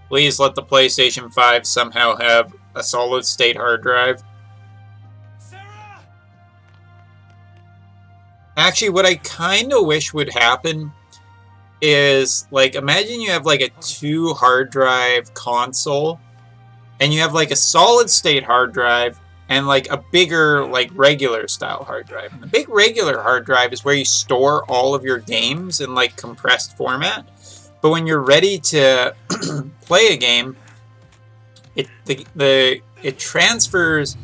Please let the PlayStation 5 somehow have a solid state hard drive.
Sarah!
Actually, what I kind of wish would happen is, like, imagine you have, like, a 2 hard drive console, and you have, like, a solid state hard drive, and, like, a bigger, like, regular style hard drive. And the big regular hard drive is where you store all of your games in, like, compressed format. But when you're ready to play a game, it transfers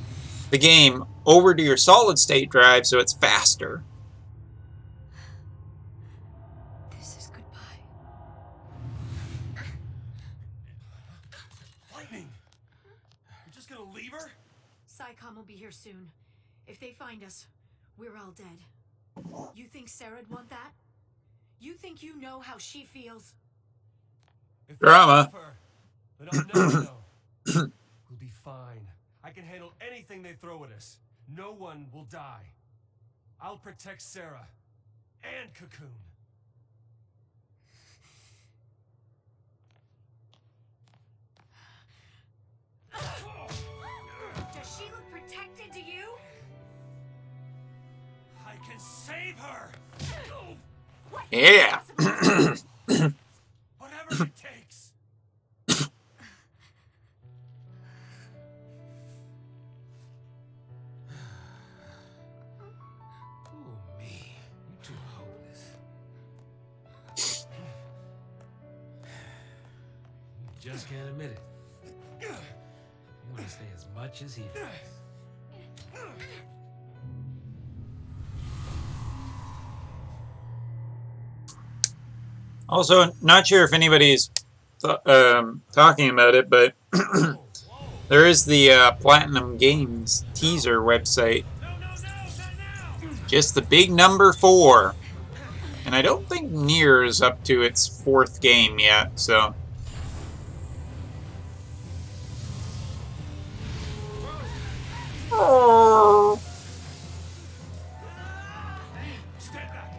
the game over to your solid state drive, so it's faster.
This is goodbye.
Lightning! You're just gonna leave her?
Psycom will be here soon. If they find us, we're all dead. You think Sarah'd want that? You think you know how she feels?
If
Drama.
they leave her, then I'll never know. We'll be fine. I can handle anything they throw at us. No one will die. I'll protect Sarah and Cocoon.
Does she look protected to you?
I can save her!
Yeah.
Whatever it takes.
Ooh, me. You too hopeless. You just can't admit it. You want to stay as much as he does.
Also, not sure if anybody's talking about it, but there is the Platinum Games teaser website. Just the big number 4. And I don't think Nier is up to its 4th game yet, so... Oh.
Stand back.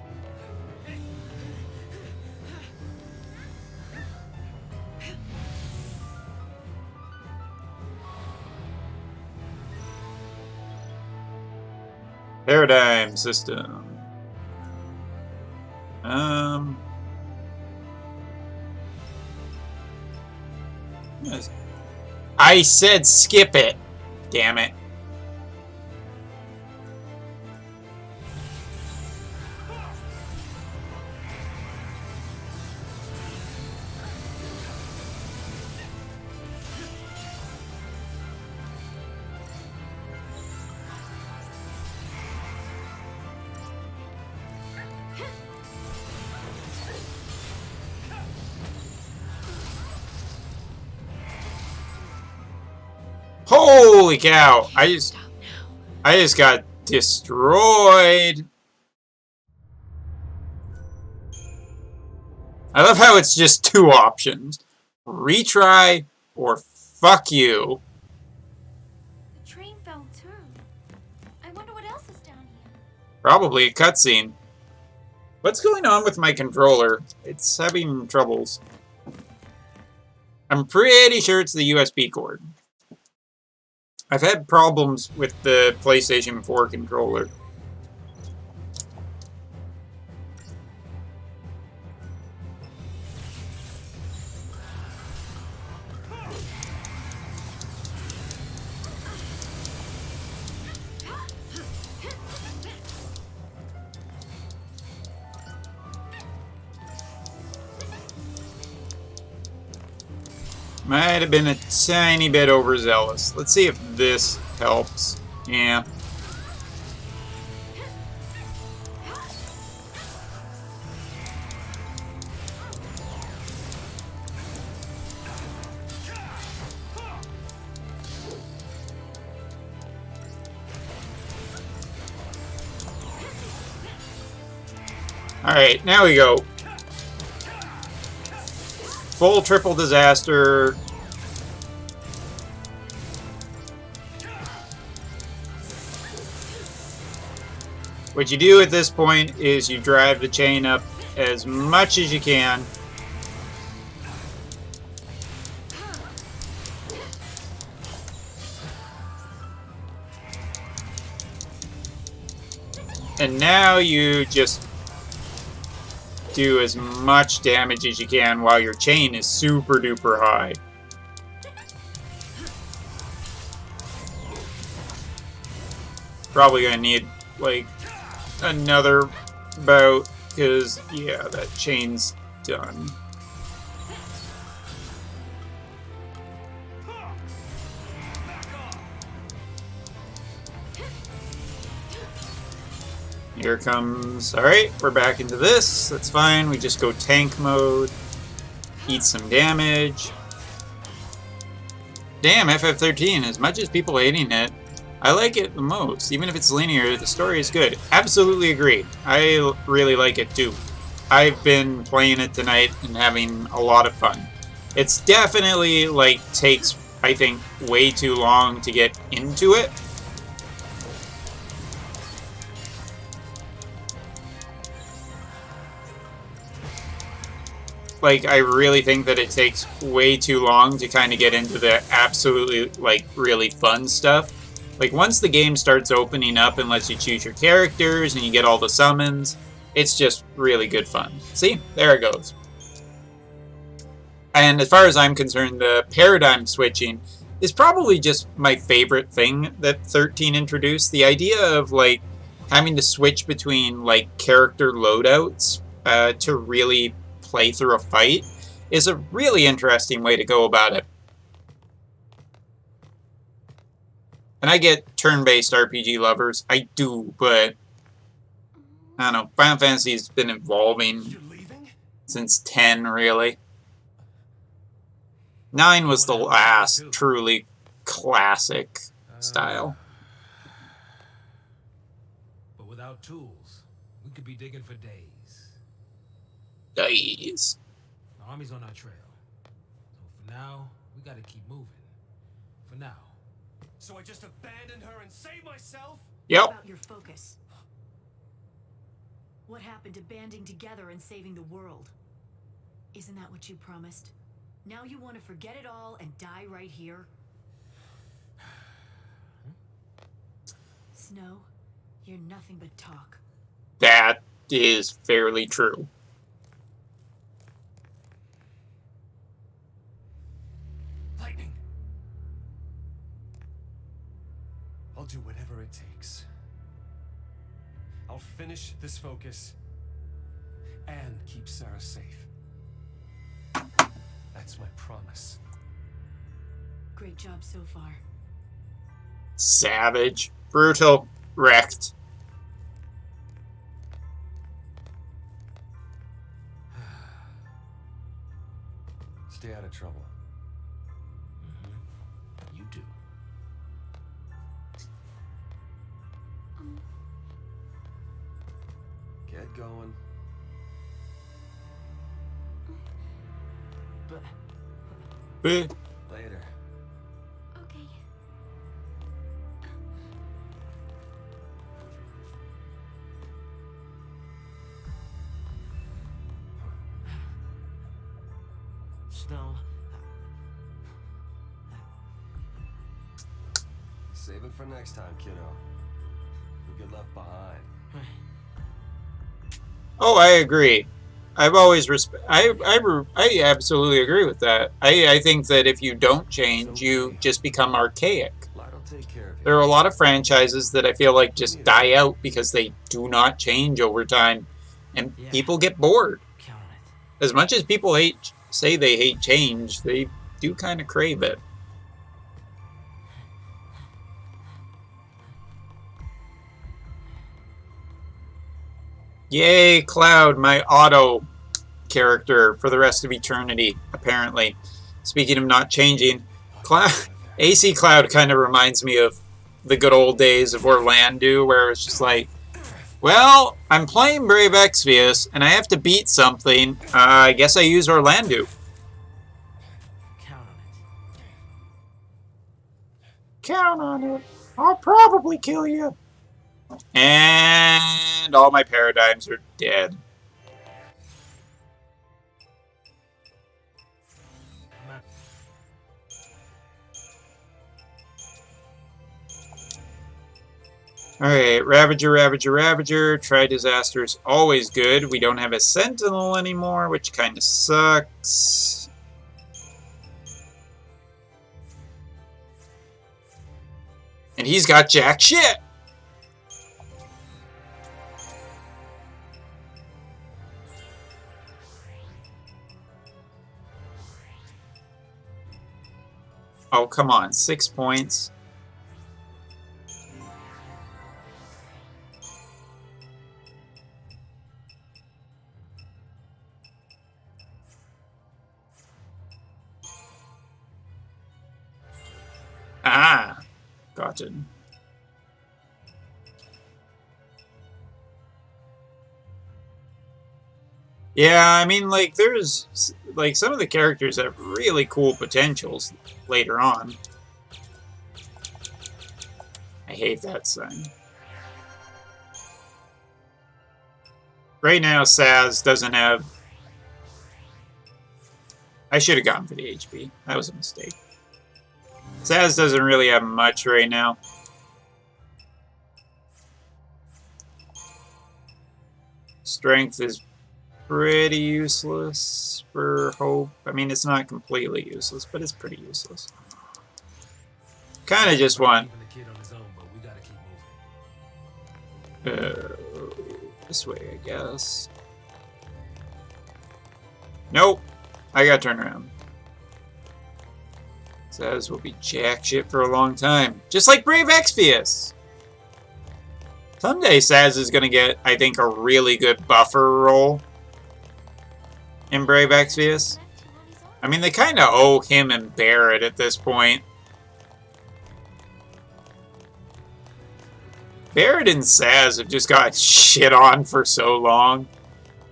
Paradigm System. Yes. I said skip it. Damn it. Holy cow! I just got destroyed. I love how it's just 2 options. Retry or fuck you.
The train fell too. I wonder what else is down here.
Probably a cutscene. What's going on with my controller? It's having troubles. I'm pretty sure it's the USB cord. I've had problems with the PlayStation 4 controller. Might have been a tiny bit overzealous. Let's see if this helps. Yeah. Alright, now we go. Full triple disaster. What you do at this point is you drive the chain up as much as you can. And now you just do as much damage as you can while your chain is super duper high. Probably gonna need like another bout because yeah, that chain's done. Here comes... Alright, we're back into this. That's fine. We just go tank mode. Eat some damage. Damn, FF13. As much as people hating it, I like it the most. Even if it's linear, the story is good. Absolutely agree. I really like it too. I've been playing it tonight and having a lot of fun. It's definitely, like, takes, I think, way too long to get into it. Like, I really think that it takes way too long to kind of get into the absolutely, like, really fun stuff. Like, once the game starts opening up and lets you choose your characters and you get all the summons, it's just really good fun. See? There it goes. And as far as I'm concerned, the paradigm switching is probably just my favorite thing that 13 introduced. The idea of, like, having to switch between, like, character loadouts to really play through a fight is a really interesting way to go about it. And I get turn-based RPG lovers. I do, but I don't know. Final Fantasy's been evolving since 10, really. 9 was the last truly classic style.
But without tools, we could be digging for days.
Days.
The army's on our trail. So for now, we gotta keep moving. For now.
So I just abandoned her and saved myself?
Yep.
About your focus. What happened to banding together and saving the world? Isn't that what you promised? Now you want to forget it all and die right here? Snow, you're nothing but talk.
That is fairly true.
Lightning! I'll do whatever it takes. I'll finish this focus and keep Sarah safe. That's my promise.
Great job so far.
Savage. Brutal. Wrecked.
Stay out of trouble.
You do.
Get going.
Eh.
Later.
Okay.
Snow.
Save it for next time, kiddo. You'll get left behind.
Oh, I agree. I've always I absolutely agree with that. I think that if you don't change, you just become archaic.
Light will take care of you.
There are a lot of franchises that I feel like just die out because they do not change over time, and people get bored.
Count on it.
As much as people say they hate change, they do kind of crave it. Yay, Cloud, my auto character for the rest of eternity, apparently. Speaking of not changing, AC Cloud kind of reminds me of the good old days of Orlando, where it's just like, well, I'm playing Brave Exvius, and I have to beat something. I guess I use Orlando.
Count on it.
Count on it. I'll probably kill you. And all my paradigms are dead. Alright, Ravager, Ravager, Ravager. Tri-Disaster is always good. We don't have a Sentinel anymore, which kind of sucks. And he's got jack shit! Oh, come on. 6 points. Ah, gotcha. Yeah, I mean, like, there's, like, some of the characters have really cool potentials later on. I hate that sign. Right now, Saz doesn't have... I should have gone for the HP. That was a mistake. Saz doesn't really have much right now. Strength is pretty useless for Hope. I mean, it's not completely useless, but it's pretty useless. Kind of just want... this way, I guess. Nope. I gotta turn around. Saz will be jack shit for a long time. Just like Brave Exvius! Someday Saz is gonna get, I think, a really good buffer role in Brave Exvius. I mean, they kind of owe him and Barret at this point. Barret and Saz have just got shit on for so long.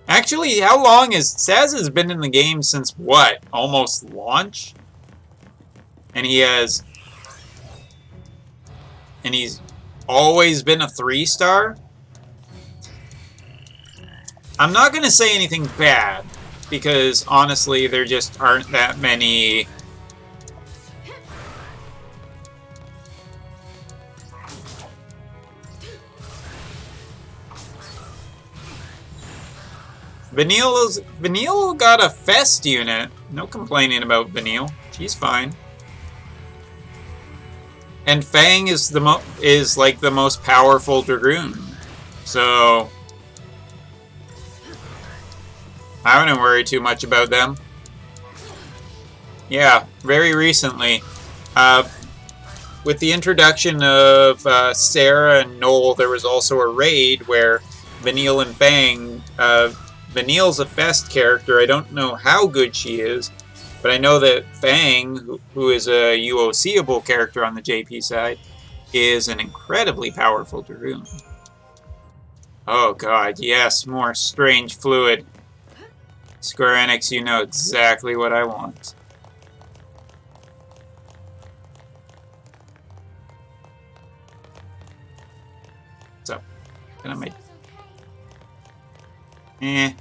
Actually, how long has... Saz has been in the game since what? Almost launch? And he has... And he's always been a 3-star? I'm not going to say anything bad, because honestly, there just aren't that many... Vanille got a Fest unit. No complaining about Vanille. She's fine. And Fang is like the most powerful Dragoon. So I wouldn't worry too much about them. Yeah, very recently, with the introduction of Sarah and Noel, there was also a raid where Vanille and Fang. Vanille's a Fest character. I don't know how good she is, but I know that Fang, who is a UOC-able character on the JP side, is an incredibly powerful Dragoon. Oh god, yes, more strange fluid. Square Enix, you know exactly what I want. What's up? Can I make... Eh.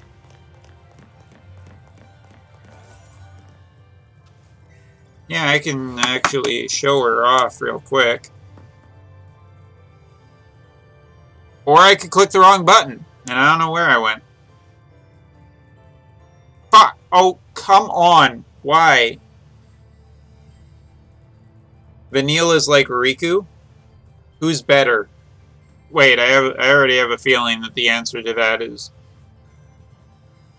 Yeah, I can actually show her off real quick. Or I could click the wrong button, and I don't know where I went. Fuck! Oh, come on! Why? Vanille is like Riku? Who's better? Wait, I already have a feeling that the answer to that is...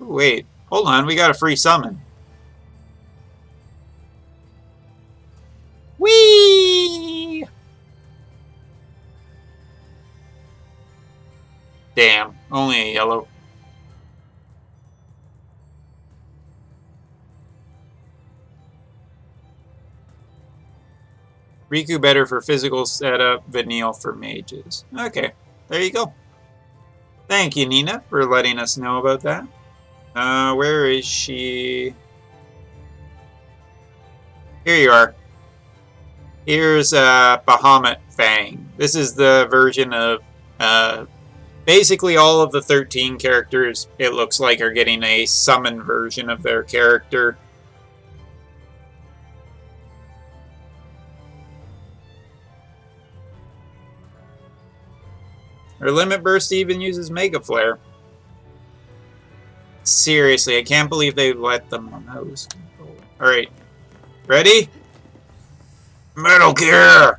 Wait, hold on, we got a free summon. Whee! Damn, only a yellow. Riku better for physical setup, Vanille for mages. Okay, there you go. Thank you, Nina, for letting us know about that. Where is she? Here you are. Here's Bahamut Fang. This is the version of basically all of the 13 characters, it looks like, are getting a summon version of their character. Her Limit Burst even uses Mega Flare. Seriously, I can't believe they let them on those. Alright. Ready? Metal Gear!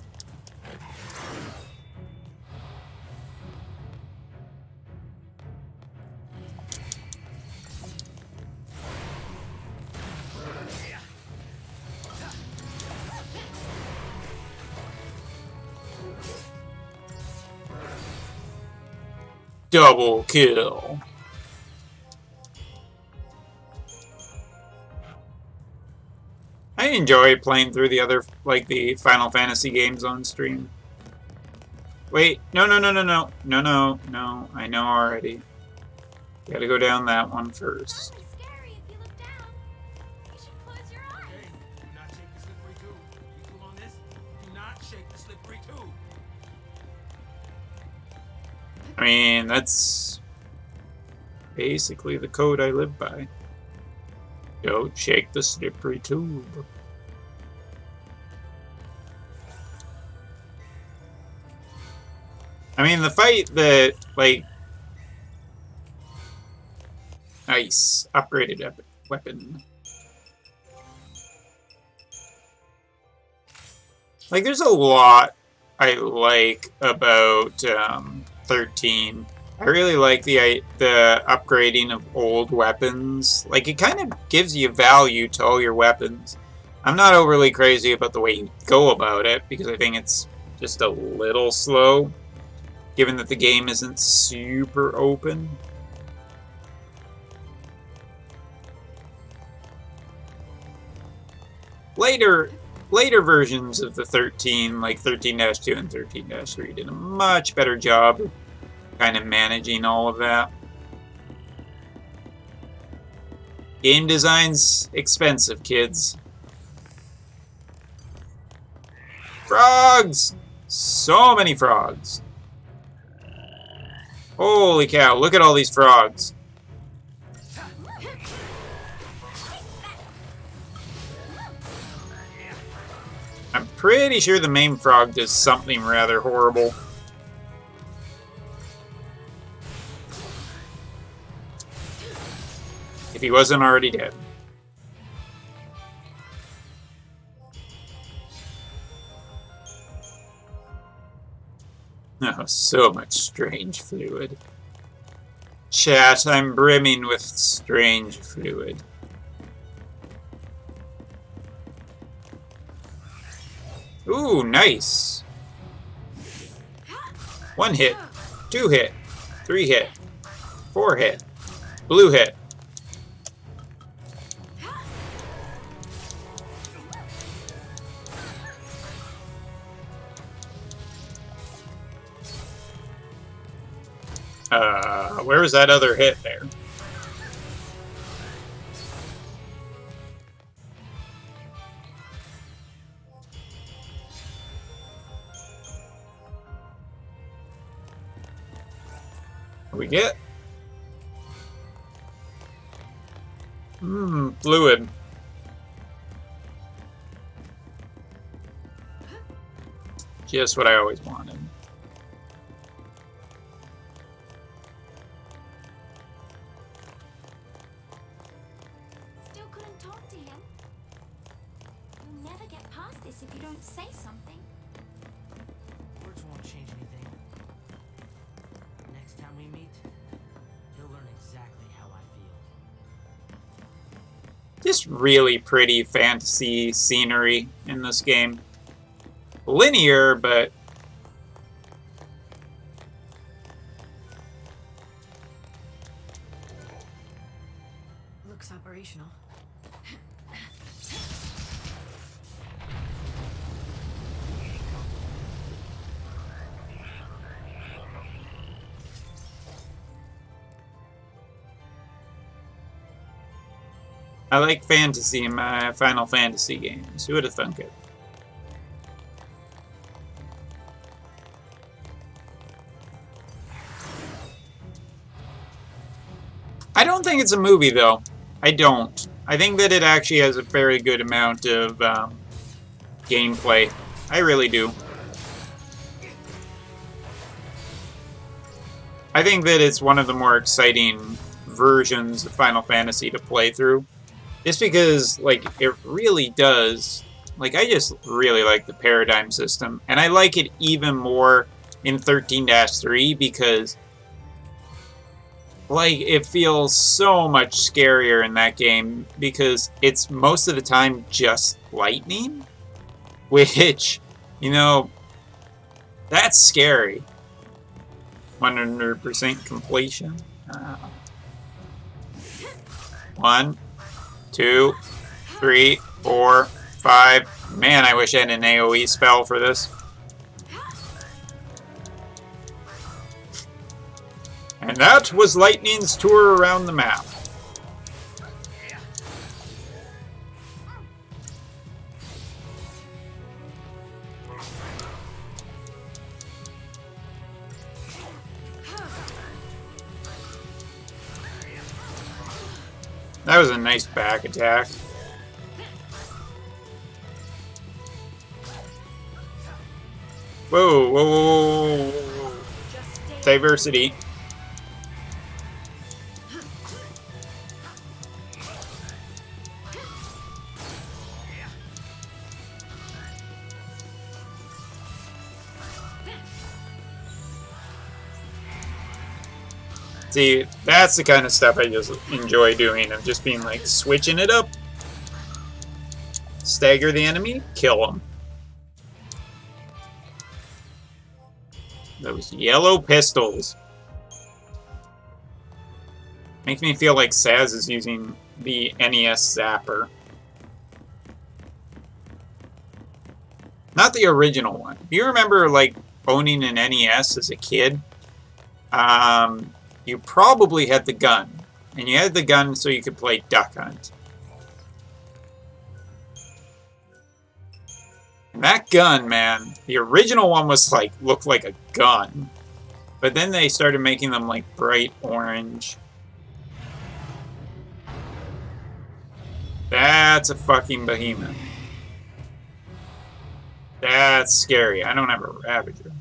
Double kill. I enjoy playing through the other, like, the Final Fantasy games on stream. Wait, no, I know already. Gotta go down that one first.
Scary if you look down. You should close your eyes.
Hey, do not shake the slippery tube. You cool on this? Do not shake the slippery tube.
I mean, that's basically the code I live by. Don't shake the slippery tube. I mean, the fight that, like... Nice. Upgraded weapon. Like, there's a lot I like about 13. I really like the upgrading of old weapons. Like, it kind of gives you value to all your weapons. I'm not overly crazy about the way you go about it, because I think it's just a little slow, given that the game isn't super open. Later versions of the 13, like 13-2 and 13-3, did a much better job kind of managing all of that. Game design's expensive, kids. Frogs! So many frogs. Holy cow, look at all these frogs. I'm pretty sure the main frog does something rather horrible. If he wasn't already dead. Oh, so much strange fluid. Chat, I'm brimming with strange fluid. Ooh, nice. 1 hit, 2 hit, 3 hit, 4 hit, blue hit. Where was that other hit there? What we get? Fluid. Just what I always wanted.
Still couldn't talk to him. You'll never get past this if you don't say something.
Words won't change anything. Next time we meet, he'll learn exactly how I feel.
Just really pretty fantasy scenery in this game. linear, but
Looks operational.
I like fantasy in my Final Fantasy games. Who would have thunk it? I don't think it's a movie, though. I don't. I think that it actually has a very good amount of gameplay. I really do. I think that it's one of the more exciting versions of Final Fantasy to play through. Just because, like, it really does. Like, I just really like the paradigm system. And I like it even more in 13-3 because, like, it feels so much scarier in that game because it's most of the time just lightning. Which, you know, that's scary. 100% completion. 1, 2, 3, 4, 5. Man, I wish I had an AoE spell for this. And that was Lightning's tour around the map. That was a nice back attack. Whoa, whoa, whoa, whoa, whoa. Diversity. See, that's the kind of stuff I just enjoy doing, of just being like, switching it up. Stagger the enemy, kill him. Those yellow pistols. Makes me feel like Saz is using the NES Zapper. Not the original one. Do you remember, like, owning an NES as a kid? You probably had the gun. And you had the gun so you could play Duck Hunt. And that gun, man, the original one was like, looked like a gun. But then they started making them like bright orange. That's a fucking behemoth. That's scary. I don't have a Ravager.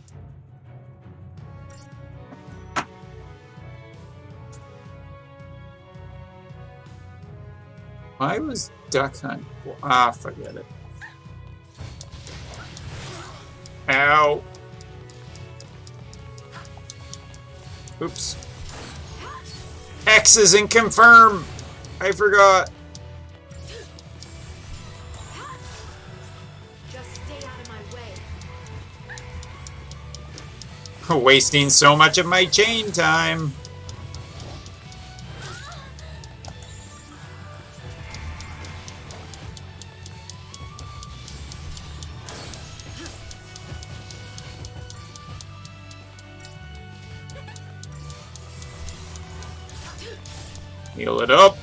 Why was Duck Hunt? Ah, forget it. Ow. Oops. X isn't confirmed. I forgot.
Just stay out of my way.
Wasting so much of my chain time. Heal it up.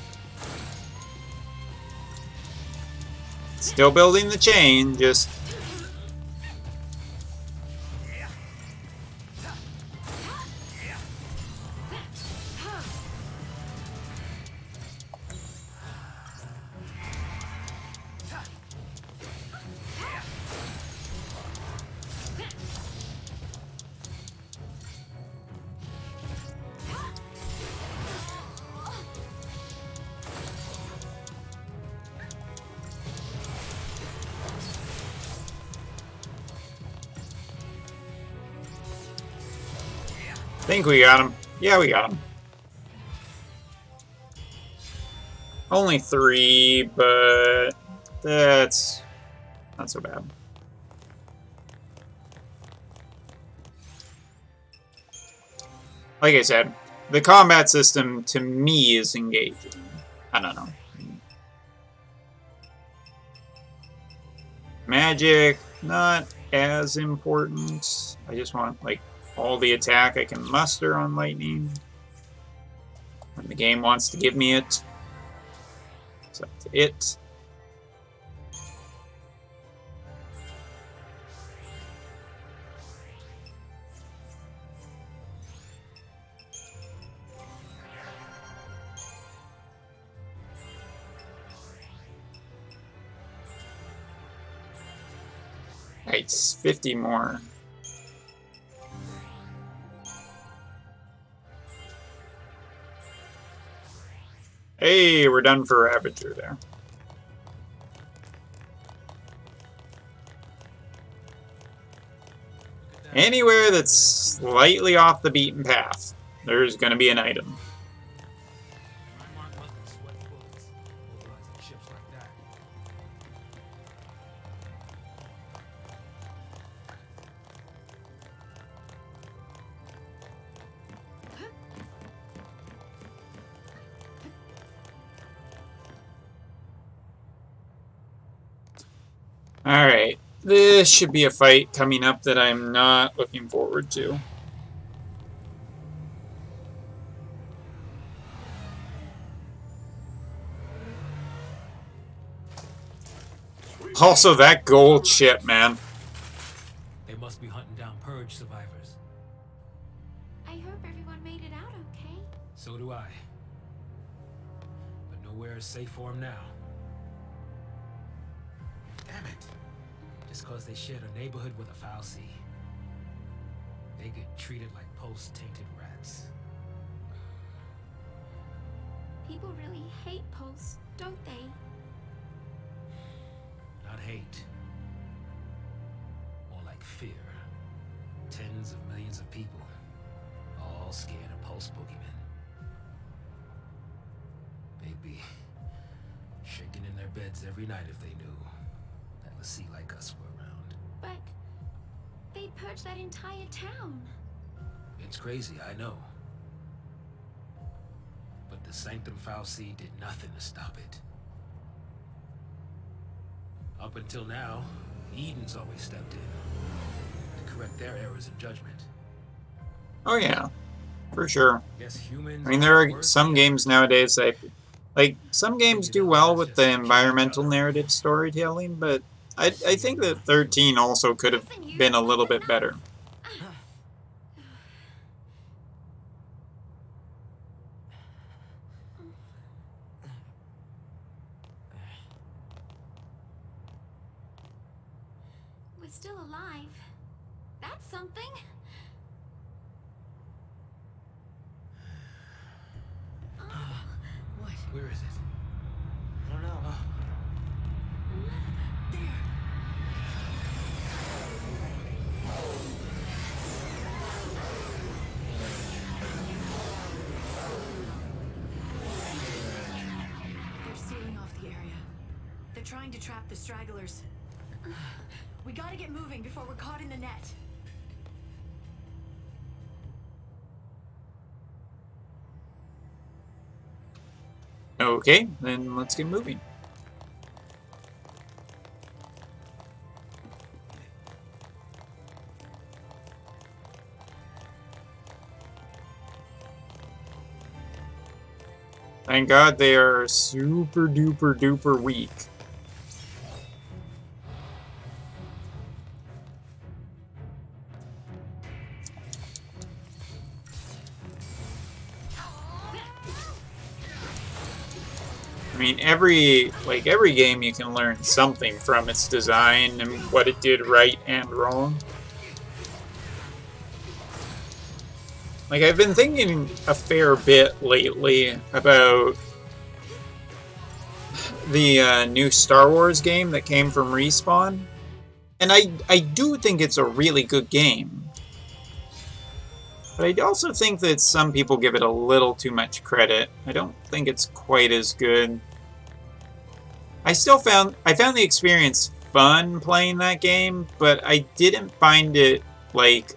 Still building the chain, just... I think we got him. Yeah, we got him. Only 3, but that's not so bad. like I said, the combat system to me is engaging. I don't know. Magic, not as important. I just want, like, all the attack I can muster on lightning when the game wants to give me it. It's up to it. Right, 50 more. Hey, we're done for Ravager there. Anywhere that's slightly off the beaten path, there's going to be an item.
My mark must be sweat bullets, mobilizing ships like that.
Alright, this should be a fight coming up that I'm not looking forward to. Also, that gold ship, man.
They must be hunting down Purge survivors.
I hope everyone made it out okay.
So do I. But nowhere is safe for them now. Damn it. Just cause they shared a neighborhood with a foul sea. They get treated like post-tainted rats.
People really hate Pulse, don't they?
Not hate. More like fear. Tens of millions of people, all scared of Pulse boogeymen. They'd be shaking in their beds every night if they knew that Lassie like us were around.
But they purged that entire town.
It's crazy, I know. But the Sanctum Foul Sea did nothing to stop it. Up until now, Eden's always stepped in to correct their errors in judgment.
Oh yeah, for sure.
Guess humans
I mean, there are some games nowadays that, like, some games do well with the environmental narrative storytelling, but I think that 13 also could have been a little bit better.
We're still alive. That's something.
What?
Where is it?
I don't know. There.
They're sealing off the area. They're trying to trap the stragglers. We gotta get moving before we're caught in the net.
Okay, then let's get moving. Thank God they are super duper duper weak. I mean, every game you can learn something from its design and what it did right and wrong. Like, I've been thinking a fair bit lately about the new Star Wars game that came from Respawn. And I do think it's a really good game. But I also think that some people give it a little too much credit. I don't think it's quite as good. I found the experience fun playing that game, but I didn't find it, like,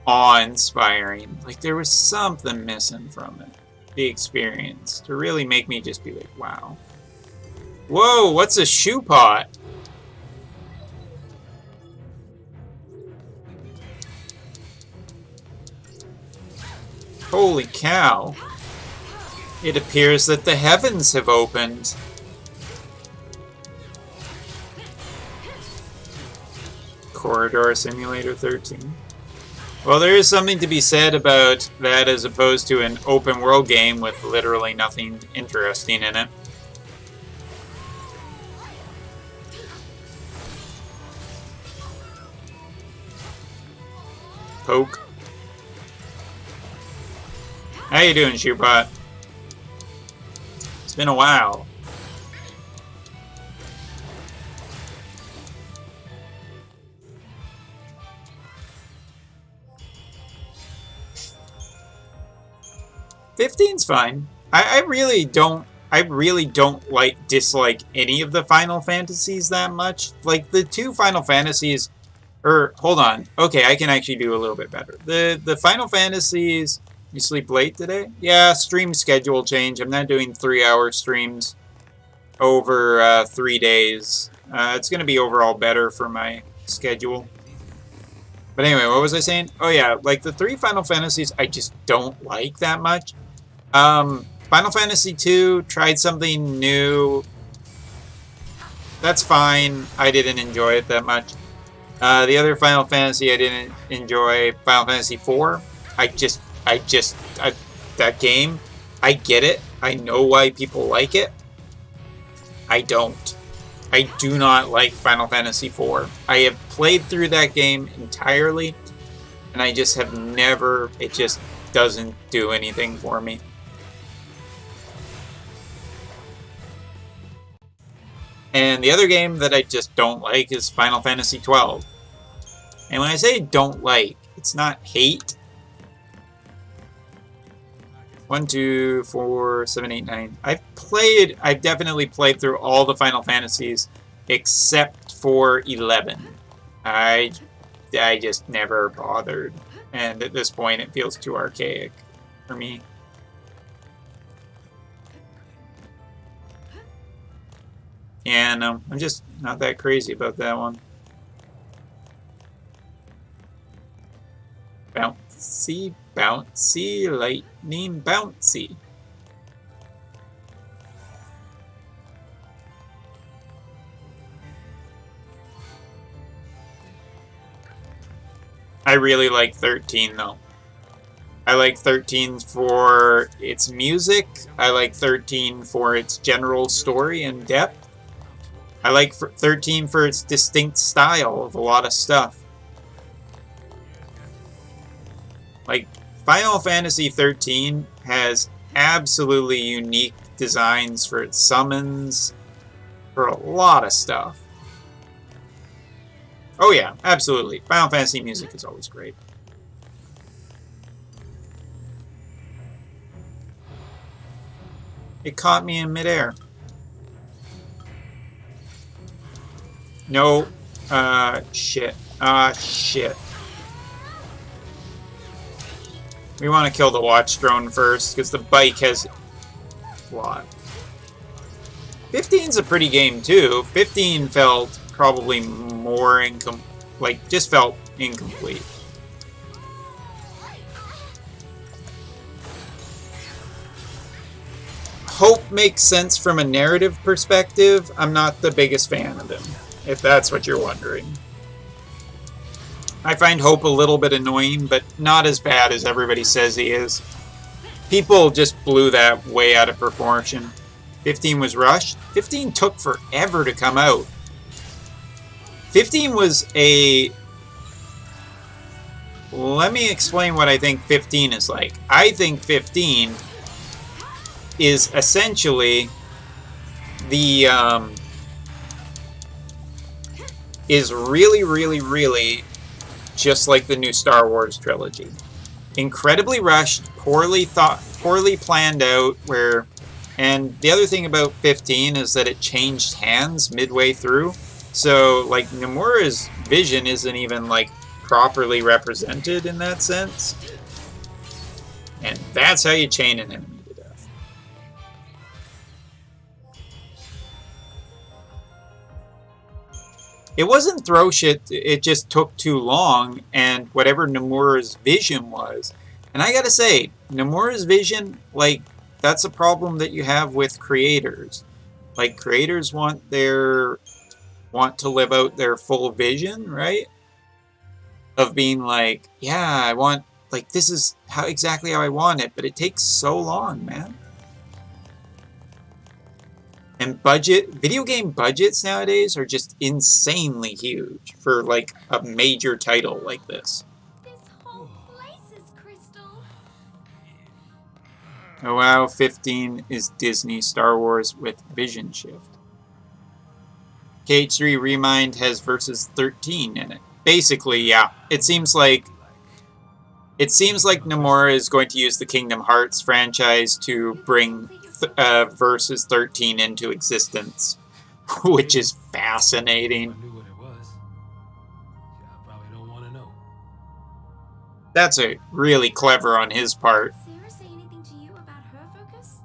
awe-inspiring. Like, there was something missing from it. The experience. To really make me just be like, wow. Whoa, what's a shoe pot? Holy cow. It appears that the heavens have opened. Corridor Simulator 13. Well, there is something to be said about that as opposed to an open world game with literally nothing interesting in it. Poke. How you doing, Shoebot? It's been a while. '15's fine. I really don't dislike any of the Final Fantasies that much. Like the two Final Fantasies, or hold on. Okay, I can actually do a little bit better. The Final Fantasies. You sleep late today? Yeah, stream schedule change. I'm not doing 3-hour streams over 3 days. It's going to be overall better for my schedule. But anyway, what was I saying? Oh yeah, like the 3 Final Fantasies I just don't like that much. Final Fantasy II tried something new. That's fine. I didn't enjoy it that much. The other Final Fantasy I didn't enjoy. Final Fantasy IV. That game, I get it. I know why people like it. I don't. I do not like Final Fantasy IV. I have played through that game entirely, and I just have never, it just doesn't do anything for me. And the other game that I just don't like is Final Fantasy XII. And when I say don't like, it's not hate. 1, 2, 4, 7, 8, 9. I've definitely played through all the Final Fantasies except for 11. I just never bothered. And at this point it feels too archaic for me. Yeah, no, I'm just not that crazy about that one. Bouncy, bouncy, lightning bouncy. I really like 13 though. I like 13 for its music. I like 13 for its general story and depth. I like 13 for its distinct style of a lot of stuff. Like, Final Fantasy 13 has absolutely unique designs for its summons, for a lot of stuff. Oh yeah, absolutely. Final Fantasy music is always great. It caught me in midair. No. Shit. Shit. We want to kill the watch drone first, because the bike has a lot. 15's a pretty game, too. 15 felt probably more just felt incomplete. Hope makes sense from a narrative perspective. I'm not the biggest fan of him, if that's what you're wondering. I find Hope a little bit annoying, but not as bad as everybody says he is. People just blew that way out of proportion. 15 was rushed. 15 took forever to come out. 15 was a... Let me explain what I think 15 is like. I think 15 is essentially the... is really just like the new Star Wars trilogy. Incredibly rushed, poorly planned out, and the other thing about 15 is that it changed hands midway through. So, like, Nomura's vision isn't even, like, properly represented in that sense. And that's how you chain an enemy to death. It wasn't throw shit, it just took too long, and whatever Nomura's vision was. And I gotta say, Nomura's vision, like, that's a problem that you have with creators. Like, creators want to live out their full vision, right? Of being like, yeah, I want, like, this is exactly how I want it, but it takes so long, man. And video game budgets nowadays are just insanely huge for, like, a major title like this.
This whole place is crystal.
Oh wow, 15 is Disney Star Wars with Vision Shift. KH3 Remind has Versus 13 in it. Basically, yeah. It seems like Nomura is going to use the Kingdom Hearts franchise to bring Versus 13 into existence, which is fascinating.
I knew what it was. Yeah, I probably don't want to know.
That's a really clever on his part.
Sarah say anything to you about her focus?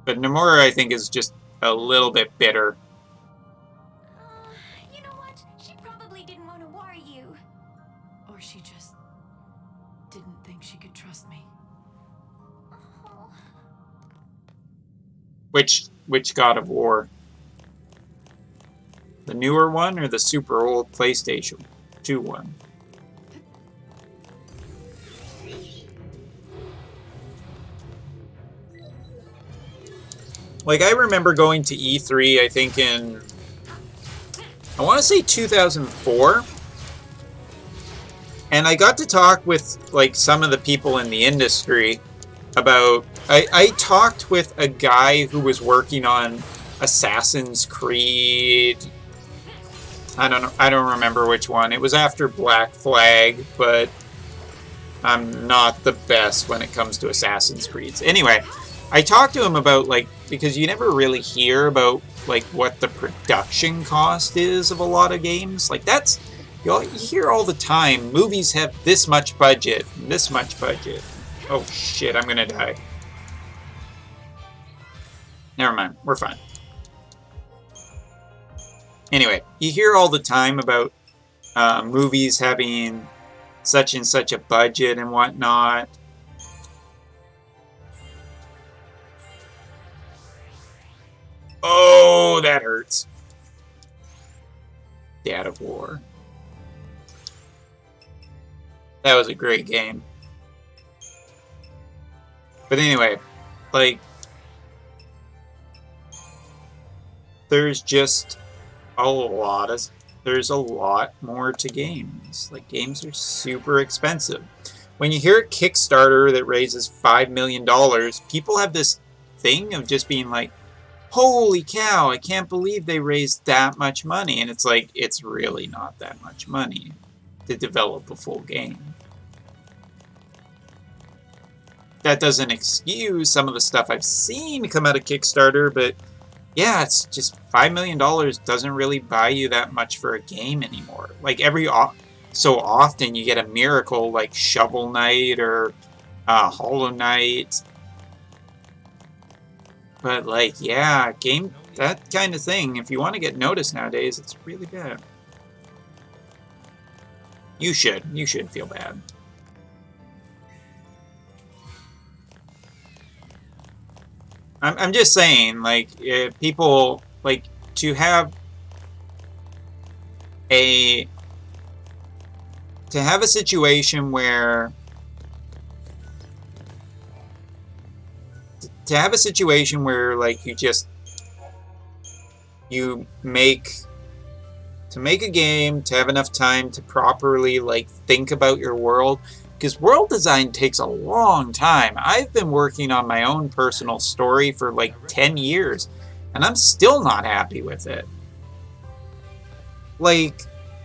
But Nomura, I think, is just a little bit bitter.
You know what? She probably didn't want to worry you.
Or she just didn't think she could trust me.
Oh.
Which God of War? The newer one or the super old PlayStation 2 one? Like, I remember going to E3, I think in, I want to say 2004. And I got to talk with, like, some of the people in the industry about, I talked with a guy who was working on Assassin's Creed. I don't remember which one. It was after Black Flag, but I'm not the best when it comes to Assassin's Creeds. Anyway, I talked to him about, like, because you never really hear about, like, what the production cost is of a lot of games. Like, that's, you hear all the time, movies have this much budget, and this much budget. Oh shit, I'm gonna die. Never mind, we're fine. Anyway, you hear all the time about movies having such and such a budget and whatnot. Oh, that hurts. Dad of War. That was a great game. But anyway, like, there's a lot more to games. Like, games are super expensive. When you hear a Kickstarter that raises $5 million, people have this thing of just being like, holy cow, I can't believe they raised that much money. And it's like, it's really not that much money to develop a full game. That doesn't excuse some of the stuff I've seen come out of Kickstarter, but yeah, it's just $5 million doesn't really buy you that much for a game anymore. Like, every so often you get a miracle like Shovel Knight or Hollow Knight. But, like, yeah, that kind of thing, if you want to get noticed nowadays, it's really bad. You should feel bad. I'm just saying, like, if people, like, to have a situation where like you make a game, to have enough time to properly, like, think about your world, because world design takes a long time. I've been working on my own personal story for like 10 years, and I'm still not happy with it. Like,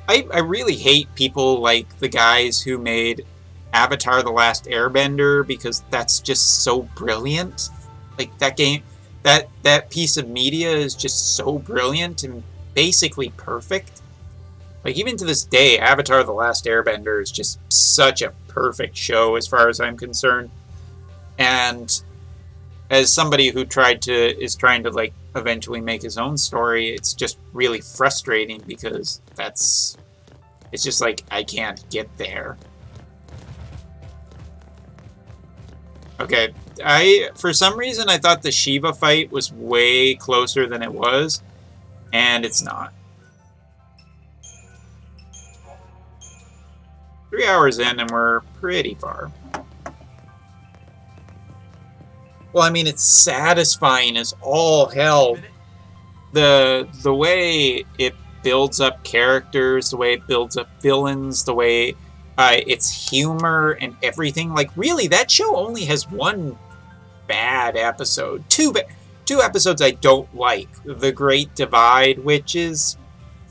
I really hate people like the guys who made Avatar: The Last Airbender, because that's just so brilliant. Like, that game, that piece of media is just so brilliant and basically perfect. Like, even to this day, Avatar: The Last Airbender is just such a perfect show as far as I'm concerned. And as somebody who is trying to, like, eventually make his own story, it's just really frustrating because it's just like, I can't get there. Okay, for some reason, I thought the Shiva fight was way closer than it was, and it's not. 3 hours in, and we're pretty far. Well, I mean, it's satisfying as all hell. The way it builds up characters, the way it builds up villains, the way its humor and everything. Like, really, that show only has one bad episode. Two episodes I don't like. The Great Divide, which is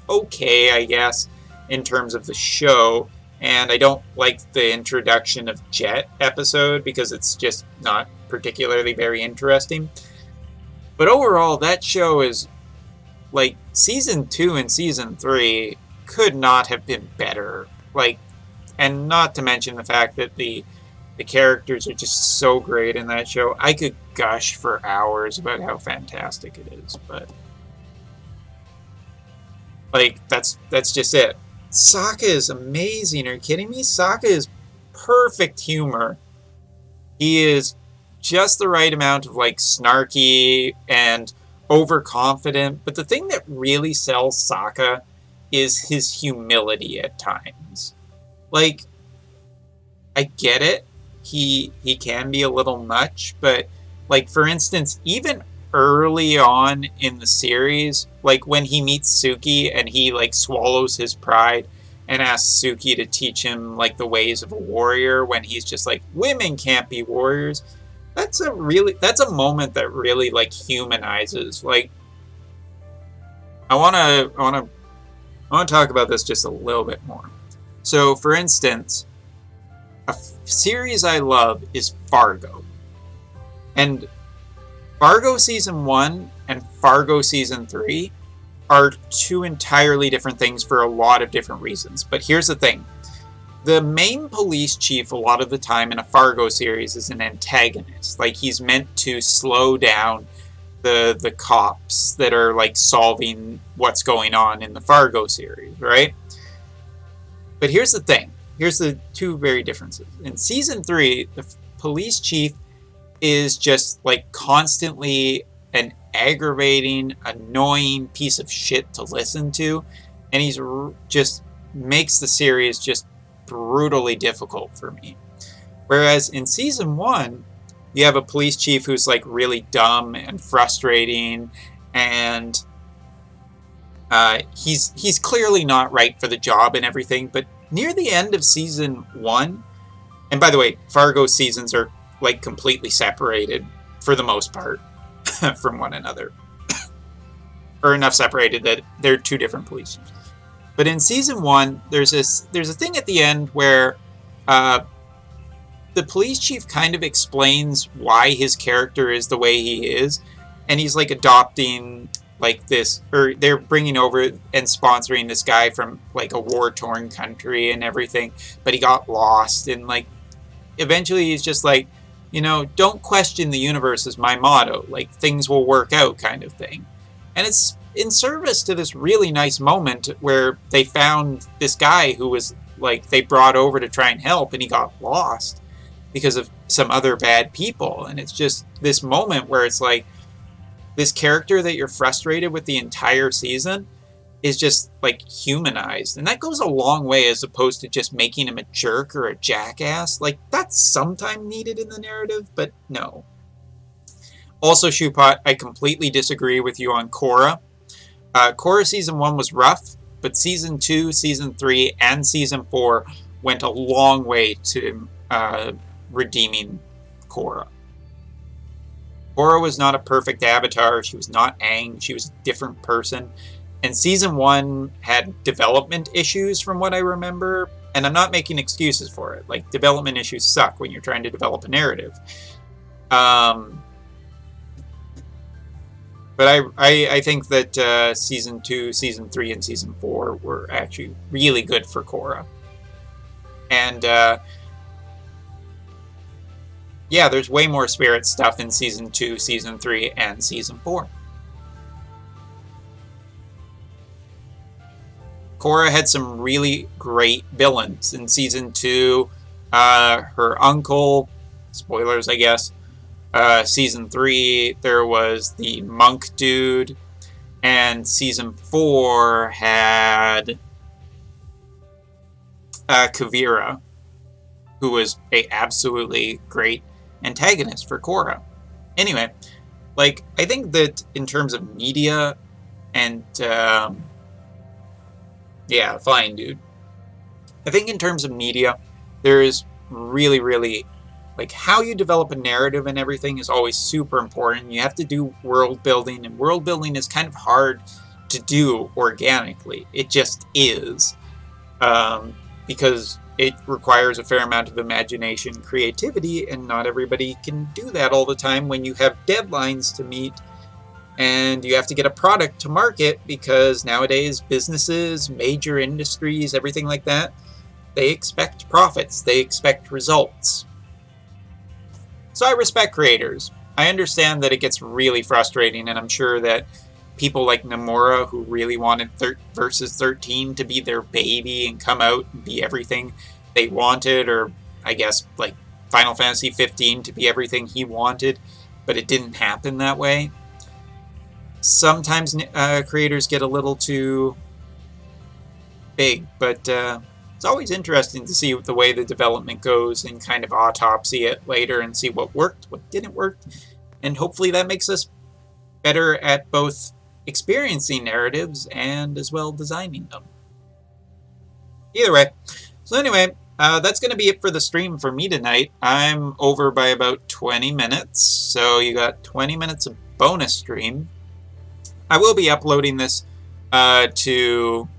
okay, I guess, in terms of the show. And I don't like the introduction of Jet episode because it's just not particularly very interesting. But overall, that show is, like, Season 2 and Season 3 could not have been better. Like, and not to mention the fact that the characters are just so great in that show. I could gush for hours about how fantastic it is, but like, that's just it. Sokka is amazing. Are you kidding me? Sokka is perfect humor. He is just the right amount of, like, snarky and overconfident. But the thing that really sells Sokka is his humility at times. Like, I get it. He can be a little much, but, like, for instance, even early on in the series, like when he meets Suki and he, like, swallows his pride and asks Suki to teach him, like, the ways of a warrior, when he's just like, women can't be warriors. That's a moment that really, like, humanizes. Like, I wanna talk about this just a little bit more. So, for instance, a series I love is Fargo. And Fargo Season 1 and Fargo Season 3 are two entirely different things for a lot of different reasons. But here's the thing. The main police chief a lot of the time in a Fargo series is an antagonist. Like, he's meant to slow down the cops that are, like, solving what's going on in the Fargo series, right? But here's the thing. Here's the two very differences. In Season 3, the police chief is just, like, constantly an aggravating, annoying piece of shit to listen to, and he's just makes the series just brutally difficult for me. Whereas in Season 1, you have a police chief who's, like, really dumb and frustrating, and he's clearly not right for the job and everything. But near the end of Season 1, and by the way, Fargo seasons are, like, completely separated for the most part from one another, or enough separated that they're two different police chiefs. But in Season 1, there's a thing at the end where the police chief kind of explains why his character is the way he is, and he's, like, adopting, like, this, or they're bringing over and sponsoring this guy from, like, a war-torn country and everything, but he got lost, and, like, eventually he's just like, you know, don't question the universe is my motto, like, things will work out kind of thing. And it's in service to this really nice moment where they found this guy who was, like, they brought over to try and help, and he got lost because of some other bad people. And it's just this moment where it's like, this character that you're frustrated with the entire season is just, like, humanized. And that goes a long way as opposed to just making him a jerk or a jackass. Like, that's sometimes needed in the narrative, but no. Also, Shoepot, I completely disagree with you on Korra. Korra Season 1 was rough, but Season 2, Season 3, and Season 4 went a long way to redeeming Korra. Korra was not a perfect avatar. She was not Aang. She was a different person. And Season 1 had development issues from what I remember. And I'm not making excuses for it. Like, development issues suck when you're trying to develop a narrative. But But I think that Season 2, Season 3, and Season 4 were actually really good for Korra. And, yeah, there's way more Spirit stuff in Season 2, Season 3, and Season 4. Korra had some really great villains in Season 2. Her uncle, spoilers I guess. Season 3, there was the monk dude. And Season 4 had Kuvira, who was a absolutely great antagonist for Korra. Anyway, like, I think that in terms of media and, yeah, fine, dude. I think in terms of media, there is really, like, how you develop a narrative and everything is always super important. You have to do world building, and world building is kind of hard to do organically. It just is. Because it requires a fair amount of imagination and creativity, and not everybody can do that all the time when you have deadlines to meet and you have to get a product to market, because nowadays businesses, major industries, everything like that, they expect profits, they expect results. So I respect creators. I understand that it gets really frustrating, and I'm sure that people like Nomura, who really wanted Versus 13 to be their baby and come out and be everything they wanted, or I guess like Final Fantasy 15 to be everything he wanted, but it didn't happen that way. Sometimes creators get a little too big, but it's always interesting to see the way the development goes and kind of autopsy it later and see what worked, what didn't work, and hopefully that makes us better at both experiencing narratives and as well designing them. Either way. So anyway, that's going to be it for the stream for me tonight. I'm over by about 20 minutes, so you got 20 minutes of bonus stream. I will be uploading this to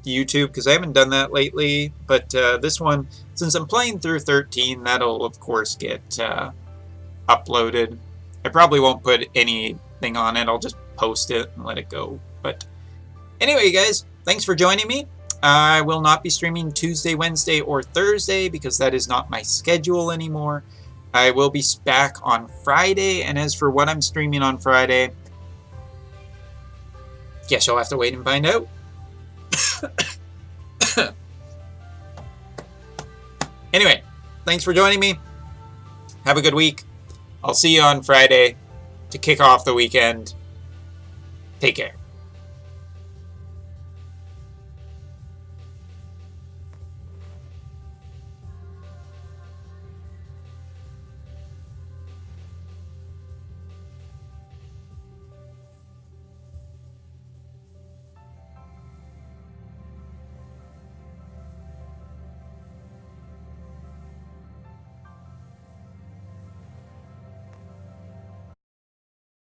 YouTube because I haven't done that lately, but this one, since I'm playing through 13, that'll of course get uploaded. I probably won't put anything on it, I'll just post it and let it go. But anyway, guys, thanks for joining me. I will not be streaming Tuesday, Wednesday, or Thursday because that is not my schedule anymore. I will be back on Friday, and as for what I'm streaming on Friday, guess you'll have to wait and find out. Anyway, thanks for joining me. Have a good week. I'll see you on Friday to kick off the weekend. Take care.